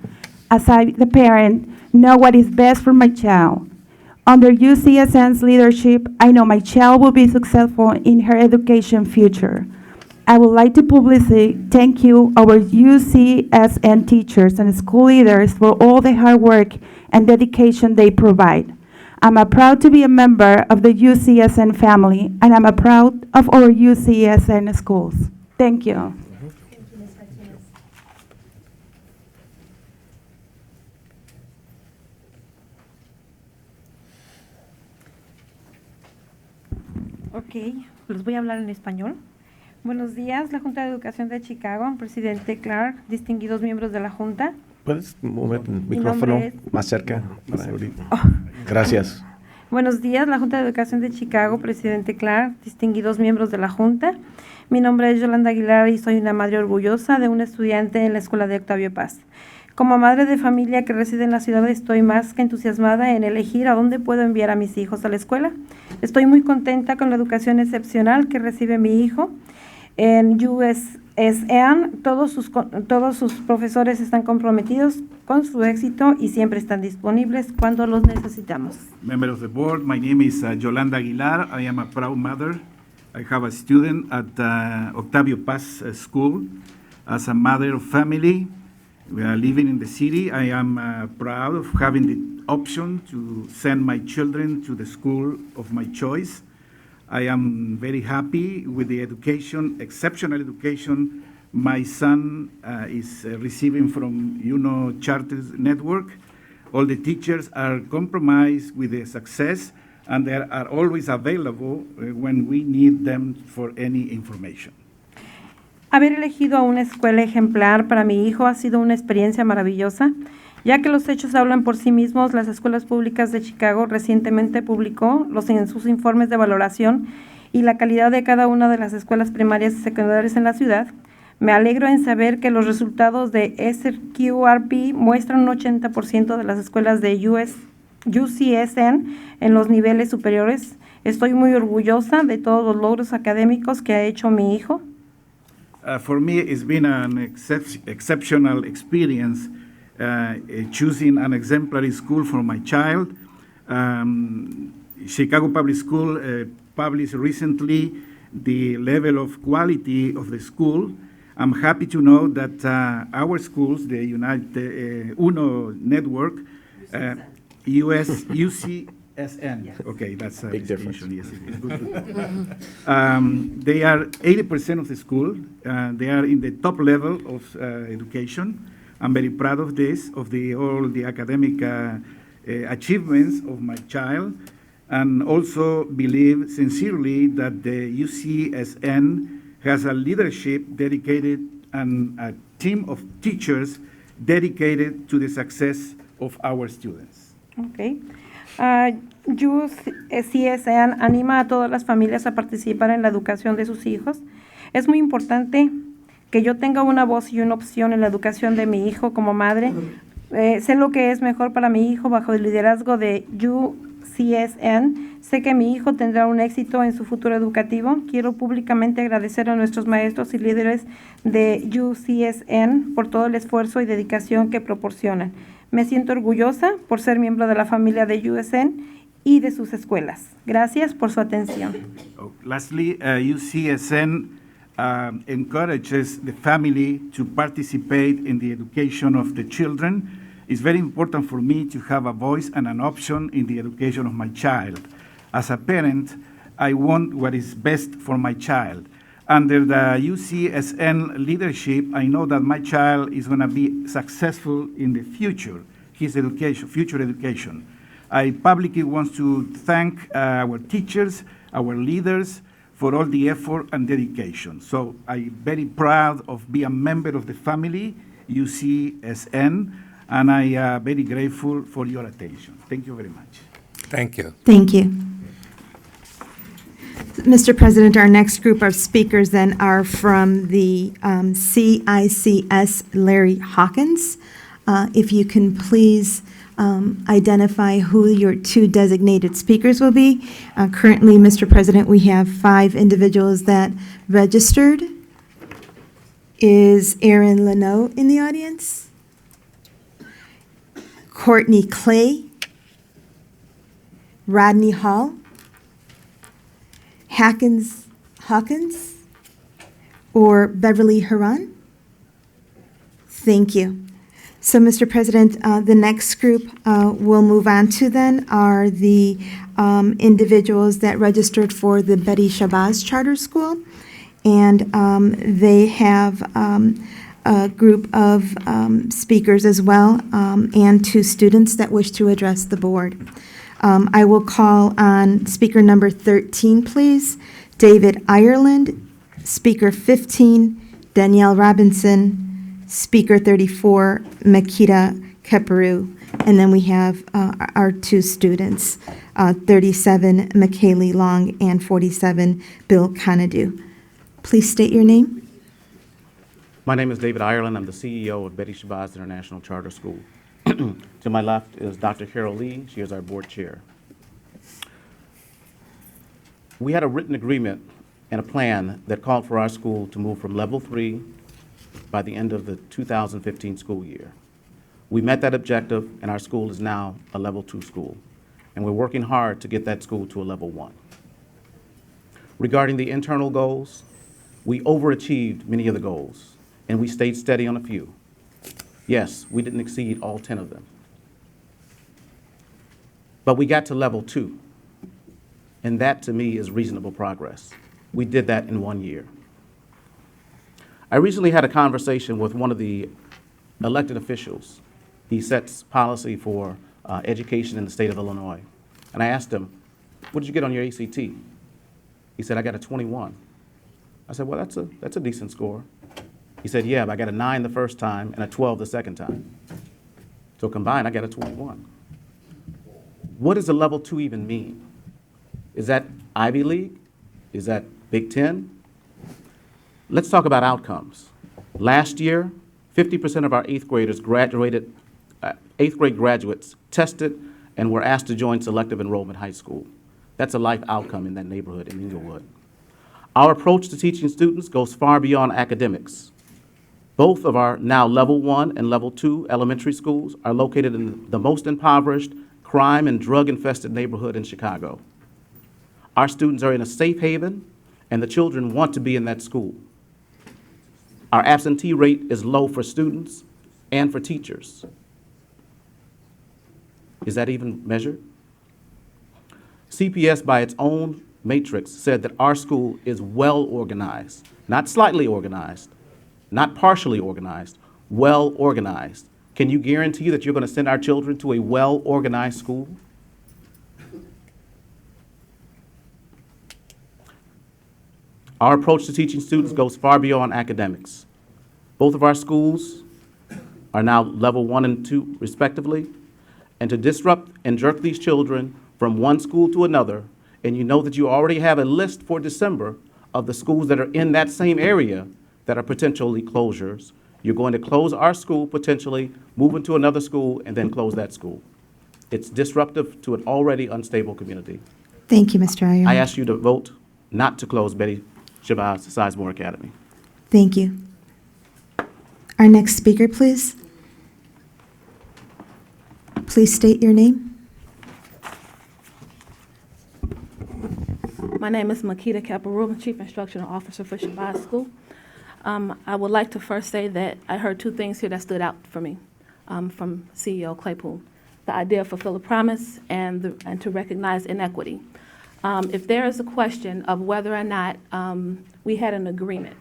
as I, the parent, know what is best for my child. Under UCSN's leadership, I know my child will be successful in her education future. I would like to publicly thank you, our UCSN teachers and school leaders, for all the hard work and dedication they provide. I'm proud to be a member of the UCSN family, and I'm proud of our UCSN schools. Thank you. Ok, les voy a hablar en español. Buenos días, la Junta de Educación de Chicago, presidente Clark, distinguidos miembros de la Junta. ¿Puedes mover el Mi micrófono nombre es- más cerca? Para Gracias. Buenos días, la Junta de Educación de Chicago, presidente Clark, distinguidos miembros de la Junta. Mi nombre es Yolanda Aguilar y soy una madre orgullosa de un estudiante en la escuela de Octavio Paz. Como madre de familia que reside en la ciudad, estoy más que entusiasmada en elegir a dónde puedo enviar a mis hijos a la escuela. Estoy muy contenta con la educación excepcional que recibe mi hijo. En USSN, todos sus profesores están comprometidos con su éxito y siempre están disponibles cuando los necesitamos. Member of the board, my name is Yolanda Aguilar. I am a proud mother. I have a student at Octavio Paz School. As a mother of family, we are living in the city. I am proud of having the option to send my children to the school of my choice. I am very happy with the education, exceptional education my son is receiving from Charter Network. All the teachers are compromised with the success, and they are always available when we need them for any information. Haber elegido a una escuela ejemplar para mi hijo ha sido una experiencia maravillosa, ya que los hechos hablan por sí mismos. Las escuelas públicas de Chicago recientemente publicó en sus informes de valoración y la calidad de cada una de las escuelas primarias y secundarias en la ciudad. Me alegro en saber que los resultados de SQRP muestran un 80% de las escuelas de UCSN en los niveles superiores. Estoy muy orgullosa de todos los logros académicos que ha hecho mi hijo. For me, it's been an exceptional experience choosing an exemplary school for my child. Chicago Public School published recently the level of quality of the school. I'm happy to know that our schools, the UNO network, UCSN. Okay, that's a big difference. Yes, it's good. They are 80% of the school. They are in the top level of education. I'm very proud of this, of all the academic achievements of my child, and also believe sincerely that the UCSN has a leadership dedicated and a team of teachers dedicated to the success of our students. Okay. UCSN anima a todas las familias a participar en la educación de sus hijos. Es muy importante que yo tenga una voz y una opción en la educación de mi hijo como madre. Sé lo que es mejor para mi hijo bajo el liderazgo de UCSN. Sé que mi hijo tendrá un éxito en su futuro educativo. Quiero públicamente agradecer a nuestros maestros y líderes de UCSN por todo el esfuerzo y dedicación que proporcionan. Me siento orgullosa por ser miembro de la familia de USN y de sus escuelas. Gracias por su atención. Lastly, UCSN encourages the family to participate in the education of the children. It's very important for me to have a voice and an option in the education of my child. As a parent, I want what is best for my child. Under the UCSN leadership, I know that my child is going to be successful in the future, his education, future education. I publicly want to thank our teachers, our leaders, for all the effort and dedication. So I'm very proud of being a member of the family, UCSN, and I am very grateful for your attention. Thank you very much. Thank you. Thank you. Mr. President, our next group of speakers then are from the CICS, Larry Hawkins. If you can please identify who your two designated speakers will be. Currently, Mr. President, we have 5 individuals that registered. Is Aaron Leno in the audience? Courtney Clay? Rodney Hall? Hawkins? Or Beverly Huron? Thank you. So, Mr. President, the next group we'll move on to then are the individuals that registered for the Betty Shabazz Charter School. And they have a group of speakers as well, and 2 students that wish to address the board. I will call on speaker number 13, please, David Ireland, speaker 15, Danielle Robinson, speaker 34, Makita Keperu, and then we have our 2 students, 37, McKaylee Long, and 47, Bill Conadu. Please state your name. My name is David Ireland. I'm the CEO of Betty Shabazz International Charter School. To my left is Dr. Carol Lee. She is our board chair. We had a written agreement and a plan that called for our school to move from level 3 by the end of the 2015 school year. We met that objective, and our school is now a level 2 school, and we're working hard to get that school to a level 1. Regarding the internal goals, we overachieved many of the goals, and we stayed steady on a few. Yes, we didn't exceed all 10 of them. But we got to level 2, and that to me is reasonable progress. We did that in 1 year. I recently had a conversation with one of the elected officials. He sets policy for education in the state of Illinois. And I asked him, what did you get on your ACT? He said, I got a 21. I said, well, that's a decent score. He said, yeah, but I got a 9 the first time and a 12 the second time. So combined, I got a 21. What does a level 2 even mean? Is that Ivy League? Is that Big Ten? Let's talk about outcomes. Last year, 50% of our 8th graders graduated, 8th grade graduates tested and were asked to join selective enrollment high school. That's a life outcome in that neighborhood in Inglewood. Our approach to teaching students goes far beyond academics. Both of our now level 1 and level 2 elementary schools are located in the most impoverished, crime and drug-infested neighborhood in Chicago. Our students are in a safe haven, and the children want to be in that school. Our absentee rate is low for students and for teachers. Is that even measured? CPS, by its own matrix, said that our school is well organized, not slightly organized, not partially organized, well organized. Can you guarantee that you're going to send our children to a well organized school? Our approach to teaching students goes far beyond academics. Both of our schools are now level 1 and 2 respectively. And to disrupt and jerk these children from one school to another, and you know that you already have a list for December of the schools that are in that same area that are potentially closures. You're going to close our school potentially, move into another school, and then close that school. It's disruptive to an already unstable community. Thank you, Mr. Ireland. I ask you to vote not to close Betty Shabazz Sizemore Academy. Thank you. Our next speaker, please. Please state your name. My name is Makita Keperu, Chief Instructional Officer for Shabazz School. I would like to first say that I heard 2 things here that stood out for me. from CEO Claypool. The idea of fulfill a promise and to recognize inequity. If there is a question of whether or not we had an agreement,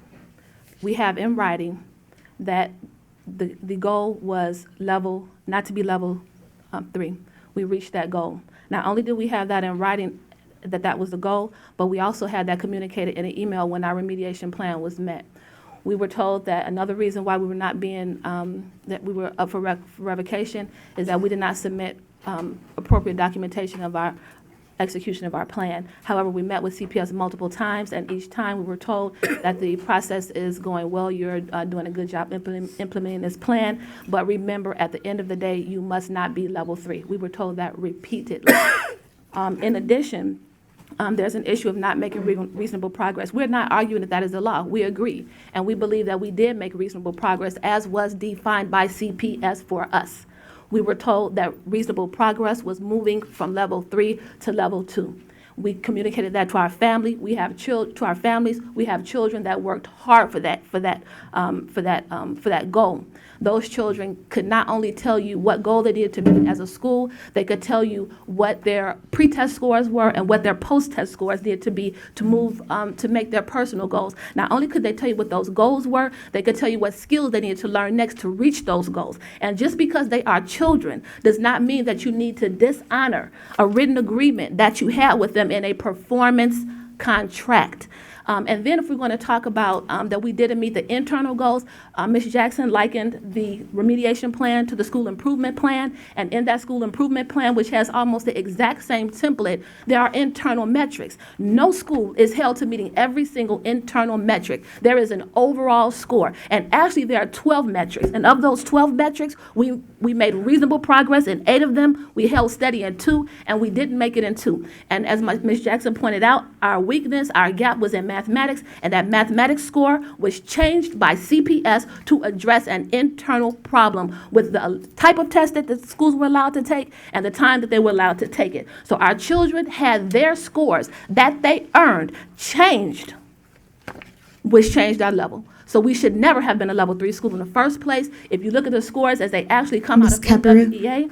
we have in writing that the goal was not to be level 3. We reached that goal. Not only did we have that in writing that was the goal, but we also had that communicated in an email when our remediation plan was met. We were told that another reason why we were not being, that we were up for revocation is that we did not submit appropriate documentation of our execution of our plan. However, we met with CPS multiple times, and each time we were told that the process is going well, you're doing a good job implementing this plan, but remember, at the end of the day, you must not be level 3. We were told that repeatedly. In addition, there's an issue of not making reasonable progress. We're not arguing that that is the law. We agree, and we believe that we did make reasonable progress as was defined by CPS for us. We were told that reasonable progress was moving from level 3 to level 2. We communicated that to our family. We have to our families. We have children that worked hard for that goal. Those children could not only tell you what goal they needed to meet as a school, they could tell you what their pre-test scores were and what their post-test scores needed to be to move to make their personal goals. Not only could they tell you what those goals were, they could tell you what skills they needed to learn next to reach those goals. And just because they are children does not mean that you need to dishonor a written agreement that you had with them in a performance contract. And then if we're going to talk about that we didn't meet the internal goals, Ms. Jackson likened the remediation plan to the school improvement plan. And in that school improvement plan, which has almost the exact same template, there are internal metrics. No school is held to meeting every single internal metric. There is an overall score. And actually, there are 12 metrics. And of those 12 metrics, we made reasonable progress in 8 of them. We held steady in 2, and we didn't make it in 2. And as Ms. Jackson pointed out, our weakness, our gap was in mathematics, and that mathematics score was changed by CPS to address an internal problem with the type of test that the schools were allowed to take and the time that they were allowed to take it. So our children had their scores that they earned changed, which changed our level. So we should never have been a level 3 school in the first place. If you look at the scores as they actually come out of NWEA,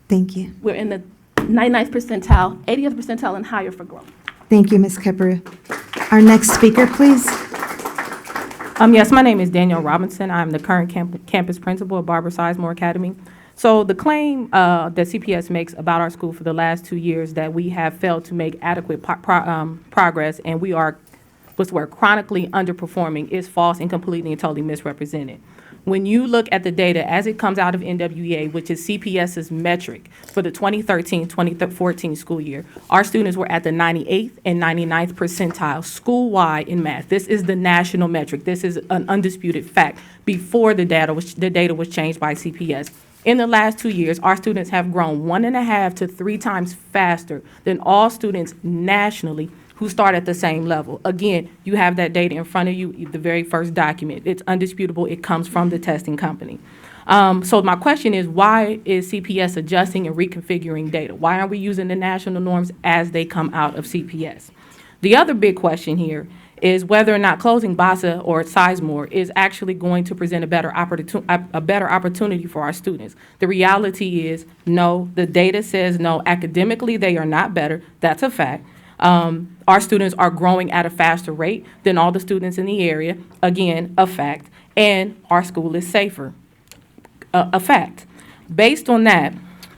Thank you. we're in the 99th percentile, 80th percentile, and higher for growth. Thank you, Ms. Kepperu. Our next speaker, please. Yes, my name is Danielle Robinson. I'm the current campus principal at Barbara Sizemore Academy. So the claim that CPS makes about our school for the last 2 years that we have failed to make adequate progress and we are chronically underperforming is false and completely and totally misrepresented. When you look at the data as it comes out of NWEA, which is CPS's metric for the 2013-2014 school year, our students were at the 98th and 99th percentile school-wide in math. This is the national metric. This is an undisputed fact before the data was changed by CPS. In the last 2 years, our students have grown 1.5 to 3 times faster than all students nationally who start at the same level. Again, you have that data in front of you, the very first document. It's undisputable. It comes from the testing company. So my question is, why is CPS adjusting and reconfiguring data? Why aren't we using the national norms as they come out of CPS? The other big question here is whether or not closing BASA or Sizemore is actually going to present a better opportunity for our students. The reality is no. The data says no. Academically, they are not better. That's a fact. Our students are growing at a faster rate than all the students in the area. Again, a fact. And our school is safer. A fact. Based on that,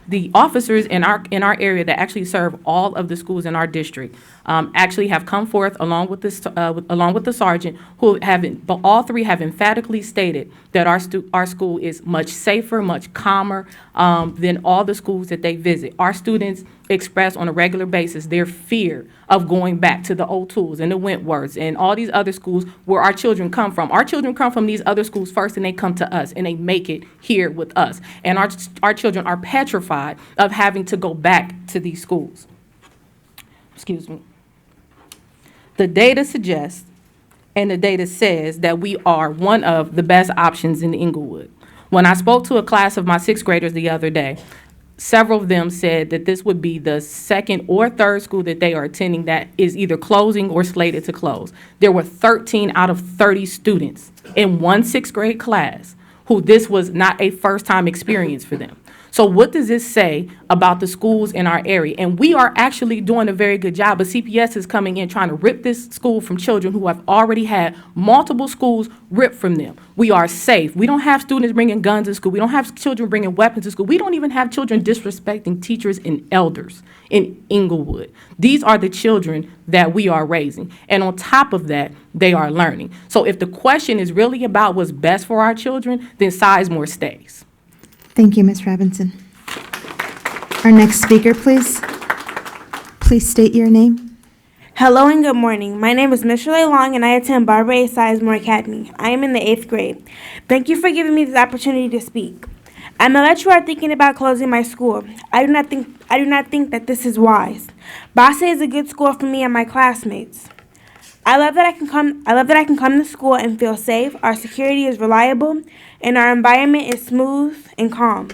the officers in our area that actually serve all of the schools in our district actually have come forth along with the sergeant, but all 3 have emphatically stated that our school is much safer, much calmer than all the schools that they visit. Our students express on a regular basis their fear of going back to the O'Tools and the Wentworths and all these other schools where our children come from. Our children come from these other schools first, and they come to us, and they make it here with us. And our children are petrified of having to go back to these schools. Excuse me. The data suggests, and the data says, that we are one of the best options in Inglewood. When I spoke to a class of my 6th graders the other day, several of them said that this would be the 2nd or 3rd school that they are attending that is either closing or slated to close. There were 13 out of 30 students in one 6th grade class who this was not a first-time experience for them. So what does this say about the schools in our area? And we are actually doing a very good job, but CPS is coming in trying to rip this school from children who have already had multiple schools ripped from them. We are safe. We don't have students bringing guns to school. We don't have children bringing weapons to school. We don't even have children disrespecting teachers and elders in Inglewood. These are the children that we are raising. And on top of that, they are learning. So if the question is really about what's best for our children, then Sizemore stays. Thank you, Ms. Robinson. Our next speaker, please. Please state your name. Hello and good morning. My name is Miss Shirley Long and I attend Barbara A. Sizemore Academy. I am in the 8th grade. Thank you for giving me this opportunity to speak. I know that you are thinking about closing my school. I do not think that this is wise. Bassa is a good school for me and my classmates. I love that I can come to school and feel safe. Our security is reliable, and our environment is smooth and calm.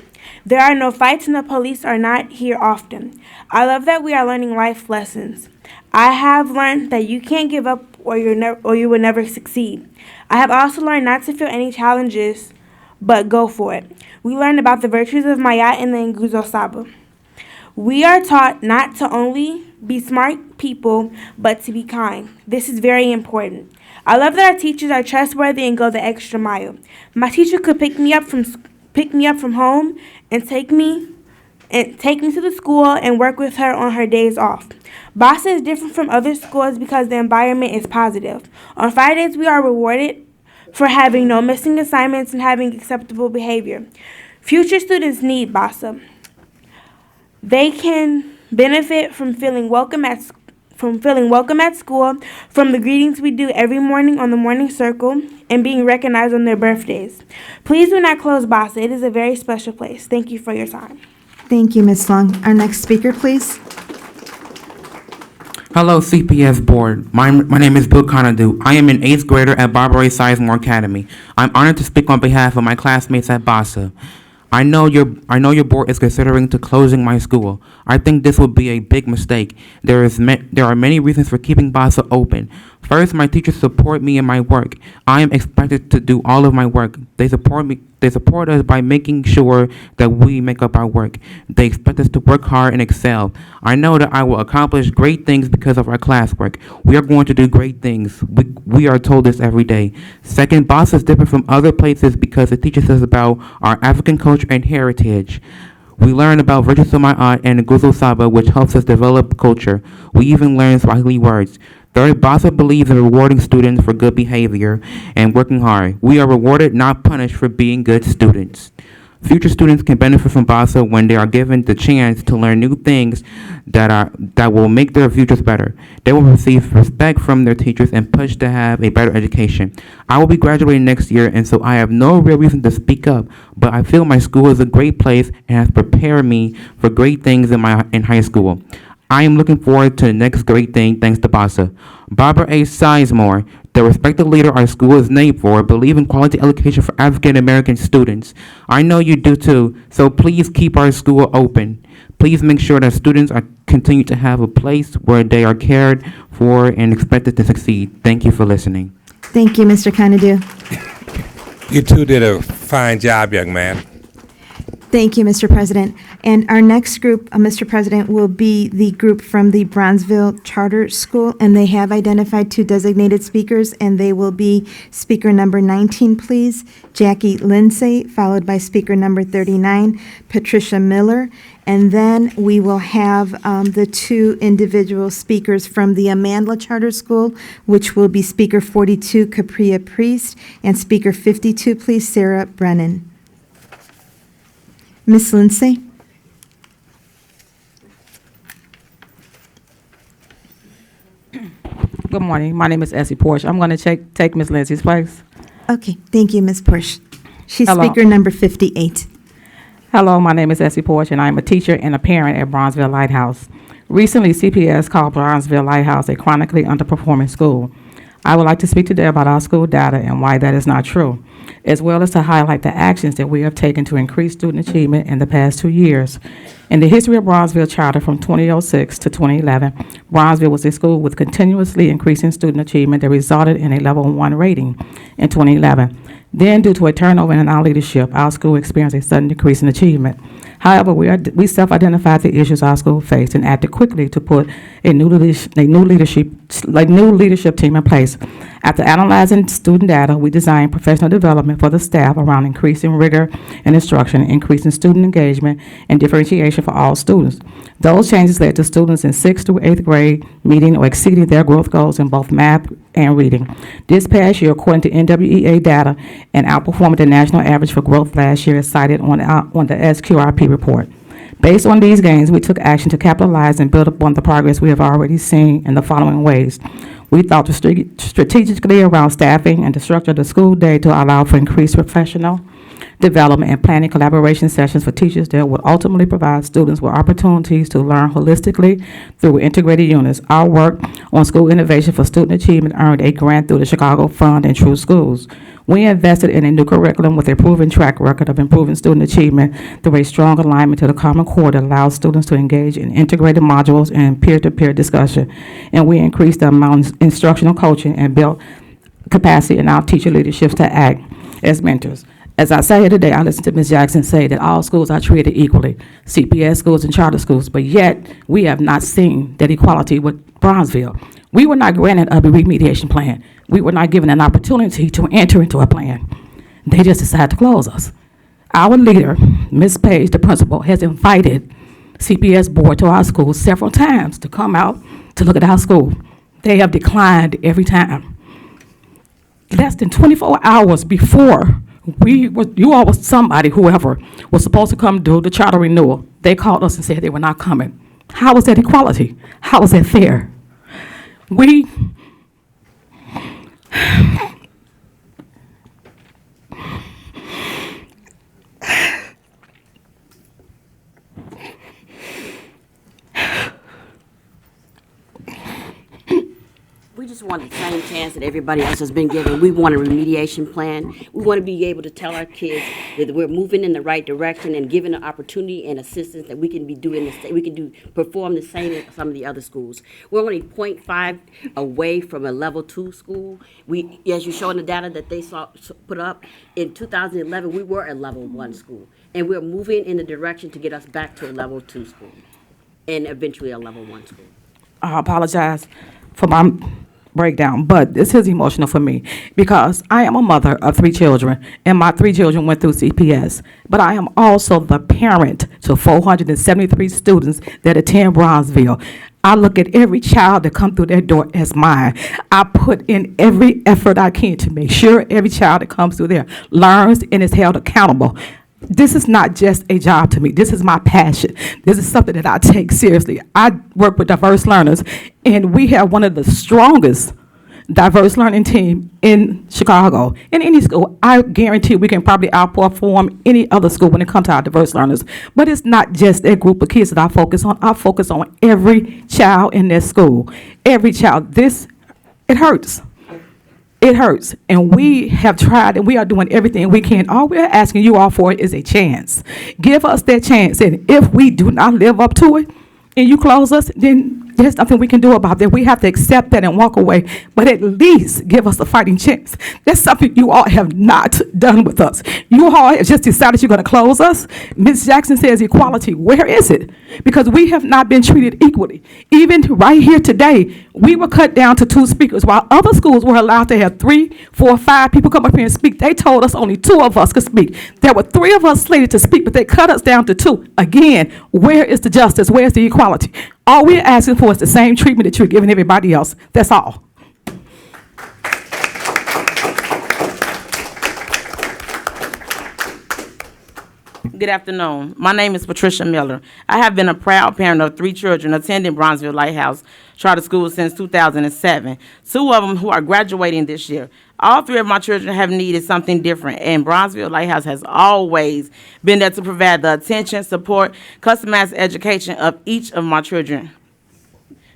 There are no fights, and the police are not here often. I love that we are learning life lessons. I have learned that you can't give up, or you will never succeed. I have also learned not to fear any challenges, but go for it. We learned about the virtues of Maya and the Nguzo Saba. We are taught not to only be smart people, but to be kind. This is very important. I love that our teachers are trustworthy and go the extra mile. My teacher could pick me up from home and take me to the school and work with her on her days off. Bassa is different from other schools because the environment is positive. On Fridays, we are rewarded for having no missing assignments and having acceptable behavior. Future students need Bassa. They can benefit from feeling welcome at school, from the greetings we do every morning on the morning circle, and being recognized on their birthdays. Please do not close Bassa. It is a very special place. Thank you for your time. Thank you, Ms. Long. Our next speaker, please. Hello, CPS Board. My name is Bill Conadu. I am an 8th grader at Barbara A. Sizemore Academy. I'm honored to speak on behalf of my classmates at Bassa. I know your board is considering to closing my school. I think this would be a big mistake. There are many reasons for keeping Bassa open. First, my teachers support me in my work. I am expected to do all of my work. They support us by making sure that we make up our work. They expect us to work hard and excel. I know that I will accomplish great things because of our classwork. We are going to do great things. We are told this every day. Second, Bassa is different from other places because it teaches us about our African culture and heritage. We learn about virtues of my aunt and Nguzo Saba, which helps us develop culture. We even learn Swahili words. Third, Bassa believes in rewarding students for good behavior and working hard. We are rewarded, not punished, for being good students. Future students can benefit from Bassa when they are given the chance to learn new things that will make their futures better. They will receive respect from their teachers and pushed to have a better education. I will be graduating next year, and so I have no real reason to speak up, but I feel my school is a great place and has prepared me for great things in high school. I am looking forward to the next great thing thanks to Bassa. Barbara A. Sizemore, the respected leader our school is named for, believe in quality education for African American students. I know you do too, so please keep our school open. Please make sure that students continue to have a place where they are cared for and expected to succeed. Thank you for listening. Thank you, Mr. Conadu. You two did a fine job, young man. Thank you, Mr. President. And our next group, Mr. President, will be the group from the Bronzeville Charter School, and they have identified 2 designated speakers, and they will be speaker number 19, please, Jackie Lindsay, followed by speaker number 39, Patricia Miller, and then we will have the 2 individual speakers from the Amandla Charter School, which will be speaker 42, Capria Priest, and speaker 52, please, Sarah Brennan. Ms. Lindsay? Good morning. My name is Essie Porsche. I'm going to take Ms. Lindsay's place. Okay, thank you, Ms. Porsche. She's Hello. speaker number 58. Hello, my name is Essie Porsche, and I'm a teacher and a parent at Bronzeville Lighthouse. Recently, CPS called Bronzeville Lighthouse a chronically underperforming school. I would like to speak today about our school data and why that is not true, as well as to highlight the actions that we have taken to increase student achievement in the past 2 years. In the history of Bronzeville Charter from 2006 to 2011, Bronzeville was a school with continuously increasing student achievement that resulted in a level 1 rating in 2011. Then, due to a turnover in our leadership, our school experienced a sudden decrease in achievement. However, we self-identified the issues our school faced and acted quickly to put a new leadership team in place. After analyzing student data, we designed professional development for the staff around increasing rigor in instruction, increasing student engagement, and differentiation for all students. Those changes led to students in 6th through 8th grade meeting or exceeding their growth goals in both math and reading. This past year, according to NWEA data, and outperforming the national average for growth last year, as cited on the SQRP report. Based on these gains, we took action to capitalize and build upon the progress we have already seen in the following ways. We thought strategically around staffing and the structure of the school day to allow for increased professional development and planning collaboration sessions for teachers that would ultimately provide students with opportunities to learn holistically through integrated units. Our work on school innovation for student achievement earned a grant through the Chicago Fund and True Schools. We invested in a new curriculum with a proven track record of improving student achievement through a strong alignment to the Common Core that allows students to engage in integrated modules and peer-to-peer discussion. And we increased the amount of instructional coaching and built capacity in our teacher leaderships to act as mentors. As I say here today, I listened to Ms. Jackson say that all schools are treated equally, CPS schools and charter schools, but yet we have not seen that equality with Bronzeville. We were not granted a remediation plan. We were not given an opportunity to enter into a plan. They just decided to close us. Our leader, Ms. Page, the principal, has invited CPS board to our school several times to come out to look at our school. They have declined every time. Less than 24 hours before you all was somebody, whoever, was supposed to come do the charter renewal, they called us and said they were not coming. How is that equality? How is that fair? We just want the same chance that everybody else has been given. We want a remediation plan. We want to be able to tell our kids that we're moving in the right direction and given the opportunity and assistance that we can be doing this. We can perform the same as some of the other schools. We're only 0.5 away from a level 2 school. We, as you show in the data that they put up, in 2011 we were a level 1 school, and we're moving in the direction to get us back to a level 2 school, and eventually a level 1 school. I apologize for my breakdown, but this is emotional for me because I am a mother of 3 children, and my 3 children went through CPS, but I am also the parent to 473 students that attend Bronzeville. I look at every child that comes through that door as mine. I put in every effort I can to make sure every child that comes through there learns and is held accountable. This is not just a job to me. This is my passion. This is something that I take seriously. I work with diverse learners, and we have one of the strongest diverse learning team in Chicago. In any school, I guarantee we can probably outperform any other school when it comes to our diverse learners. But it's not just that group of kids that I focus on. I focus on every child in this school. Every child. It hurts. It hurts, and we have tried, and we are doing everything we can. All we're asking you all for is a chance. Give us that chance, and if we do not live up to it, and you close us, then there's nothing we can do about that. We have to accept that and walk away, but at least give us a fighting chance. That's something you all have not done with us. You all have just decided you're going to close us. Ms. Jackson says equality. Where is it? Because we have not been treated equally. Even right here today, we were cut down to 2 speakers, while other schools were allowed to have 3, 4, 5 people come up here and speak. They told us only 2 of us could speak. There were 3 of us slated to speak, but they cut us down to 2. Again, where is the justice? Where is the equality? All we're asking for is the same treatment that you're giving everybody else. That's all. Good afternoon. My name is Patricia Miller. I have been a proud parent of 3 children attending Bronzeville Lighthouse Charter School since 2007, 2 of them who are graduating this year. All 3 of my children have needed something different, and Bronzeville Lighthouse has always been there to provide the attention, support, customized education of each of my children.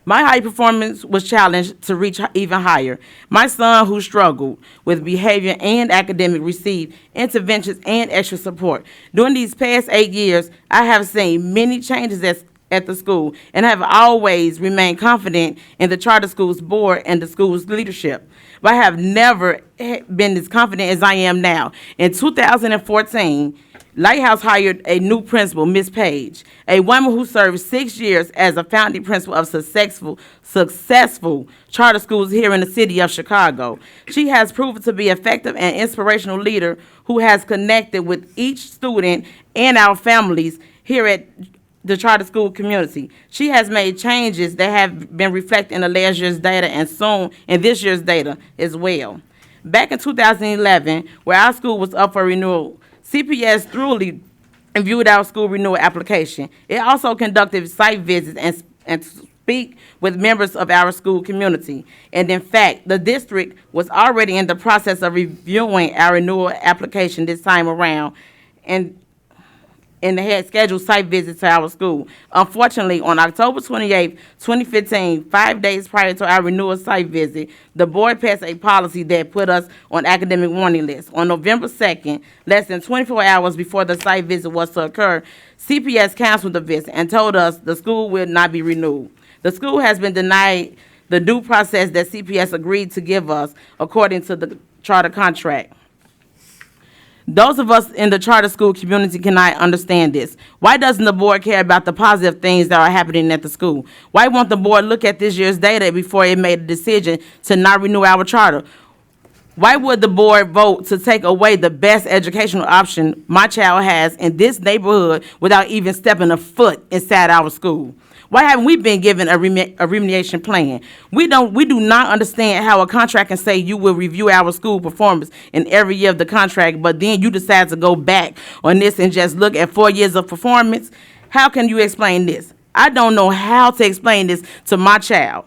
My high performance was challenged to reach even higher. My son, who struggled with behavior and academic, received interventions and extra support. During these past 8 years, I have seen many changes at the school and have always remained confident in the charter schools board and the school's leadership. But I have never been as confident as I am now. In 2014, Lighthouse hired a new principal, Ms. Page, a woman who served 6 years as a founding principal of successful charter schools here in the city of Chicago. She has proven to be effective and inspirational leader who has connected with each student and our families here at the charter school community. She has made changes that have been reflected in the last year's data and soon in this year's data as well. Back in 2011, where our school was up for renewal, CPS thoroughly reviewed our school renewal application. It also conducted site visits and speak with members of our school community. And in fact, the district was already in the process of reviewing our renewal application this time around, and they had scheduled site visits to our school. Unfortunately, on October 28, 2015, 5 days prior to our renewal site visit, the board passed a policy that put us on academic warning list. On November 2nd, less than 24 hours before the site visit was to occur, CPS canceled the visit and told us the school will not be renewed. The school has been denied the due process that CPS agreed to give us according to the charter contract. Those of us in the charter school community cannot understand this. Why doesn't the board care about the positive things that are happening at the school? Why won't the board look at this year's data before it made a decision to not renew our charter? Why would the board vote to take away the best educational option my child has in this neighborhood without even stepping a foot inside our school? Why haven't we been given a remediation plan? We do not understand how a contract can say you will review our school performance in every year of the contract, but then you decide to go back on this and just look at 4 years of performance. How can you explain this? I don't know how to explain this to my child.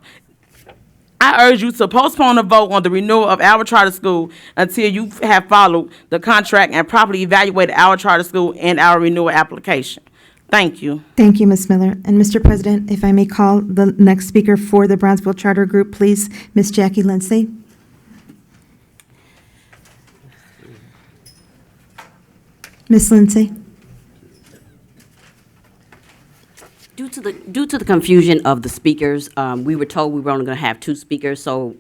I urge you to postpone the vote on the renewal of our charter school until you have followed the contract and properly evaluated our charter school and our renewal application. Thank you. Thank you, Ms. Miller. And Mr. President, if I may call the next speaker for the Brownsville Charter Group, please, Ms. Jackie Lindsay. Ms. Lindsay. Due to the confusion of the speakers, we were told we were only going to have 2 speakers, so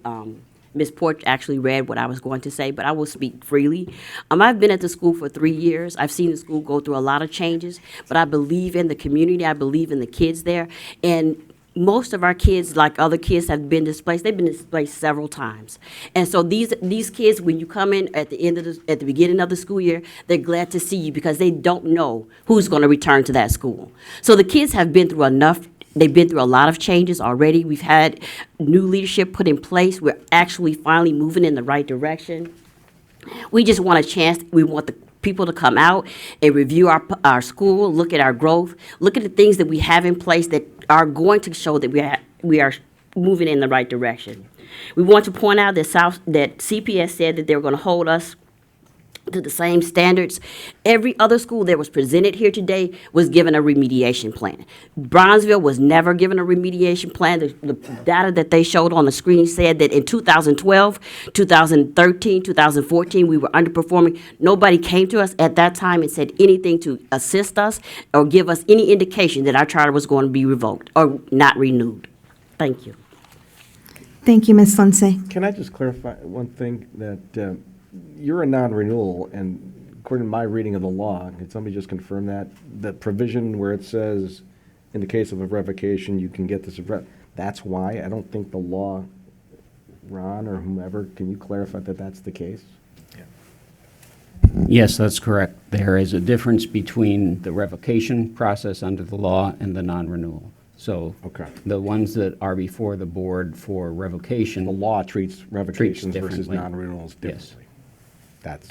Ms. Porch actually read what I was going to say, but I will speak freely. I've been at the school for 3 years. I've seen the school go through a lot of changes, but I believe in the community. I believe in the kids there. And most of our kids, like other kids, have been displaced. They've been displaced several times. And so these kids, when you come in at the beginning of the school year, they're glad to see you because they don't know who's going to return to that school. So the kids have been through enough. They've been through a lot of changes already. We've had new leadership put in place. We're actually finally moving in the right direction. We just want a chance. We want the people to come out and review our school, look at our growth, look at the things that we have in place that are going to show that we are moving in the right direction. We want to point out that CPS said that they were going to hold us to the same standards. Every other school that was presented here today was given a remediation plan. Brownsville was never given a remediation plan. The data that they showed on the screen said that in 2012, 2013, 2014, we were underperforming. Nobody came to us at that time and said anything to assist us or give us any indication that our charter was going to be revoked or not renewed. Thank you. Thank you, Ms. Lindsay. Can I just clarify one thing, that you're a non-renewal, and according to my reading of the law, can somebody just confirm that? The provision where it says, in the case of a revocation, you can get this, that's why? I don't think the law, Ron or whomever, can you clarify that that's the case? Yes, that's correct. There is a difference between the revocation process under the law and the non-renewal. So the ones that are before the board for revocation. The law treats revocations versus differently. non-renewals differently. Yes. That's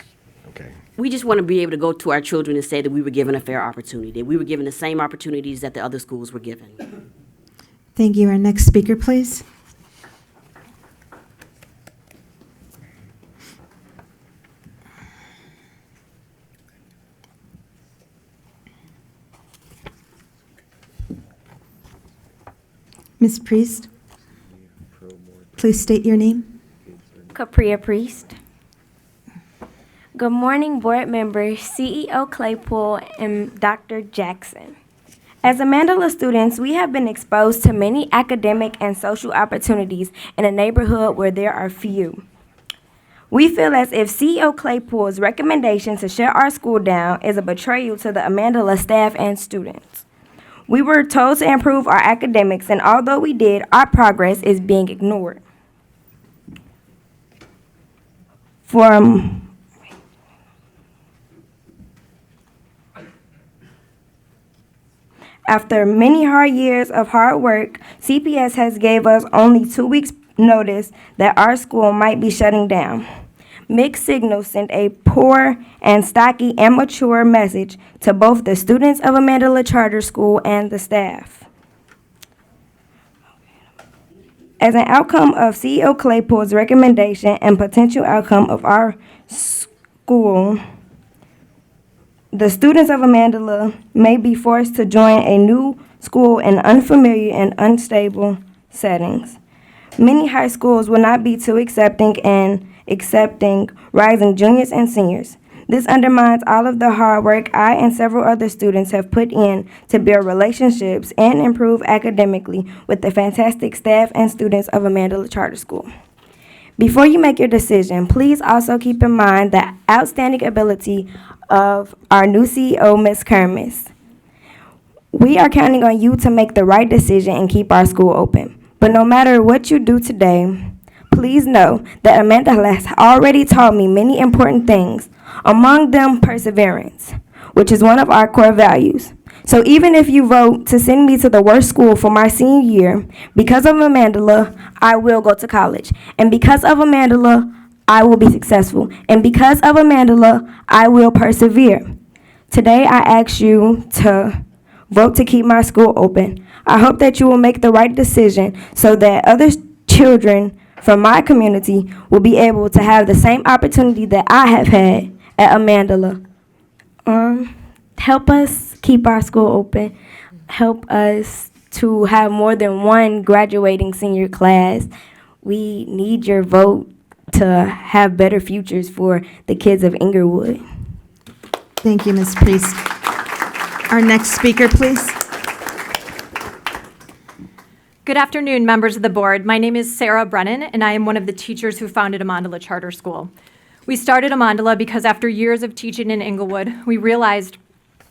okay. We just want to be able to go to our children and say that we were given a fair opportunity, that we were given the same opportunities that the other schools were given. Thank you. Our next speaker, please. Ms. Priest, please state your name. Capria Priest. Good morning, board members, CEO Claypool, and Dr. Jackson. As Amandala students, we have been exposed to many academic and social opportunities in a neighborhood where there are few. We feel as if CEO Claypool's recommendation to shut our school down is a betrayal to the Amandala staff and students. We were told to improve our academics, and although we did, our progress is being ignored. After many hard years of hard work, CPS has gave us only 2 weeks notice that our school might be shutting down. Mixed signals sent a poor and stocky and mature message to both the students of Amandala Charter School and the staff. As an outcome of CEO Claypool's recommendation and potential outcome of our school, the students of Amandala may be forced to join a new school in unfamiliar and unstable settings. Many high schools will not be too accepting rising juniors and seniors. This undermines all of the hard work I and several other students have put in to build relationships and improve academically with the fantastic staff and students of Amandala Charter School. Before you make your decision, please also keep in mind the outstanding ability of our new CEO, Ms. Kermis. We are counting on you to make the right decision and keep our school open. But no matter what you do today, please know that Amandala has already taught me many important things, among them perseverance, which is one of our core values. So even if you vote to send me to the worst school for my senior year, because of Amandala, I will go to college. And because of Amandala, I will be successful. And because of Amandala, I will persevere. Today, I ask you to vote to keep my school open. I hope that you will make the right decision so that other children from my community will be able to have the same opportunity that I have had at Amandala. Help us keep our school open. Help us to have more than one graduating senior class. We need your vote to have better futures for the kids of Inglewood. Thank you, Ms. Priest. Our next speaker, please. Good afternoon, members of the board. My name is Sarah Brennan, and I am one of the teachers who founded Amandala Charter School. We started Amandala because after years of teaching in Inglewood, we realized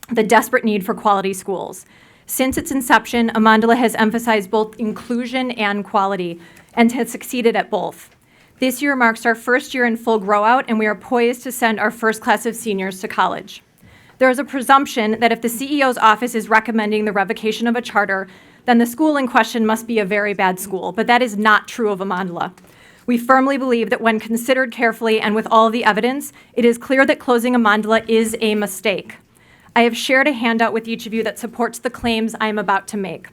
the desperate need for quality schools. Since its inception, Amandala has emphasized both inclusion and quality, and has succeeded at both. This year marks our first year in full grow-out, and we are poised to send our first class of seniors to college. There is a presumption that if the CEO's office is recommending the revocation of a charter, then the school in question must be a very bad school, but that is not true of Amandala. We firmly believe that when considered carefully and with all of the evidence, it is clear that closing Amandala is a mistake. I have shared a handout with each of you that supports the claims I am about to make.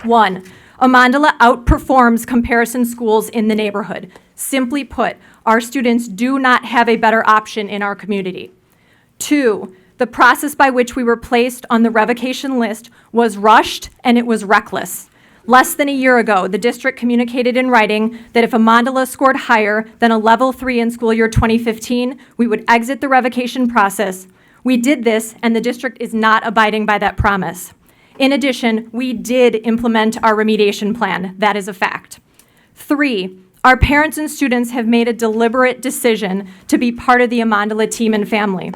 1, Amandala outperforms comparison schools in the neighborhood. Simply put, our students do not have a better option in our community. 2, the process by which we were placed on the revocation list was rushed and it was reckless. Less than a year ago, the district communicated in writing that if Amandala scored higher than a level 3 in school year 2015, we would exit the revocation process. We did this, and the district is not abiding by that promise. In addition, we did implement our remediation plan. That is a fact. 3, our parents and students have made a deliberate decision to be part of the Amandala team and family.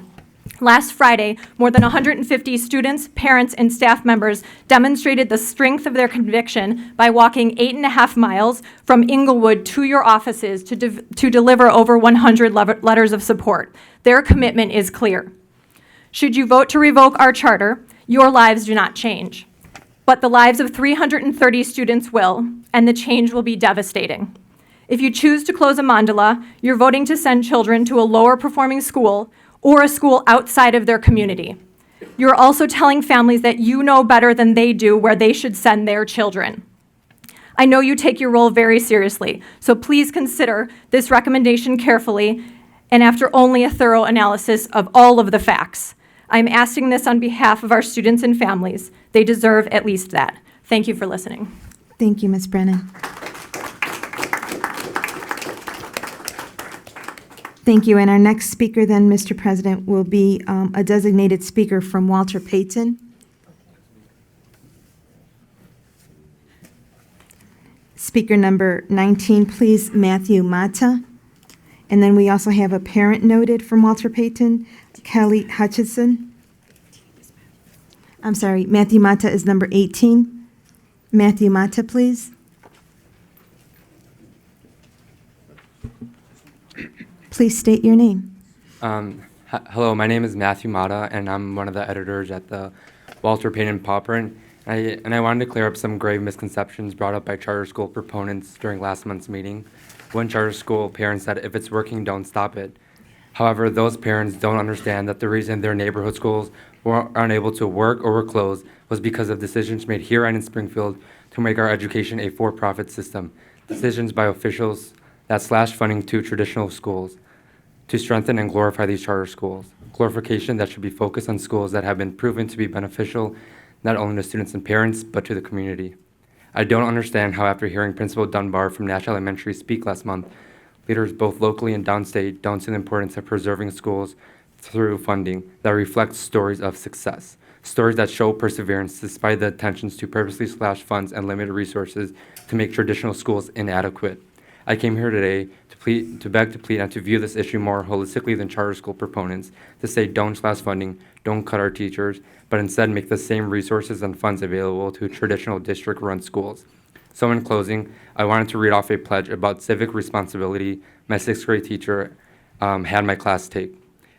Last Friday, more than 150 students, parents, and staff members demonstrated the strength of their conviction by walking 8.5 miles from Inglewood to your offices to deliver over 100 letters of support. Their commitment is clear. Should you vote to revoke our charter, your lives do not change. But the lives of 330 students will, and the change will be devastating. If you choose to close Amandala, you're voting to send children to a lower performing school or a school outside of their community. You're also telling families that you know better than they do where they should send their children. I know you take your role very seriously, so please consider this recommendation carefully and after only a thorough analysis of all of the facts. I'm asking this on behalf of our students and families. They deserve at least that. Thank you for listening. Thank you, Ms. Brennan. Thank you. And our next speaker then, Mr. President, will be a designated speaker from Walter Payton. Speaker number 19, please, Matthew Mata. And then we also have a parent noted from Walter Payton, Kelly Hutchison. I'm sorry, Matthew Mata is number 18. Matthew Mata, please. Please state your name. Hello, my name is Matthew Mata, and I'm one of the editors at the Walter Payton Paw Print. And I wanted to clear up some grave misconceptions brought up by charter school proponents during last month's meeting. One charter school parent said, if it's working, don't stop it. However, those parents don't understand that the reason their neighborhood schools were unable to work or were closed was because of decisions made here and in Springfield to make our education a for-profit system. Decisions by officials that slashed funding to traditional schools to strengthen and glorify these charter schools. Glorification that should be focused on schools that have been proven to be beneficial not only to students and parents, but to the community. I don't understand how after hearing Principal Dunbar from Nash Elementary speak last month, leaders both locally and downstate don't see the importance of preserving schools through funding that reflects stories of success, stories that show perseverance despite the attempts to purposely slash funds and limited resources to make traditional schools inadequate. I came here today to beg, to plead, and to view this issue more holistically than charter school proponents, to say don't slash funding, don't cut our teachers, but instead make the same resources and funds available to traditional district-run schools. So in closing, I wanted to read off a pledge about civic responsibility my sixth grade teacher had my class take.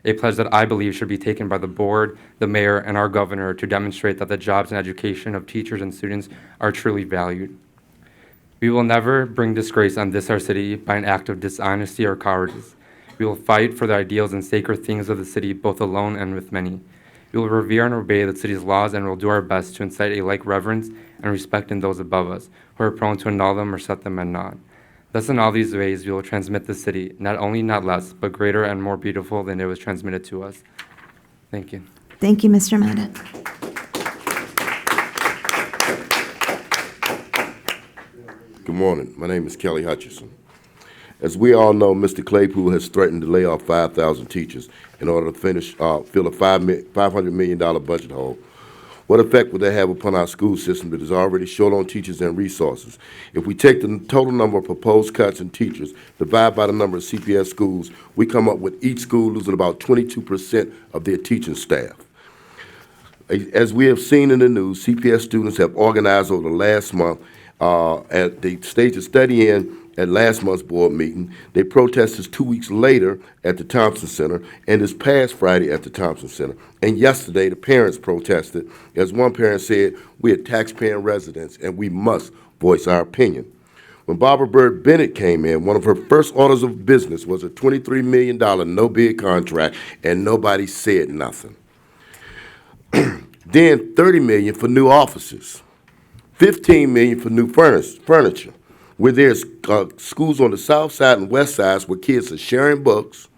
A pledge that I believe should be taken by the board, the mayor, and our governor to demonstrate that the jobs and education of teachers and students are truly valued. We will never bring disgrace on this our city by an act of dishonesty or cowardice. We will fight for the ideals and sacred things of the city both alone and with many. We will revere and obey the city's laws and will do our best to incite a like reverence and respect in those above us who are prone to annul them or set them at naught. Thus in all these ways we will transmit the city, not only not less, but greater and more beautiful than it was transmitted to us. Thank you. Thank you, Mr. Mata. Good morning. My name is Kelly Hutchison. As we all know, Mr. Claypool has threatened to lay off 5,000 teachers in order to fill a $500 million budget hole. What effect would that have upon our school system that is already short on teachers and resources? If we take the total number of proposed cuts in teachers, divide by the number of CPS schools, we come up with each school losing about 22% of their teaching staff. As we have seen in the news, CPS students have organized over the last month. They staged a study-in at last month's board meeting. They protested 2 weeks later at the Thompson Center, and this past Friday at the Thompson Center. And yesterday, the parents protested. As one parent said, we are taxpaying residents, and we must voice our opinion. When Barbara Byrd Bennett came in, one of her first orders of business was a $23 million no-bid contract, and nobody said nothing. Then $30 million for new offices. $15 million for new furniture, where there's schools on the south side and west sides where kids are sharing books,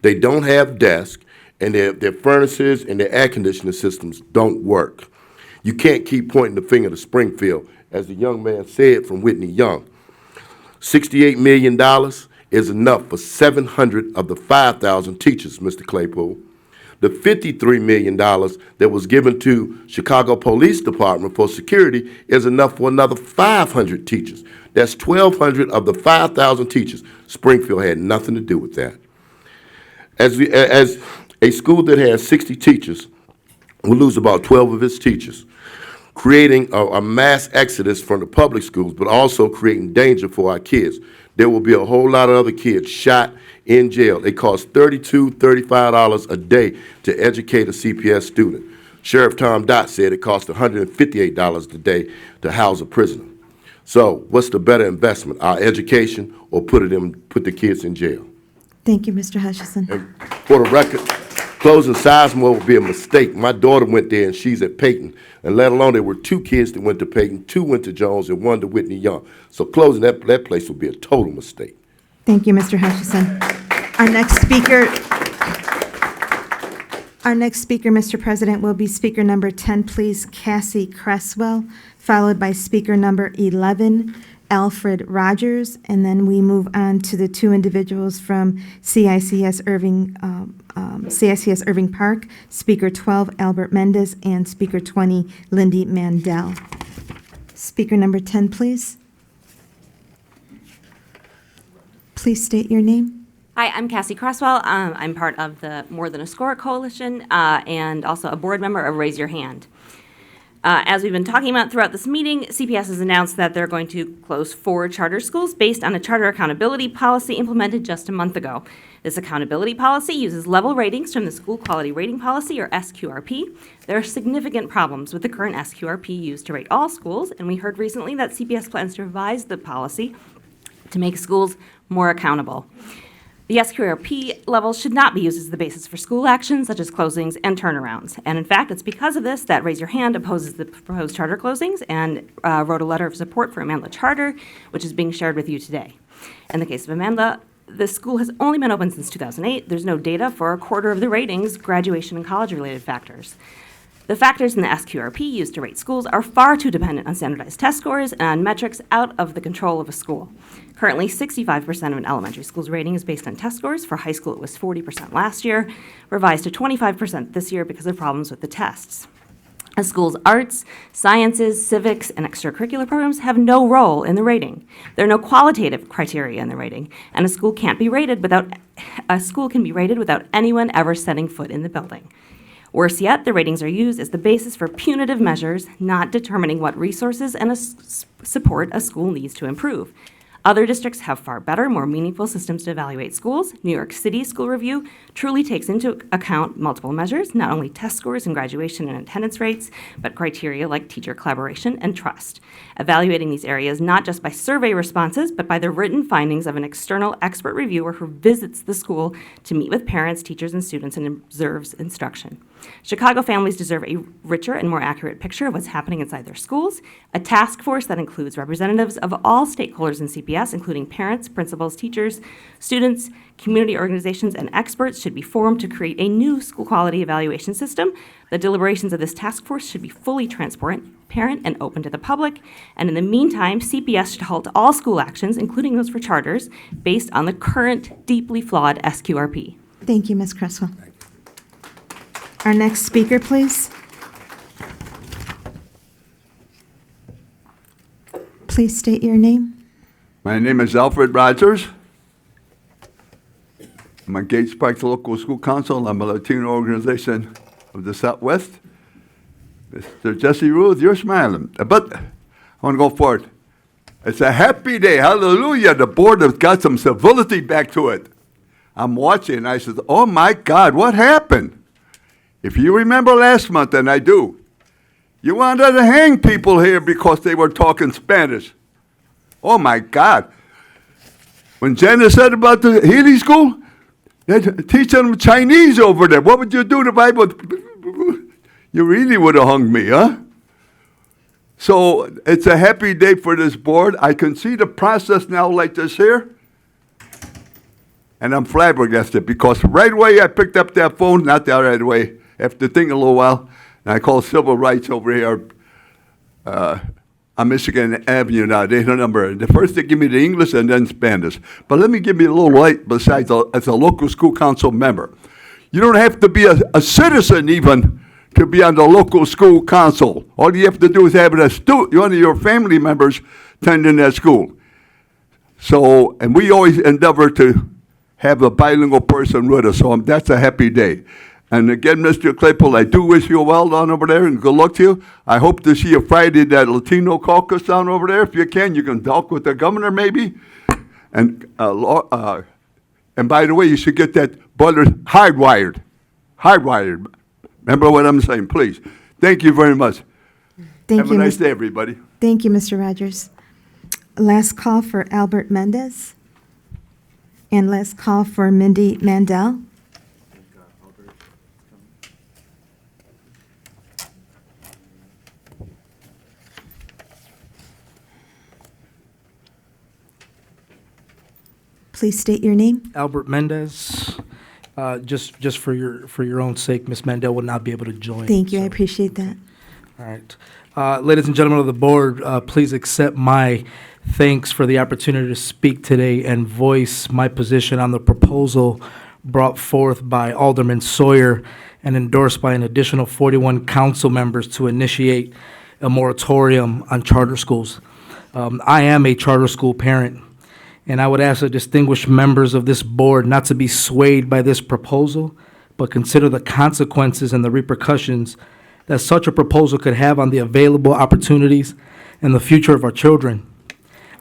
they don't have desks, and their furnaces and their air conditioning systems don't work. You can't keep pointing the finger to Springfield, as the young man said from Whitney Young. $68 million is enough for 700 of the 5,000 teachers, Mr. Claypool. The $53 million that was given to Chicago Police Department for security is enough for another 500 teachers. That's 1,200 of the 5,000 teachers. Springfield had nothing to do with that. As a school that has 60 teachers will lose about 12 of its teachers, creating a mass exodus from the public schools, but also creating danger for our kids. There will be a whole lot of other kids shot in jail. It costs $32, $35 a day to educate a CPS student. Sheriff Tom Dott said it costs $158 a day to house a prisoner. So what's the better investment, our education or put the kids in jail? Thank you, Mr. Hutchison. And for the record, closing Sizemore would be a mistake. My daughter went there and she's at Peyton, and let alone there were 2 kids that went to Peyton, 2 went to Jones, and 1 to Whitney Young. So closing that place would be a total mistake. Thank you, Mr. Hutchison. Our next speaker, Mr. President, will be speaker number 10, please, Cassie Cresswell, followed by speaker number 11, Alfred Rogers, and then we move on to the 2 individuals from CICS Irving Park, speaker 12, Albert Mendez, and speaker 20, Lindy Mandel. Speaker number 10, please. Please state your name. Hi, I'm Cassie Croswell. I'm part of the More Than a Score Coalition and also a board member of Raise Your Hand. As we've been talking about throughout this meeting, CPS has announced that they're going to close 4 charter schools based on a charter accountability policy implemented just a month ago. This accountability policy uses level ratings from the School Quality Rating Policy, or SQRP. There are significant problems with the current SQRP used to rate all schools, and we heard recently that CPS plans to revise the policy to make schools more accountable. The SQRP levels should not be used as the basis for school actions such as closings and turnarounds. And in fact, it's because of this that Raise Your Hand opposes the proposed charter closings and wrote a letter of support for Amandla Charter, which is being shared with you today. In the case of Amandla, the school has only been open since 2008. There's no data for a quarter of the ratings, graduation and college-related factors. The factors in the SQRP used to rate schools are far too dependent on standardized test scores and on metrics out of the control of a school. Currently, 65% of an elementary school's rating is based on test scores. For high school, it was 40% last year, revised to 25% this year because of problems with the tests. A school's arts, sciences, civics, and extracurricular programs have no role in the rating. There are no qualitative criteria in the rating, and a school can be rated without anyone ever setting foot in the building. Worse yet, the ratings are used as the basis for punitive measures, not determining what resources and support a school needs to improve. Other districts have far better, more meaningful systems to evaluate schools. New York City School Review truly takes into account multiple measures, not only test scores and graduation and attendance rates, but criteria like teacher collaboration and trust. Evaluating these areas not just by survey responses, but by the written findings of an external expert reviewer who visits the school to meet with parents, teachers, and students and observes instruction. Chicago families deserve a richer and more accurate picture of what's happening inside their schools. A task force that includes representatives of all stakeholders in CPS, including parents, principals, teachers, students, community organizations, and experts, should be formed to create a new school quality evaluation system. The deliberations of this task force should be fully transparent, and open to the public. And in the meantime, CPS should halt all school actions, including those for charters, based on the current deeply flawed SQRP. Thank you, Ms. Cresswell. Our next speaker, please. Please state your name. My name is Alfred Rogers. I'm a Gates Park Local School Council. I'm a Latino organization of the Southwest. Mr. Jesse Ruth, you're smiling, but I want to go forward. It's a happy day, hallelujah. The board has got some civility back to it. I'm watching, and I said, oh my God, what happened? If you remember last month, and I do, you wanted to hang people here because they were talking Spanish. Oh my God. When Janice said about the Healy School, they're teaching them Chinese over there. What would you do if I would? You really would have hung me, huh? So it's a happy day for this board. I can see the process now like this here. And I'm flabbergasted because right away I picked up that phone, not the right away, after thinking a little while, and I called Civil Rights over here on Michigan Avenue now. They had a number. The first they give me the English and then Spanish. But let me give you a little light besides as a local school council member. You don't have to be a citizen even to be on the local school council. All you have to do is have one of your family members attending that school. So, and we always endeavor to have a bilingual person with us, so that's a happy day. And again, Mr. Claypool, I do wish you well down over there, and good luck to you. I hope to see you Friday, that Latino caucus down over there. If you can talk with the governor maybe. And by the way, you should get that butter hardwired. Remember what I'm saying, please. Thank you very much. Have a nice day, everybody. Thank you, Mr. Rogers. Last call for Albert Mendez. And last call for Mindy Mandel. Please state your name. Albert Mendez. Just for your own sake, Ms. Mandel will not be able to join. Thank you. I appreciate that. All right. Ladies and gentlemen of the board, please accept my thanks for the opportunity to speak today and voice my position on the proposal brought forth by Alderman Sawyer and endorsed by an additional 41 council members to initiate a moratorium on charter schools. I am a charter school parent, And I would ask the distinguished members of this board not to be swayed by this proposal, but consider the consequences and the repercussions that such a proposal could have on the available opportunities and the future of our children.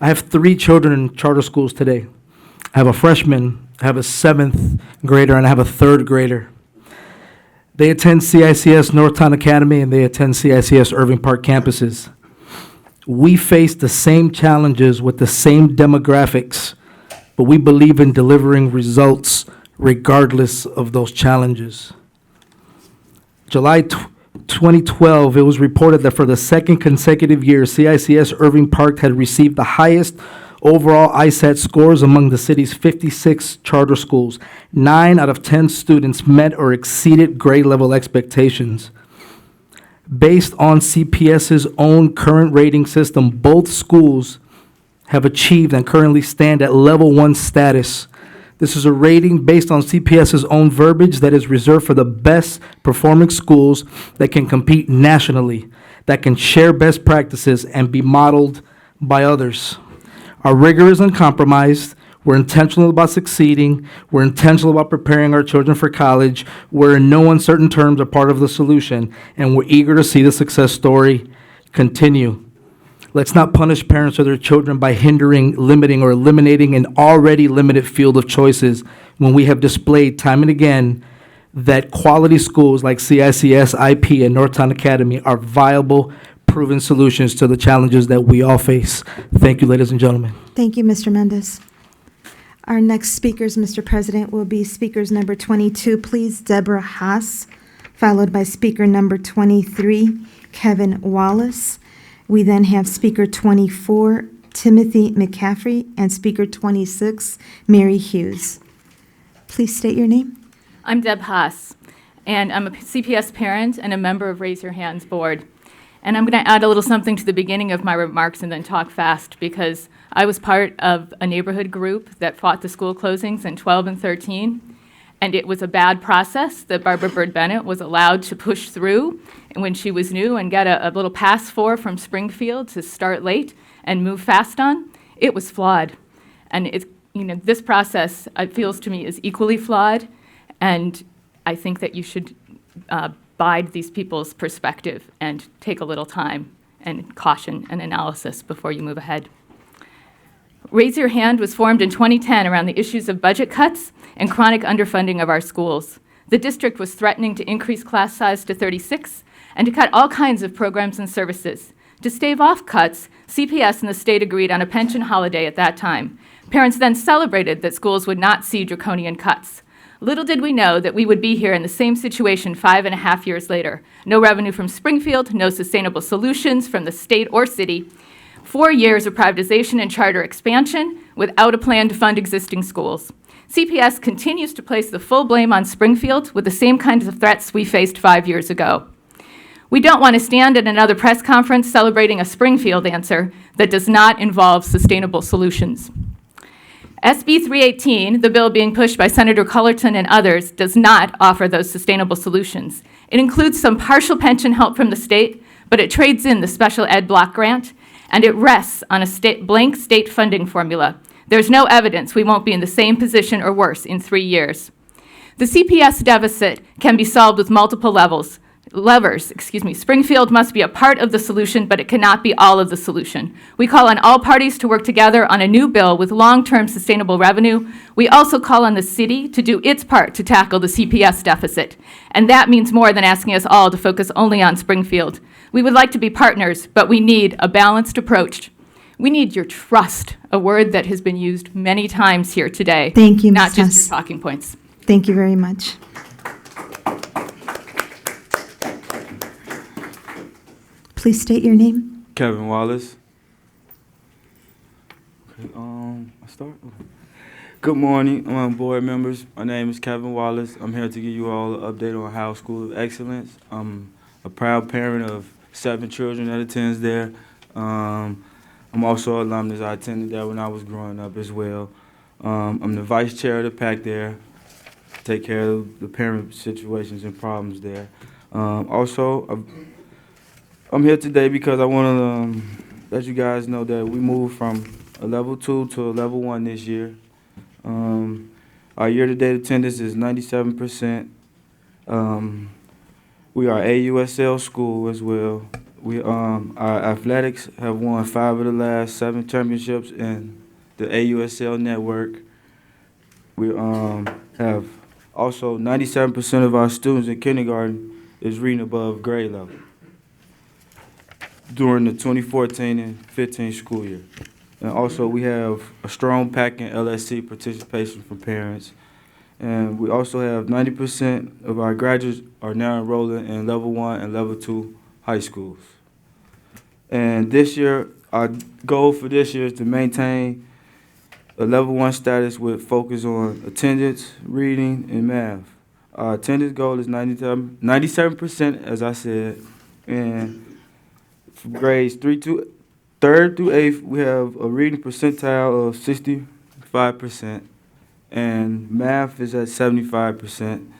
I have 3 children in charter schools today. I have a freshman, I have a 7th grader, and I have a 3rd grader. They attend CICS Northtown Academy and they attend CICS Irving Park campuses. We face the same challenges with the same demographics, but we believe in delivering results regardless of those challenges. July 2012, it was reported that for the 2nd consecutive year, CICS Irving Park had received the highest overall ISAT scores among the city's 56 charter schools. 9 out of 10 students met or exceeded grade level expectations. Based on CPS's own current rating system, both schools have achieved and currently stand at level 1 status. This is a rating based on CPS's own verbiage that is reserved for the best performing schools that can compete nationally, that can share best practices and be modeled by others. Our rigor is uncompromised. We're intentional about succeeding. We're intentional about preparing our children for college. We're in no uncertain terms a part of the solution, and we're eager to see the success story continue. Let's not punish parents or their children by hindering, limiting, or eliminating an already limited field of choices when we have displayed time and again that quality schools like CICS, IP, and Northtown Academy are viable, proven solutions to the challenges that we all face. Thank you, ladies and gentlemen. Thank you, Mr. Mendez. Our next speakers, Mr. President, will be speakers number 22, please, Deborah Haas, followed by speaker number 23, Kevin Wallace. We then have speaker 24, Timothy McCaffrey, and speaker 26, Mary Hughes. Please state your name. I'm Deb Haas, and I'm a CPS parent and a member of Raise Your Hands board. And I'm going to add a little something to the beginning of my remarks and then talk fast, because I was part of a neighborhood group that fought the school closings in 12 and 13, and it was a bad process that Barbara Byrd Bennett was allowed to push through when she was new and get a little pass for from Springfield to start late and move fast on. It was flawed. And this process, it feels to me, is equally flawed, and I think that you should bide these people's perspective and take a little time and caution and analysis before you move ahead. Raise Your Hand was formed in 2010 around the issues of budget cuts and chronic underfunding of our schools. The district was threatening to increase class size to 36 and to cut all kinds of programs and services. To stave off cuts, CPS and the state agreed on a pension holiday at that time. Parents then celebrated that schools would not see draconian cuts. Little did we know that we would be here in the same situation 5.5 years later. No revenue from Springfield, no sustainable solutions from the state or city. 4 years of privatization and charter expansion without a plan to fund existing schools. CPS continues to place the full blame on Springfield with the same kinds of threats we faced 5 years ago. We don't want to stand at another press conference celebrating a Springfield answer that does not involve sustainable solutions. SB 318, the bill being pushed by Senator Cullerton and others, does not offer those sustainable solutions. It includes some partial pension help from the state, but it trades in the special ed block grant, and it rests on a blank state funding formula. There's no evidence we won't be in the same position or worse in 3 years. The CPS deficit can be solved with multiple levers. Springfield must be a part of the solution, but it cannot be all of the solution. We call on all parties to work together on a new bill with long-term sustainable revenue. We also call on the city to do its part to tackle the CPS deficit. And that means more than asking us all to focus only on Springfield. We would like to be partners, but we need a balanced approach. We need your trust, a word that has been used many times here today. Thank you, not Ms. just Hess. your talking points. Thank you very much. Please state your name. Kevin Wallace. Okay, I start. Good morning, board members. My name is Kevin Wallace. I'm here to give you all an update on Howe School of Excellence. I'm a proud parent of 7 children that attends there. I'm also an alumnus. I attended there when I was growing up as well. I'm the vice chair of the PAC there. Take care of the parent situations and problems there. I'm here today because I want to let you guys know that we moved from a level 2 to a level 1 this year. Our year-to-date attendance is 97%. We are AUSL school as well. Our athletics have won 5 of the last 7 championships in the AUSL network. We have also 97% of our students in kindergarten is reading above grade level during the 2014 and 15 school year. And also we have a strong pack in LSC participation from parents. And we also have 90% of our graduates are now enrolling in level 1 and level 2 high schools. And this year, our goal for this year is to maintain a level 1 status with focus on attendance, reading, and math. Our attendance goal is 97%, as I said, and for grades 3rd through 8th, we have a reading percentile of 65%, and math is at 75%.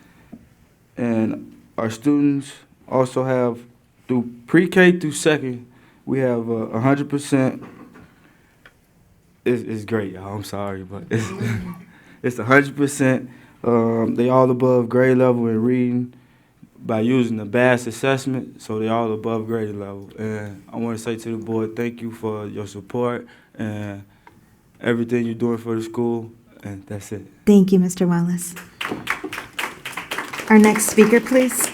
And our students also have, through pre-K through 2nd, we have 100%. It's great, y'all. I'm sorry, but it's 100%. They all above grade level in reading by using the BAS assessment, so they all above grade level. And I want to say to the board, thank you for your support and everything you're doing for the school, and that's it. Thank you, Mr. Wallace. Our next speaker, please.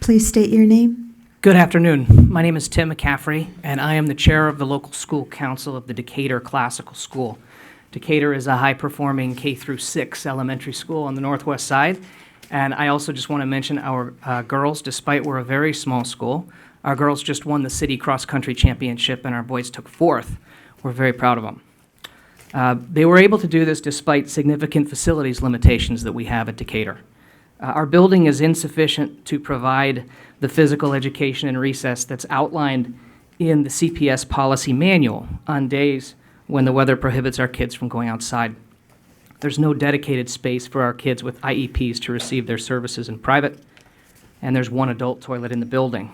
Please state your name. Good afternoon. My name is Tim McCaffrey, and I am the chair of the local school council of the Decatur Classical School. Decatur is a high-performing K-6 elementary school on the northwest side, and I also just want to mention our girls, despite we're a very small school, our girls just won the city cross-country championship, and our boys took 4th. We're very proud of them. They were able to do this despite significant facilities limitations that we have at Decatur. Our building is insufficient to provide the physical education and recess that's outlined in the CPS policy manual on days when the weather prohibits our kids from going outside. There's no dedicated space for our kids with IEPs to receive their services in private, and there's 1 adult toilet in the building.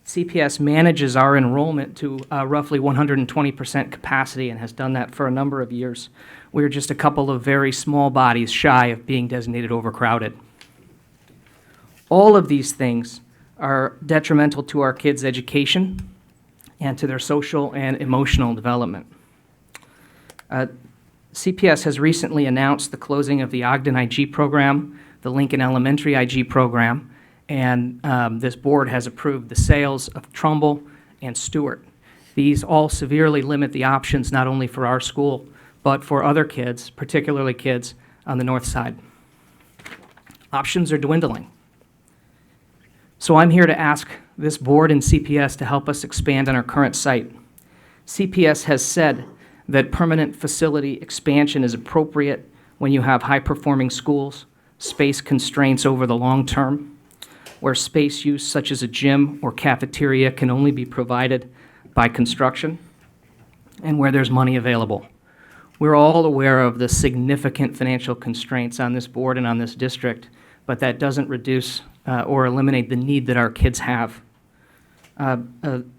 CPS manages our enrollment to roughly 120% capacity and has done that for a number of years. We're just a couple of very small bodies shy of being designated overcrowded. All of these things are detrimental to our kids' education and to their social and emotional development. CPS has recently announced the closing of the Ogden IG program, the Lincoln Elementary IG program, and this board has approved the sales of Trumbull and Stewart. These all severely limit the options not only for our school, but for other kids, particularly kids on the north side. Options are dwindling. So I'm here to ask this board and CPS to help us expand on our current site. CPS has said that permanent facility expansion is appropriate when you have high-performing schools, space constraints over the long term, where space use such as a gym or cafeteria can only be provided by construction, and where there's money available. We're all aware of the significant financial constraints on this board and on this district, but that doesn't reduce or eliminate the need that our kids have.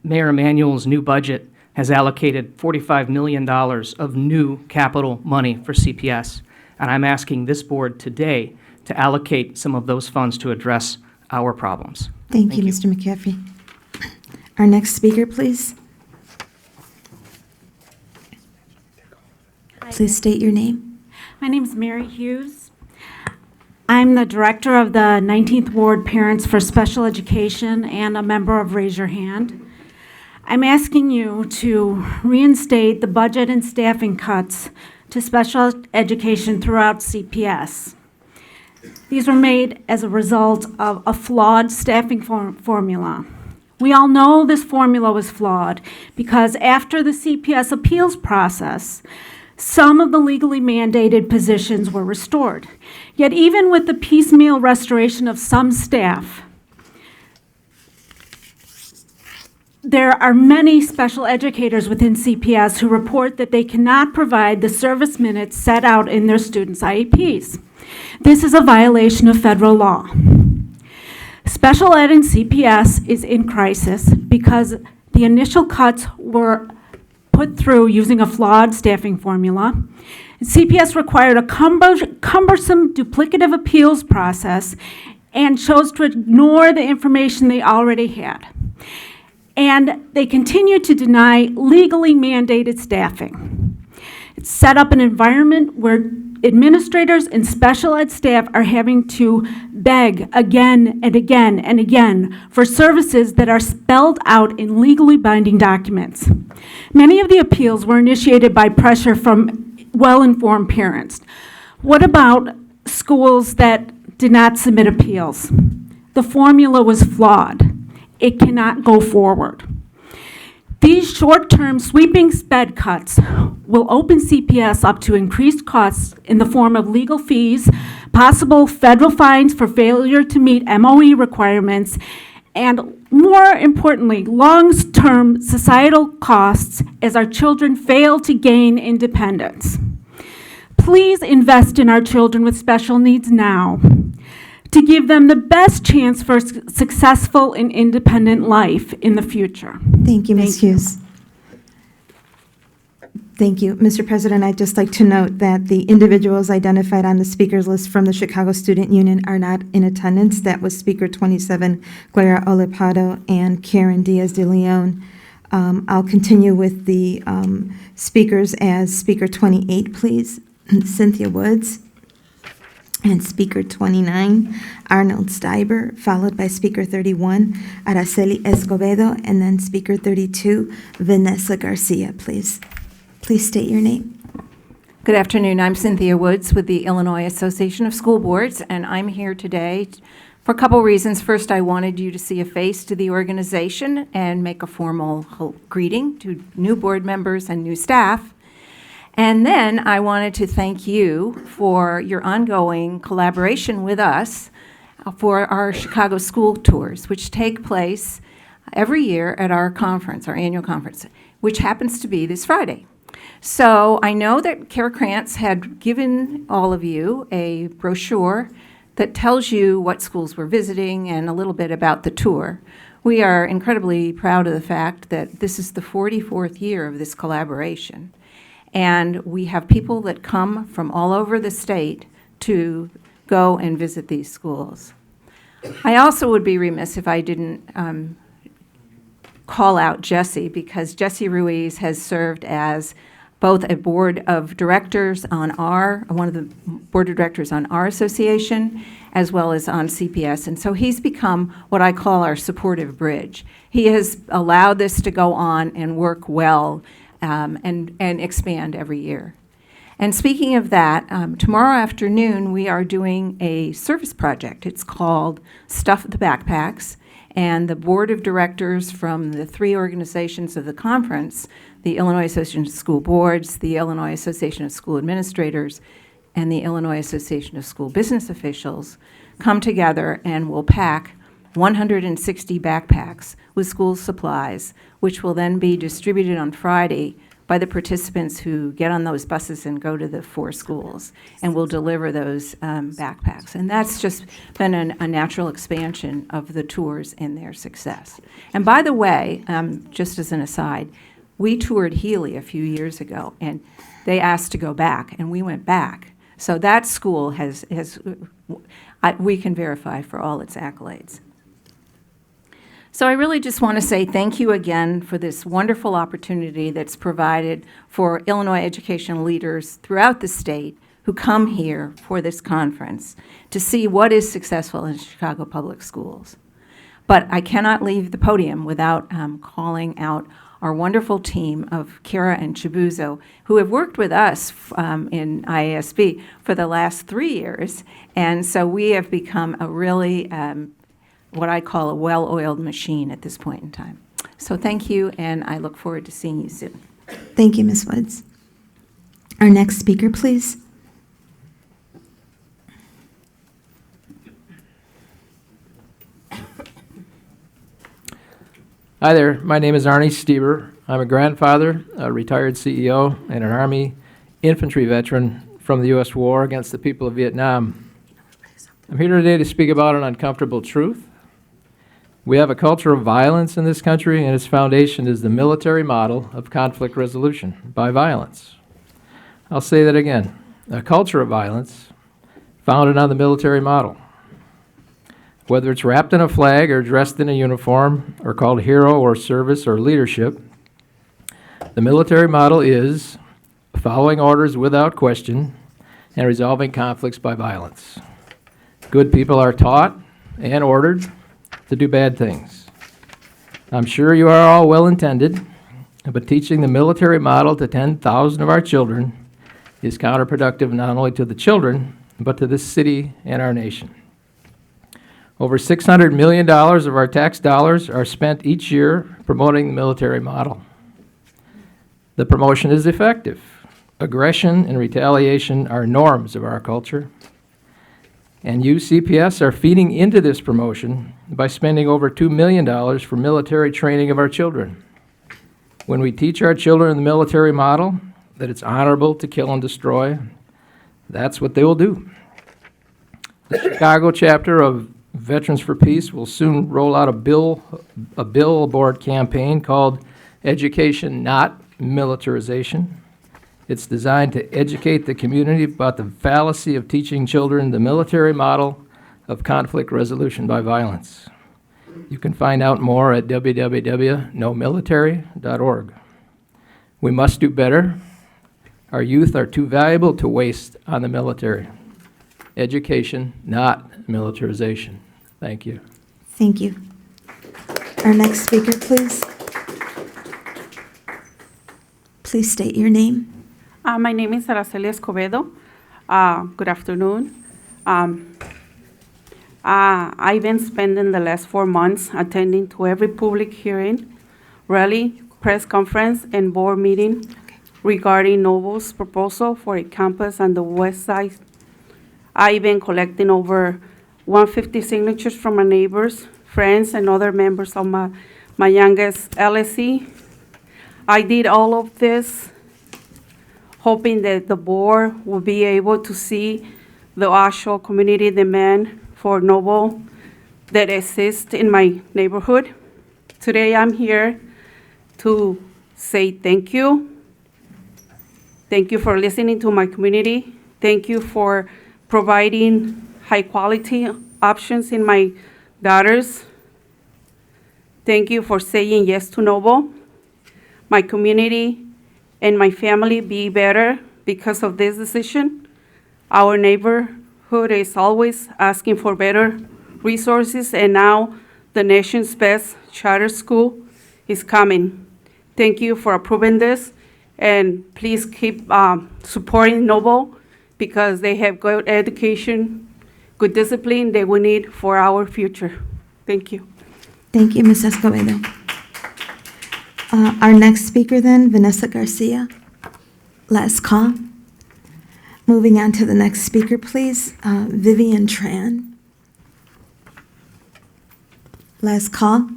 Mayor Emanuel's new budget has allocated $45 million of new capital money for CPS, and I'm asking this board today to allocate some of those funds to address our problems. Thank you, Mr. McCaffrey. Our next speaker, please. Please state your name. My name is Mary Hughes. I'm the director of the 19th Ward Parents for Special Education and a member of Raise Your Hand. I'm asking you to reinstate the budget and staffing cuts to special education throughout CPS. These were made as a result of a flawed staffing formula. We all know this formula was flawed because after the CPS appeals process, some of the legally mandated positions were restored. Yet even with the piecemeal restoration of some staff, there are many special educators within CPS who report that they cannot provide the service minutes set out in their students' IEPs. This is a violation of federal law. Special ed in CPS is in crisis because the initial cuts were put through using a flawed staffing formula. CPS required a cumbersome duplicative appeals process and chose to ignore the information they already had. And they continue to deny legally mandated staffing. It's set up an environment where administrators and special ed staff are having to beg again and again and again for services that are spelled out in legally binding documents. Many of the appeals were initiated by pressure from well-informed parents. What about schools that did not submit appeals? The formula was flawed. It cannot go forward. These short-term sweeping sped cuts will open CPS up to increased costs in the form of legal fees, possible federal fines for failure to meet MOE requirements, and more importantly, long-term societal costs as our children fail to gain independence. Please invest in our children with special needs now to give them the best chance for a successful and independent life in the future. Thank you, Ms. Hughes. Thank you. Mr. President, I'd just like to note that the individuals identified on the speakers list from the Chicago Student Union are not in attendance. That was Speaker 27, Gloria Olipado, and Karen Diaz de Leon. I'll continue with the speakers as Speaker 28, please. Cynthia Woods. And Speaker 29, Arnold Steiber, followed by Speaker 31, Araceli Escobedo, and then Speaker 32, Vanessa Garcia, please. Please state your name. Good afternoon. I'm Cynthia Woods with the Illinois Association of School Boards, and I'm here today for a couple reasons. First, I wanted you to see a face to the organization and make a formal greeting to new board members and new staff. And then I wanted to thank you for your ongoing collaboration with us for our Chicago school tours, which take place every year at our conference, our annual conference, which happens to be this Friday. So I know that Kara Krantz had given all of you a brochure that tells you what schools we're visiting and a little bit about the tour. We are incredibly proud of the fact that this is the 44th year of this collaboration. And we have people that come from all over the state to go and visit these schools. I also would be remiss if I didn't call out Jesse, because Jesse Ruiz has served as both a board of directors on one of the board of directors on our association, as well as on CPS. And so he's become what I call our supportive bridge. He has allowed this to go on and work well and expand every year. And speaking of that, tomorrow afternoon we are doing a service project. It's called Stuff the Backpacks, and the board of directors from the three organizations of the conference, the Illinois Association of School Boards, the Illinois Association of School Administrators, and the Illinois Association of School Business Officials, come together and will pack 160 backpacks with school supplies, which will then be distributed on Friday by the participants who get on those buses and go to the 4 schools, and we'll deliver those backpacks. And that's just been a natural expansion of the tours and their success. And by the way, just as an aside, we toured Healy a few years ago, and they asked to go back, and we went back. So that school we can verify for all its accolades. So I really just want to say thank you again for this wonderful opportunity that's provided for Illinois educational leaders throughout the state who come here for this conference to see what is successful in Chicago public schools. But I cannot leave the podium without calling out our wonderful team of Kara and Chibuzo, who have worked with us in IASB for the last 3 years. And so we have become a really what I call a well-oiled machine at this point in time. So thank you, and I look forward to seeing you soon. Thank you, Ms. Woods. Our next speaker, please. Hi there, my name is Arnie Stieber. I'm a grandfather, a retired CEO, and an Army infantry veteran from the U.S. war against the people of Vietnam. I'm here today to speak about an uncomfortable truth. We have a culture of violence in this country, and its foundation is the military model of conflict resolution by violence. I'll say that again. A culture of violence founded on the military model. Whether it's wrapped in a flag or dressed in a uniform or called hero or service or leadership, the military model is following orders without question and resolving conflicts by violence. Good people are taught and ordered to do bad things. I'm sure you are all well-intended, but teaching the military model to 10,000 of our children is counterproductive not only to the children, but to this city and our nation. Over $600 million of our tax dollars are spent each year promoting the military model. The promotion is effective. Aggression and retaliation are norms of our culture. And you, CPS, are feeding into this promotion by spending over $2 million for military training of our children. When we teach our children the military model, that it's honorable to kill and destroy, that's what they will do. The Chicago chapter of Veterans for Peace will soon roll out a billboard campaign called Education Not Militarization. It's designed to educate the community about the fallacy of teaching children the military model of conflict resolution by violence. You can find out more at www.nomilitary.org. We must do better. Our youth are too valuable to waste on the military. Education, not militarization. Thank you. Thank you. Our next speaker, please. Please state your name. My name is Araceli Escobedo. Good afternoon. I've been spending the last 4 months attending to every public hearing, rally, press conference, and board meeting regarding Novo's proposal for a campus on the west side. I've been collecting over 150 signatures from my neighbors, friends, and other members of my youngest LSC. I did all of this hoping that the board will be able to see the actual community demand for Novo that exists in my neighborhood. Today I'm here to say thank you. Thank you for listening to my community. Thank you for providing high-quality options in my daughters. Thank you for saying yes to Novo. My community and my family be better because of this decision. Our neighborhood is always asking for better resources, and now the nation's best charter school is coming. Thank you for approving this, and please keep supporting Novo because they have good education, good discipline that we need for our future. Thank you. Thank you, Ms. Escobedo. Our next speaker then, Vanessa Garcia. Last call. Moving on to the next speaker, please, Vivian Tran. Last call.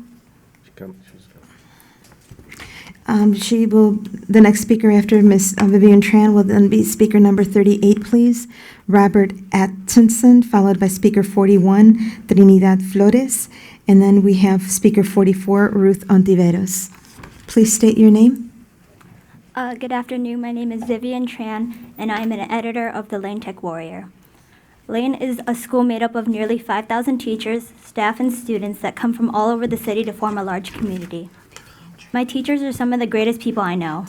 The next speaker after Ms. Vivian Tran will then be speaker number 38, please, Robert Atkinson, followed by speaker 41, Trinidad Flores, and then we have speaker 44, Ruth Ontiveros. Please state your name. Good afternoon. My name is Vivian Tran, and I am an editor of the Lane Tech Warrior. Lane is a school made up of nearly 5,000 teachers, staff, and students that come from all over the city to form a large community. My teachers are some of the greatest people I know.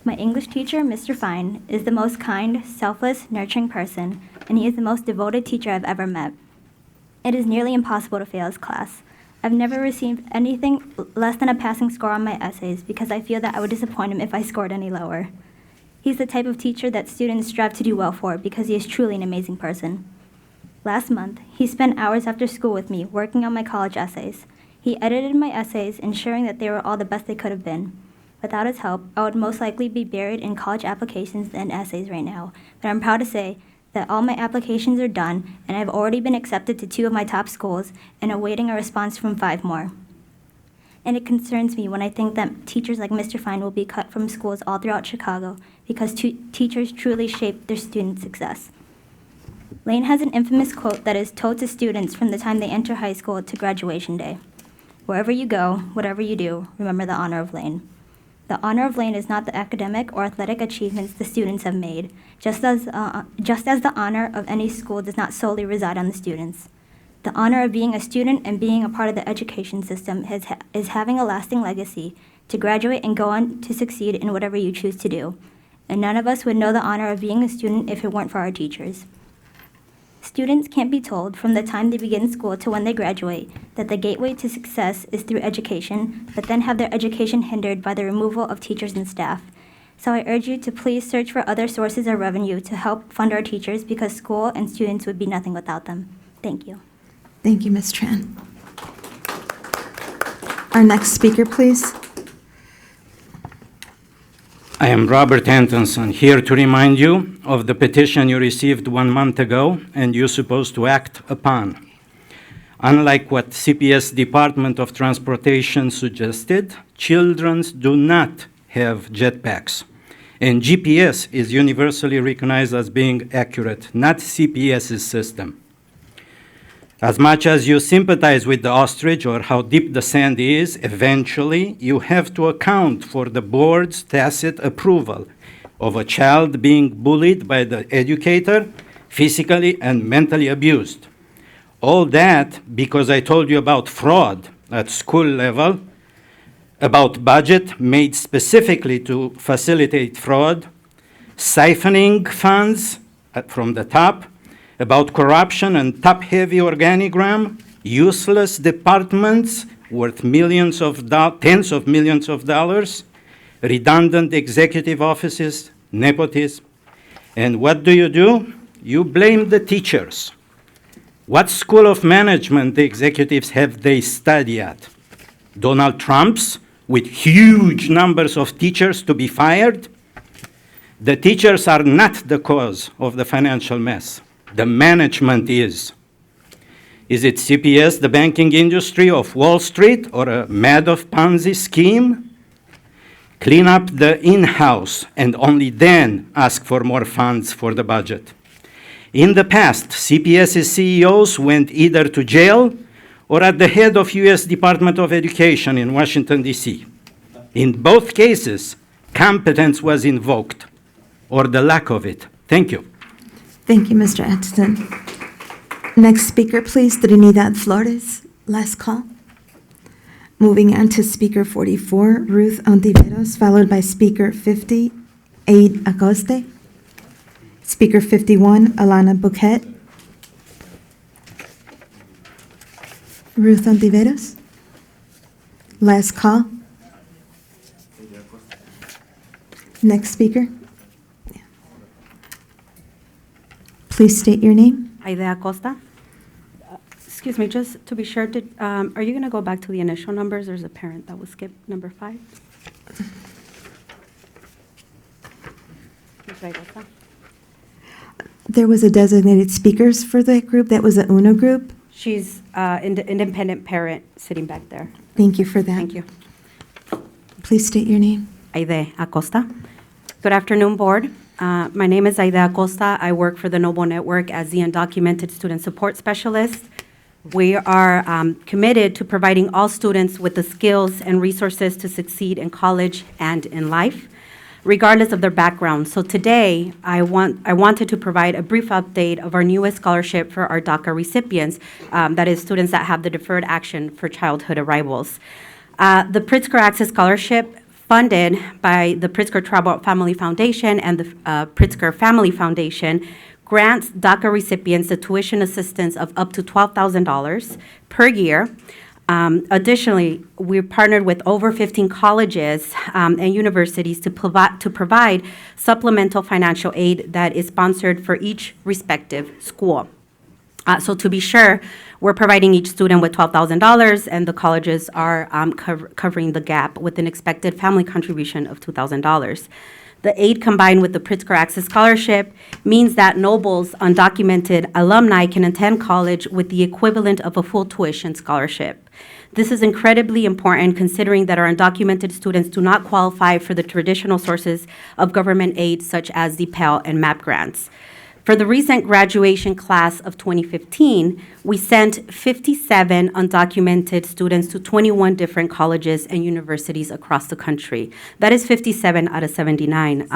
My English teacher, Mr. Fine, is the most kind, selfless, nurturing person, and he is the most devoted teacher I've ever met. It is nearly impossible to fail his class. I've never received anything less than a passing score on my essays because I feel that I would disappoint him if I scored any lower. He's the type of teacher that students strive to do well for because he is truly an amazing person. Last month, he spent hours after school with me working on my college essays. He edited my essays, ensuring that they were all the best they could have been. Without his help, I would most likely be buried in college applications and essays right now, but I'm proud to say that all my applications are done, and I've already been accepted to 2 of my top schools and awaiting a response from 5 more. And it concerns me when I think that teachers like Mr. Fine will be cut from schools all throughout Chicago because teachers truly shape their students' success. Lane has an infamous quote that is told to students from the time they enter high school to graduation day. Wherever you go, whatever you do, remember the honor of Lane. The honor of Lane is not the academic or athletic achievements the students have made, just as the honor of any school does not solely reside on the students. The honor of being a student and being a part of the education system is having a lasting legacy to graduate and go on to succeed in whatever you choose to do. And none of us would know the honor of being a student if it weren't for our teachers. Students can't be told from the time they begin school to when they graduate that the gateway to success is through education, but then have their education hindered by the removal of teachers and staff. So I urge you to please search for other sources of revenue to help fund our teachers because school and students would be nothing without them. Thank you. Thank you, Ms. Tran. Our next speaker, please. I am Robert Antonson, here to remind you of the petition you received 1 month ago and you're supposed to act upon. Unlike what CPS Department of Transportation suggested, children do not have jetpacks. And GPS is universally recognized as being accurate, not CPS's system. As much as you sympathize with the ostrich or how deep the sand is, eventually you have to account for the board's tacit approval of a child being bullied by the educator, physically and mentally abused. All that because I told you about fraud at school level, about budget made specifically to facilitate fraud, siphoning funds from the top, about corruption and top-heavy organigram, useless departments worth tens of millions of dollars, redundant executive offices, nepotism. And what do? You blame the teachers. What school of management executives have they studied at? Donald Trump's, with huge numbers of teachers to be fired? The teachers are not the cause of the financial mess. The management is. Is it CPS, the banking industry of Wall Street, or a Madoff Ponzi scheme? Clean up the in-house and only then ask for more funds for the budget. In the past, CPS's CEOs went either to jail or at the head of U.S. Department of Education in Washington, D.C. In both cases, competence was invoked, or the lack of it. Thank you. Thank you, Mr. Atchison. Next speaker, please, Trinidad Flores. Last call. Moving on to Speaker 44, Ruth Ontiveros, followed by Speaker 50, Aide Acoste. Speaker 51, Alana Bouquet. Ruth Ontiveros. Last call. Next speaker. Please state your name. Aida Acosta. Excuse me, just to be sure, are you going to go back to the initial numbers? There's a parent that was skipped, number 5. There was a designated speakers for that group. That was a UNO group. She's independent parent sitting back there. Thank you for that. Thank you. Please state your name. Aida Acosta. Good afternoon, board. My name is Aida Acosta. I work for the Noble Network as the Undocumented Student Support Specialist. We are committed to providing all students with the skills and resources to succeed in college and in life, regardless of their background. So today, I wanted to provide a brief update of our newest scholarship for our DACA recipients, that is, students that have the Deferred Action for Childhood Arrivals. The Pritzker Access Scholarship, funded by the Pritzker Tribal Family Foundation and the Pritzker Family Foundation, grants DACA recipients the tuition assistance of up to $12,000 per year. Additionally, we're partnered with over 15 colleges and universities to provide supplemental financial aid that is sponsored for each respective school. So to be sure, we're providing each student with $12,000, and the colleges are covering the gap with an expected family contribution of $2,000. The aid combined with the Pritzker Access Scholarship means that Noble's undocumented alumni can attend college with the equivalent of a full tuition scholarship. This is incredibly important considering that our undocumented students do not qualify for the traditional sources of government aid such as the Pell and MAP grants. For the recent graduation class of 2015, we sent 57 undocumented students to 21 different colleges and universities across the country. That is 57 out of 79,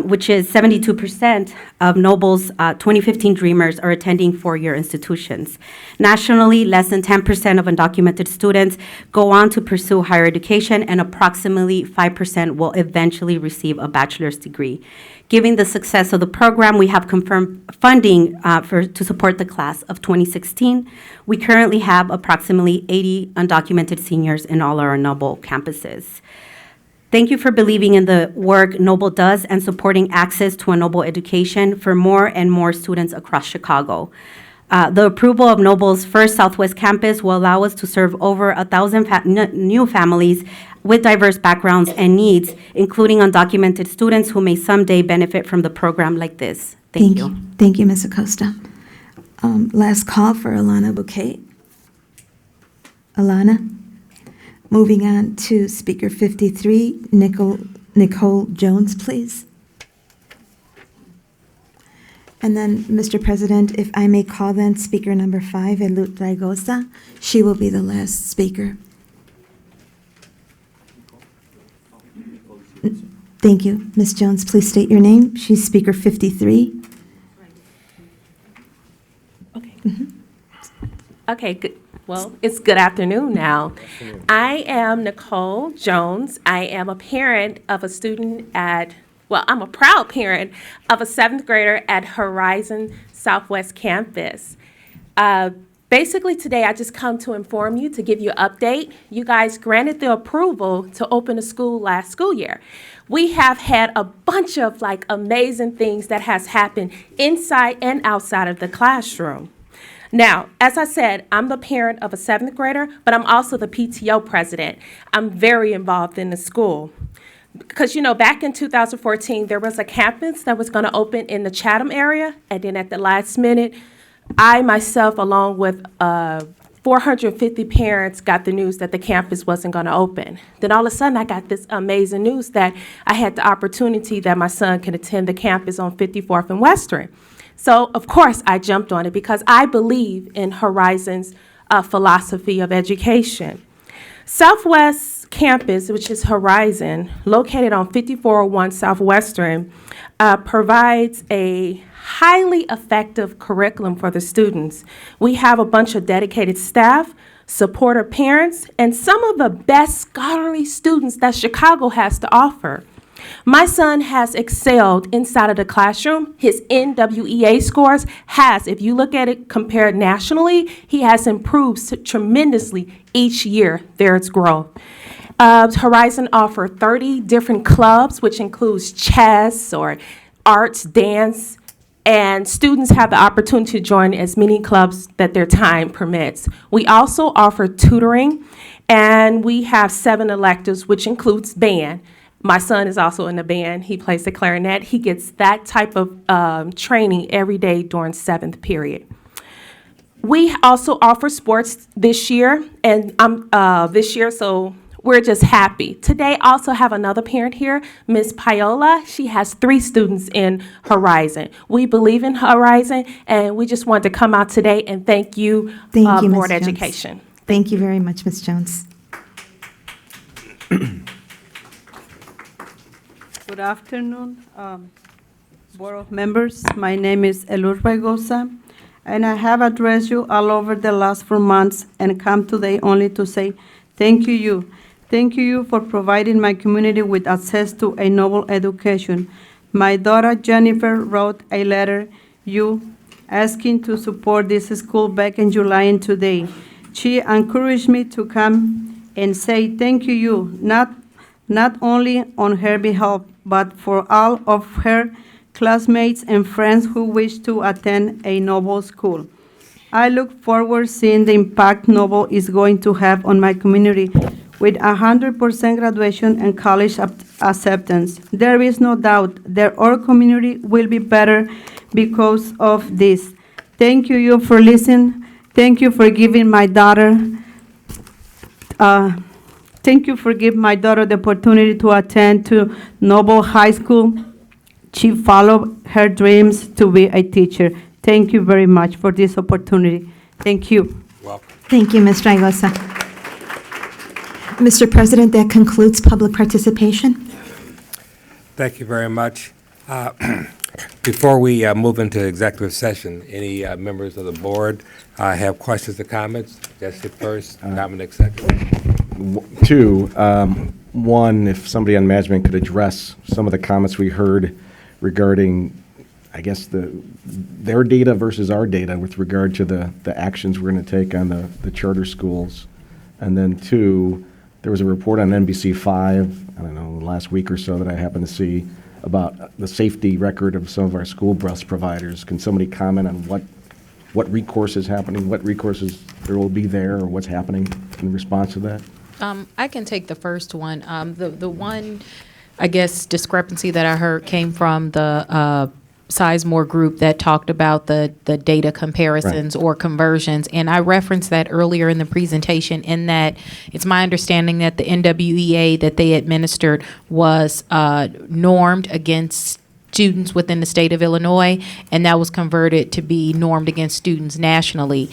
which is 72% of Noble's 2015 Dreamers are attending four-year institutions. Nationally, less than 10% of undocumented students go on to pursue higher education, and approximately 5% will eventually receive a bachelor's degree. Given the success of the program, we have confirmed funding to support the class of 2016. We currently have approximately 80 undocumented seniors in all our Noble campuses. Thank you for believing in the work Noble does and supporting access to a Noble education for more and more students across Chicago. The approval of Noble's first Southwest campus will allow us to serve over 1,000 new families with diverse backgrounds and needs, including undocumented students who may someday benefit from the program like this. Thank you. Thank you, Ms. Acosta. Last call for Alana Bouquet. Alana? Moving on to speaker 53, Nicole Jones, please. And then, Mr. President, if I may call then speaker number 5, Elut Raigosa. She will be the last speaker. Thank you. Ms. Jones, please state your name. She's speaker 53. Okay. Okay, good. Well, it's good afternoon now. I am Nicole Jones. I am a parent of a student I'm a proud parent of a 7th grader at Horizon Southwest Campus. Basically, today I just come to inform you, to give you an update. You guys granted the approval to open the school last school year. We have had a bunch of amazing things that has happened inside and outside of the classroom. Now, as I said, I'm the parent of a 7th grader, but I'm also the PTO president. I'm very involved in the school. Because, back in 2014, there was a campus that was going to open in the Chatham area, and then at the last minute, I myself, along with 450 parents, got the news that the campus wasn't going to open. Then all of a sudden, I got this amazing news that I had the opportunity that my son could attend the campus on 54th and Western. So, of course, I jumped on it because I believe in Horizon's philosophy of education. Southwest Campus, which is Horizon, located on 5401 Southwestern, provides a highly effective curriculum for the students. We have a bunch of dedicated staff, supportive parents, and some of the best scholarly students that Chicago has to offer. My son has excelled inside of the classroom. His NWEA scores if you look at it compared nationally, he has improved tremendously each year. There's growth. Horizon offers 30 different clubs, which includes chess or arts, dance, and students have the opportunity to join as many clubs that their time permits. We also offer tutoring, and we have 7 electives, which includes band. My son is also in the band. He plays the clarinet. He gets that type of training every day during 7th period. We also offer sports this year, so we're just happy. Today, I also have another parent here, Ms. Paola. She has 3 students in Horizon. We believe in Horizon, and we just wanted to come out today and thank you, Board Ms. Education. Thank you very much, Ms. Jones. Good afternoon, Board of Members. My name is Elur Raigosa, and I have addressed you all over the last 4 months and come today only to say thank you. Thank you for providing my community with access to a noble education. My daughter Jennifer wrote a letter asking to support this school back in July and today. She encouraged me to come and say thank you, not only on her behalf, but for all of her classmates and friends who wish to attend a Noble school. I look forward seeing the impact Noble is going to have on my community with 100% graduation and college acceptance. There is no doubt that our community will be better because of this. Thank you for listening. Thank you for giving my daughter the opportunity to attend to Noble High School. She followed her dreams to be a teacher. Thank you very much for this opportunity. Thank you. Thank you, Ms. Raigosa. Mr. President, that concludes public participation. Thank you very much. Before we move into executive session, any members of the board have questions or comments? Jesse first, Dominic second. Two, one, if somebody on management could address some of the comments we heard regarding, I guess, their data versus our data with regard to the actions we're going to take on the charter schools. And then two, there was a report on NBC5, I don't know, last week or so that I happened to see about the safety record of some of our school bus providers. Can somebody comment on what recourse is happening, what recourses there will be there, or what's happening in response to that? I can take the first one. The one, I guess, discrepancy that I heard came from the Sizemore group that talked about the data comparisons or conversions. And I referenced that earlier in the presentation in that it's my understanding that the NWEA that they administered was normed against students within the state of Illinois, and that was converted to be normed against students nationally,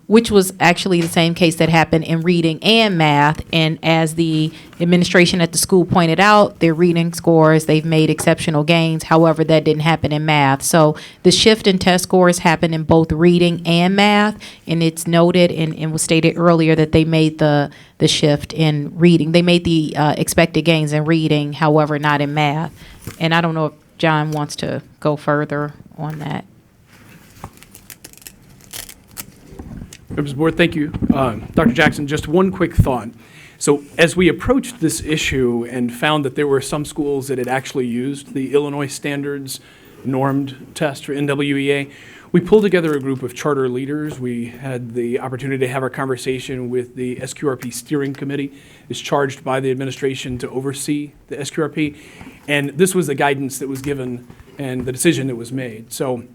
which was actually the same case that happened in reading and math. And as the administration at the school pointed out, their reading scores, they've made exceptional gains. However, that didn't happen in math. So the shift in test scores happened in both reading and math, and it's noted and was stated earlier that they made the shift in reading. They made the expected gains in reading, however, not in math. And I don't know if John wants to go further on that. Members of the board, thank you. Dr. Jackson, just one quick thought. So as we approached this issue and found that there were some schools that had actually used the Illinois Standards normed test for NWEA, we pulled together a group of charter leaders. We had the opportunity to have our conversation with the SQRP steering committee. It's charged by the administration to oversee the SQRP. And this was the guidance that was given and the decision that was made. So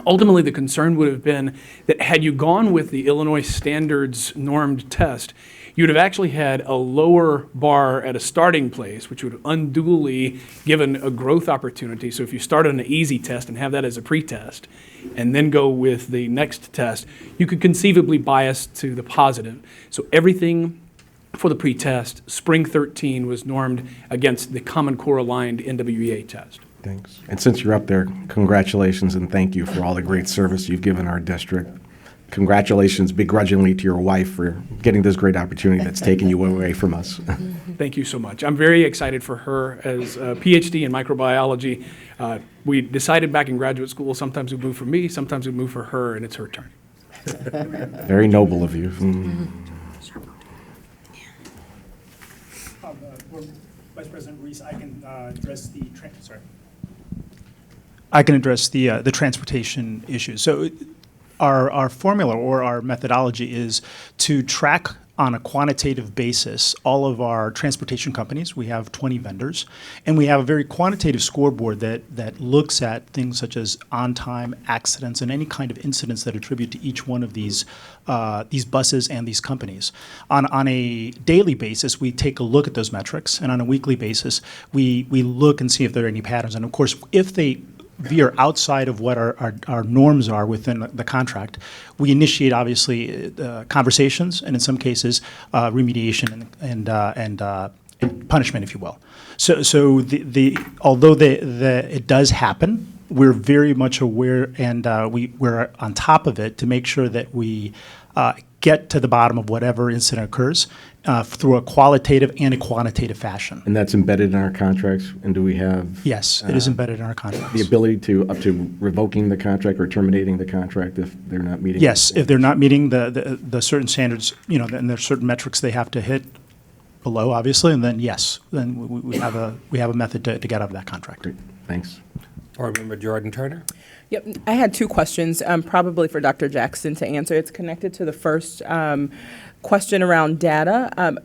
ultimately, the concern would have been that had you gone with the Illinois Standards normed test, you would have actually had a lower bar at a starting place, which would have unduly given a growth opportunity. So if you start on an easy test and have that as a pretest, and then go with the next test, you could conceivably bias to the positive. So everything for the pretest, spring 13 was normed against the Common Core aligned NWEA test. Thanks. And since you're up there, congratulations and thank you for all the great service you've given our district. Congratulations begrudgingly to your wife for getting this great opportunity that's taken you away from us. Thank you so much. I'm very excited for her as a PhD in microbiology. We decided back in graduate school, sometimes we move for me, sometimes we move for her, and it's her turn. Very noble of you. Vice President Reese, I can address the transportation issues. So our formula or our methodology is to track on a quantitative basis all of our transportation companies. We have 20 vendors, and we have a very quantitative scoreboard that looks at things such as on-time accidents and any kind of incidents that attribute to each one of these buses and these companies. On a daily basis, we take a look at those metrics, and on a weekly basis, we look and see if there are any patterns. And of course, if they veer outside of what our norms are within the contract, we initiate, obviously, conversations, and in some cases, remediation and punishment, if you will. So although it does happen, we're very much aware, and we're on top of it to make sure that we get to the bottom of whatever incident occurs through a qualitative and a quantitative fashion. And that's embedded in our contracts, and do we have? Yes, it is embedded in our contracts. The ability to, up to revoking the contract or terminating the contract if they're not meeting? Yes, if they're not meeting the certain standards, and there's certain metrics they have to hit below, obviously, and then yes, then we have a method to get out of that contract. Great. Thanks. Board Member Jordan Turner. Yep, I had two questions, probably for Dr. Jackson to answer. It's connected to the first question around data.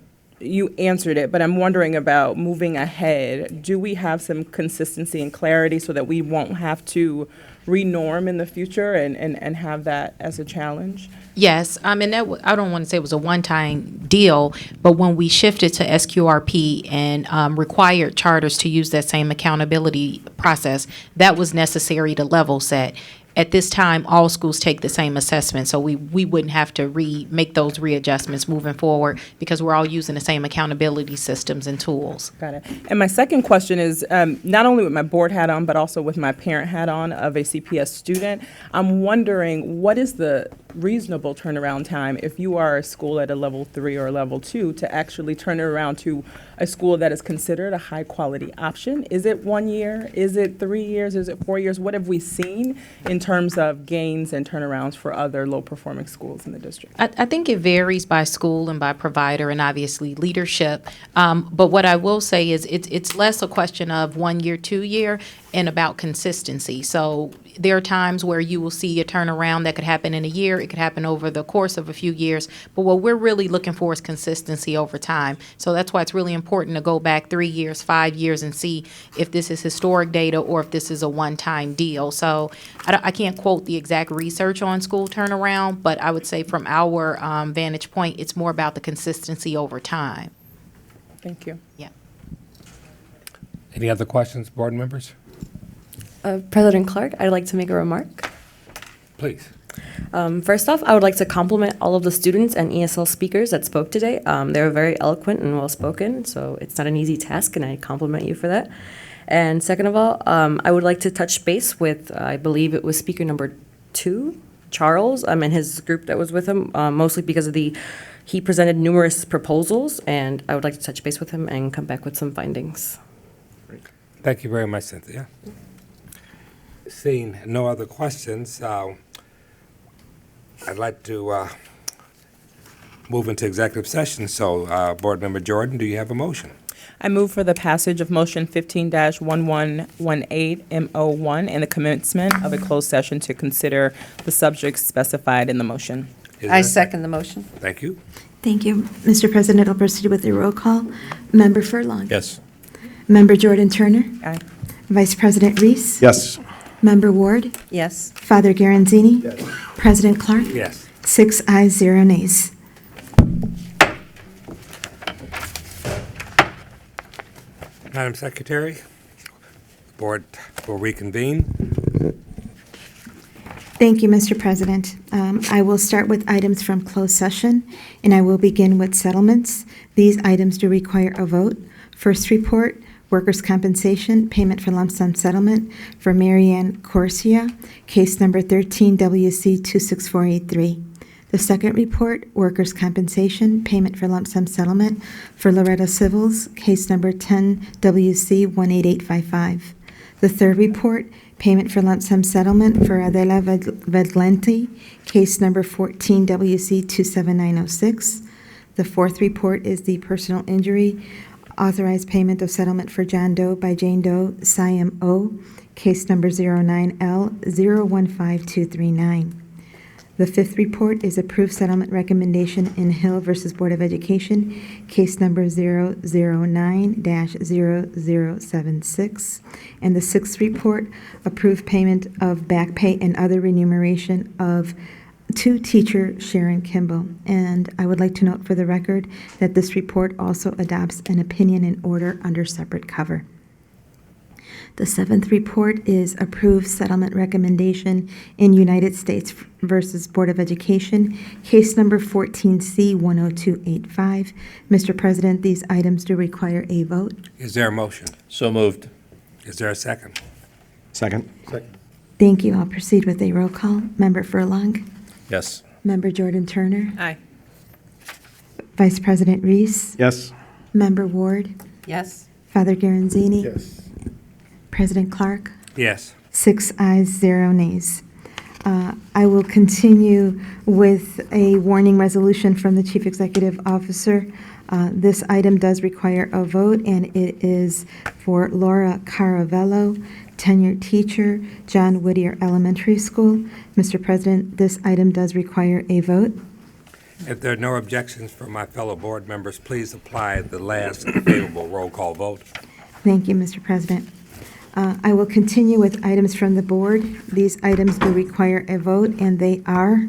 you answered it, but I'm wondering about moving ahead. Do we have some consistency and clarity so that we won't have to renorm in the future and have that as a challenge? Yes, I mean, I don't want to say it was a one-time deal, but when we shifted to SQRP and required charters to use that same accountability process, that was necessary to level set. At this time, all schools take the same assessment, so we wouldn't have to make those readjustments moving forward because we're all using the same accountability systems and tools. Got it. And my second question is, not only with my board hat on, but also with my parent hat on of a CPS student, I'm wondering what is the reasonable turnaround time if you are a school at a level 3 or level 2 to actually turn it around to a school that is considered a high quality option? Is it 1 year? Is it 3 years? Is it 4 years? What have we seen in terms of gains and turnarounds for other low performing schools in the district? I think it varies by school and by provider and obviously leadership. But what I will say is it's less a question of 1 year, 2 year, and about consistency. So there are times where you will see a turnaround that could happen in a year. It could happen over the course of a few years. But what we're really looking for is consistency over time. So that's why it's really important to go back 3 years, 5 years, and see if this is historic data or if this is a one-time deal. So I can't quote the exact research on school turnaround, but I would say from our vantage point, it's more about the consistency over time. Thank you. Yeah. Any other questions, board members? President Clark, I'd like to make a remark. Please. First off, I would like to compliment all of the students and ESL speakers that spoke today. They were very eloquent and well-spoken, so it's not an easy task, and I compliment you for that. And second of all, I would like to touch base with, I believe it was speaker number 2, Charles, and his group that was with him, mostly because of he presented numerous proposals, and I would like to touch base with him and come back with some findings. Thank you very much, Cynthia. Seeing no other questions, I'd like to move into executive session. So, Board Member Jordan, do you have a motion? I move for the passage of motion 15-1118 MO1 and the commencement of a closed session to consider the subjects specified in the motion. I second the motion. Thank you. Thank you. Mr. President, I'll proceed with a roll call. Member Furlong. Yes. Member Jordan Turner. Aye. Vice President Reese. Yes. Member Ward. Yes. Father Garanzini. Yes. President Clark. Yes. 6 ayes, 0 nays. Madam Secretary, the board will reconvene. Thank you, Mr. President. I will start with items from closed session, and I will begin with settlements. These items do require a vote. First report, workers' compensation, payment for lump sum settlement for Marianne Corsia, case number 13 WC 26483. The second report, workers' compensation, payment for lump sum settlement for Loretta Civils, case number 10 WC 18855. The third report, payment for lump sum settlement for Adela Vedlenti, case number 14 WC 27906. The fourth report is the personal injury, authorized payment of settlement for John Doe by Jane Doe, Siam O, case number 09L015239. The fifth report is approved settlement recommendation in Hill versus Board of Education, case number 009-0076. And the sixth report, approved payment of back pay and other remuneration to teacher Sharon Kimball. And I would like to note for the record that this report also adopts an opinion and order under separate cover. The seventh report is approved settlement recommendation in United States versus Board of Education, case number 14C10285. Mr. President, these items do require a vote. Is there a motion? So moved. Is there a second? Second. Second. Thank you. I'll proceed with a roll call. Member Furlong. Yes. Member Jordan Turner. Aye. Vice President Reese. Yes. Member Ward. Yes. Father Garanzini. Yes. President Clark. Yes. 6 ayes, 0 nays. I will continue with a warning resolution from the Chief Executive Officer. This item does require a vote, and it is for Laura Caravello, tenured teacher, John Whittier Elementary School. Mr. President, this item does require a vote. If there are no objections from my fellow board members, please apply the last favorable roll call vote. Thank you, Mr. President. I will continue with items from the board. These items will require a vote, and they are,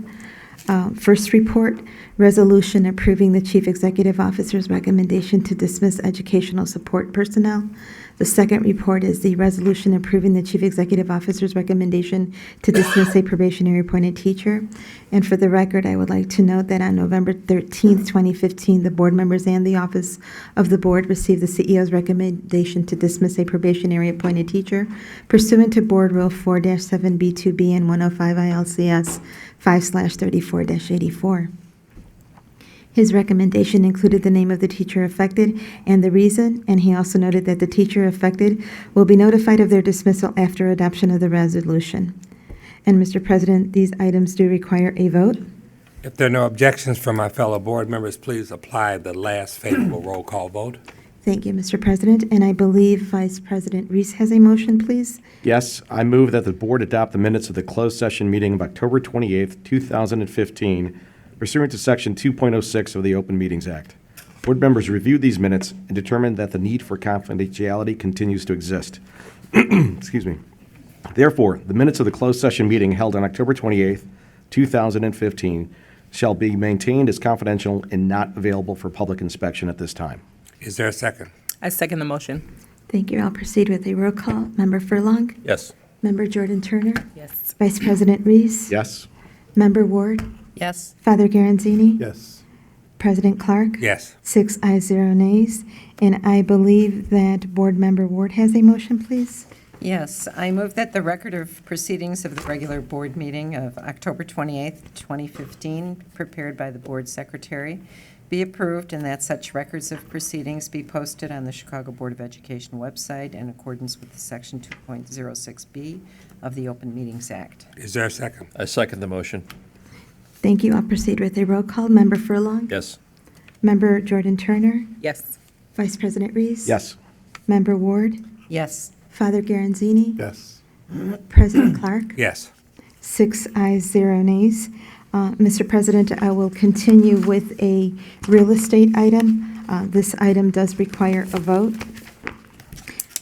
first report, resolution approving the Chief Executive Officer's recommendation to dismiss educational support personnel. The second report is the resolution approving the Chief Executive Officer's recommendation to dismiss a probationary appointed teacher. And for the record, I would like to note that on November 13th, 2015, the board members and the office of the board received the CEO's recommendation to dismiss a probationary appointed teacher pursuant to Board Rule 4-7B2B and 105 ILCS 5/34-84. His recommendation included the name of the teacher affected and the reason, and he also noted that the teacher affected will be notified of their dismissal after adoption of the resolution. And Mr. President, these items do require a vote. If there are no objections from my fellow board members, please apply the last favorable roll call vote. Thank you, Mr. President, and I believe Vice President Reese has a motion, please. Yes, I move that the board adopt the minutes of the closed session meeting of October 28th, 2015, pursuant to Section 2.06 of the Open Meetings Act. Board members reviewed these minutes and determined that the need for confidentiality continues to exist. Excuse me. Therefore, the minutes of the closed session meeting held on October 28th, 2015, shall be maintained as confidential and not available for public inspection at this time. Is there a second? I second the motion. Thank you. I'll proceed with a roll call. Member Furlong? Yes. Member Jordan Turner? Yes. Vice President Reese? Yes. Member Ward? Yes. Father Garanzini? Yes. President Clark? Yes. 6 ayes, 0 nays. And I believe that Board Member Ward has a motion, please. Yes, I move that the record of proceedings of the regular board meeting of October 28th, 2015, prepared by the board secretary, be approved and that such records of proceedings be posted on the Chicago Board of Education website in accordance with the Section 2.06B of the Open Meetings Act. Is there a second? I second the motion. Thank you. I'll proceed with a roll call. Member Furlong? Yes. Member Jordan Turner? Yes. Vice President Reese? Yes. Member Ward? Yes. Father Garanzini? Yes. President Clark? Yes. 6 ayes, 0 nays. Mr. President, I will continue with a real estate item. This item does require a vote.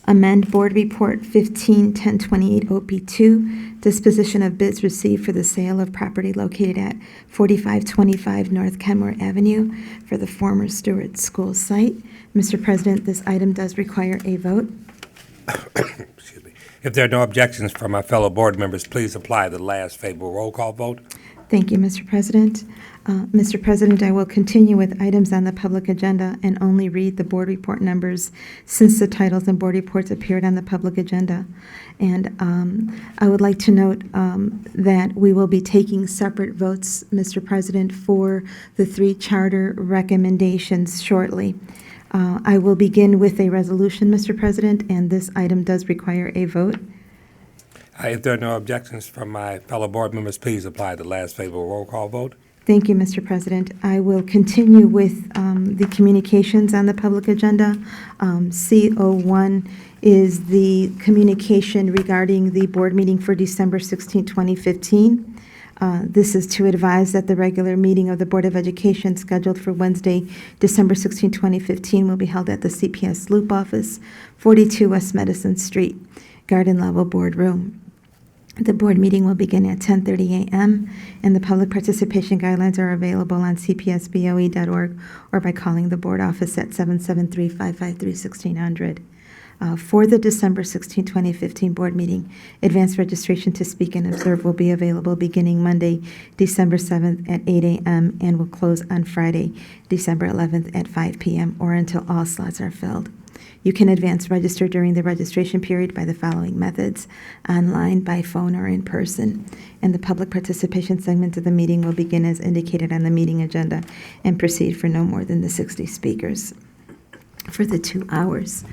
Amend Board Report 15-1028 OP2, disposition of bids received for the sale of property located at 4525 North Kenmore Avenue for the former Stewart School site. Mr. President, this item does require a vote. Excuse me. If there are no objections from my fellow board members, please apply the last favorable roll call vote. Thank you, Mr. President. Mr. President, I will continue with items on the public agenda and only read the board report numbers since the titles and board reports appeared on the public agenda. And I would like to note that we will be taking separate votes, Mr. President, for the 3 charter recommendations shortly. I will begin with a resolution, Mr. President, and this item does require a vote. If there are no objections from my fellow board members, please apply the last favorable roll call vote. Thank you, Mr. President. I will continue with the communications on the public agenda. CO1 is the communication regarding the board meeting for December 16, 2015. This is to advise that the regular meeting of the Board of Education scheduled for Wednesday, December 16, 2015 will be held at the CPS Loop Office, 42 West Medicine Street, Garden Level Boardroom. The board meeting will begin at 10:30 a.m., and the public participation guidelines are available on cpsboe.org or by calling the board office at 773-553-1600. For the December 16, 2015 board meeting, advanced registration to speak and observe will be available beginning Monday, December 7th at 8 a.m. and will close on Friday, December 11th at 5 p.m. or until all slots are filled. You can advance register during the registration period by the following methods: online, by phone, or in person. And the public participation segment of the meeting will begin as indicated on the meeting agenda and proceed for no more than the 60 speakers for the 2 hours.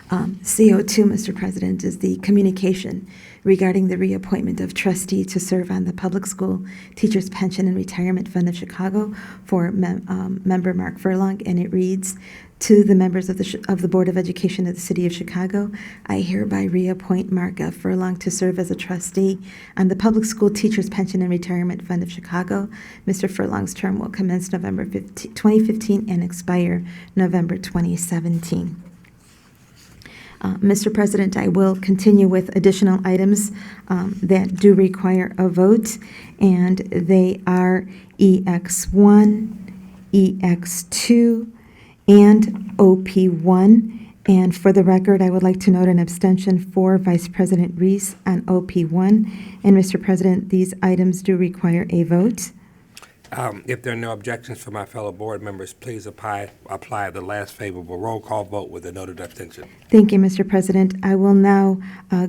CO2, Mr. President, is the communication regarding the reappointment of trustee to serve on the Public School Teachers Pension and Retirement Fund of Chicago for member Mark Furlong, and it reads, To the members of the Board of Education of the City of Chicago, I hereby reappoint Mark F. Furlong to serve as a trustee on the Public School Teachers Pension and Retirement Fund of Chicago. Mr. Furlong's term will commence November 2015 and expire November 2017. Mr. President, I will continue with additional items that do require a vote, and they are EX1, EX2, and OP1. And for the record, I would like to note an abstention for Vice President Reese on OP1. And Mr. President, these items do require a vote. If there are no objections from my fellow board members, please apply the last favorable roll call vote with a noted abstention. Thank you, Mr. President. I will now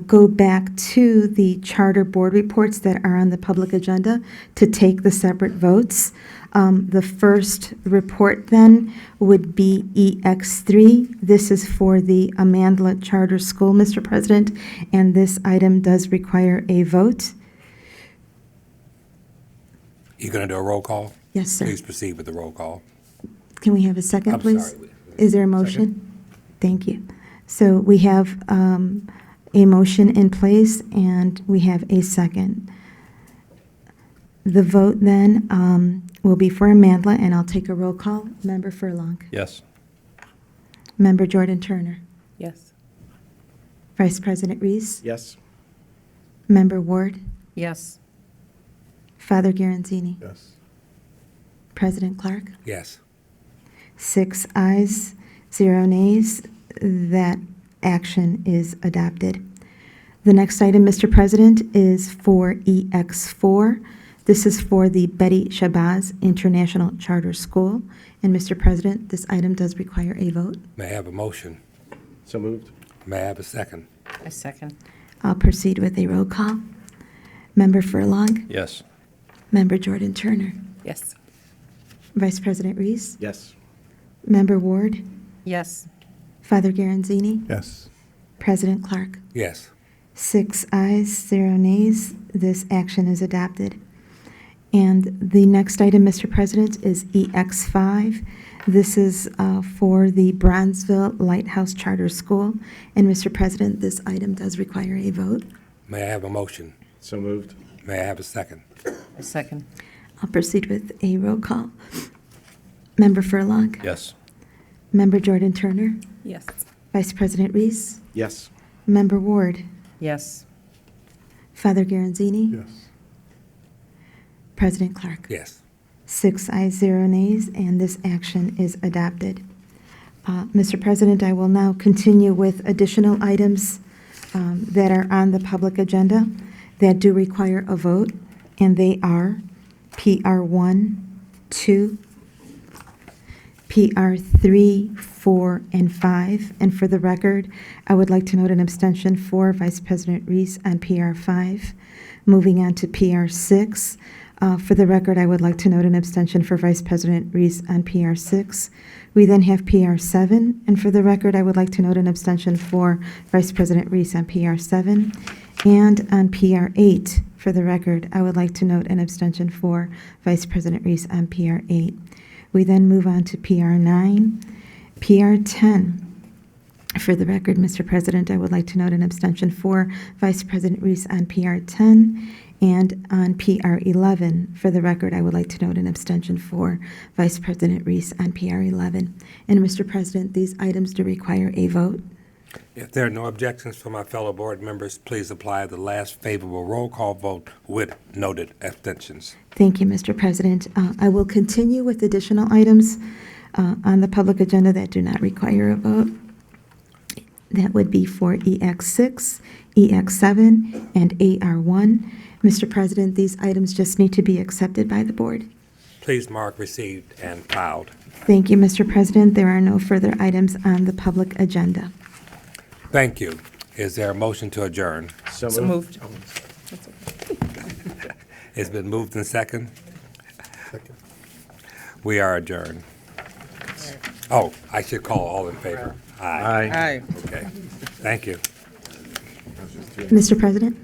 go back to the charter board reports that are on the public agenda to take the separate votes. The first report then would be EX3. This is for the Amandla Charter School, Mr. President, and this item does require a vote. You're going to do a roll call? Yes, sir. Please proceed with the roll call. Can we have a second, I'm please? sorry. Is there a motion? Thank you. So we have a motion in place, and we have a second. The vote then will be for Amandla, and I'll take a roll call. Member Furlong. Yes. Member Jordan Turner. Yes. Vice President Reese. Yes. Member Ward. Yes. Father Garanzini. Yes. President Clark. Yes. 6 ayes, 0 nays. That action is adopted. The next item, Mr. President, is for EX4. This is for the Betty Shabazz International Charter School. And Mr. President, this item does require a vote. May I have a motion? So moved. May I have a second? A second. I'll proceed with a roll call. Member Furlong. Yes. Member Jordan Turner. Yes. Vice President Reese. Yes. Member Ward. Yes. Father Garanzini. Yes. President Clark. Yes. 6 ayes, 0 nays. This action is adopted. And the next item, Mr. President, is EX5. This is for the Bronzeville Lighthouse Charter School. And Mr. President, this item does require a vote. May I have a motion? So moved. May I have a second? A second. I'll proceed with a roll call. Member Furlong. Yes. Member Jordan Turner. Yes. Vice President Reese. Yes. Member Ward. Yes. Father Garanzini. Yes. President Clark. Yes. 6 ayes, 0 nays, and this action is adopted. Mr. President, I will now continue with additional items that are on the public agenda that do require a vote, and they are PR 1, 2, PR 3, 4, and 5. And for the record, I would like to note an abstention for Vice President Reese on PR 5. Moving on to PR 6. For the record, I would like to note an abstention for Vice President Reese on PR 6. We then have PR 7, and for the record, I would like to note an abstention for Vice President Reese on PR 7. And on PR 8, for the record, I would like to note an abstention for Vice President Reese on PR 8. We then move on to PR 9, PR 10. For the record, Mr. President, I would like to note an abstention for Vice President Reese on PR 10. And on PR 11, for the record, I would like to note an abstention for Vice President Reese on PR 11. And Mr. President, these items do require a vote. If there are no objections from my fellow board members, please apply the last favorable roll call vote with noted abstentions. Thank you, Mr. President. I will continue with additional items on the public agenda that do not require a vote. That would be for EX6, EX7, and AR1. Mr. President, these items just need to be accepted by the board. Please mark received and filed. Thank you, Mr. President. There are no further items on the public agenda. Thank you. Is there a motion to adjourn? So moved. It's been moved and second. We are adjourned. Oh, I should call all in favor. Aye. Aye. Okay. Thank you. Mr. President?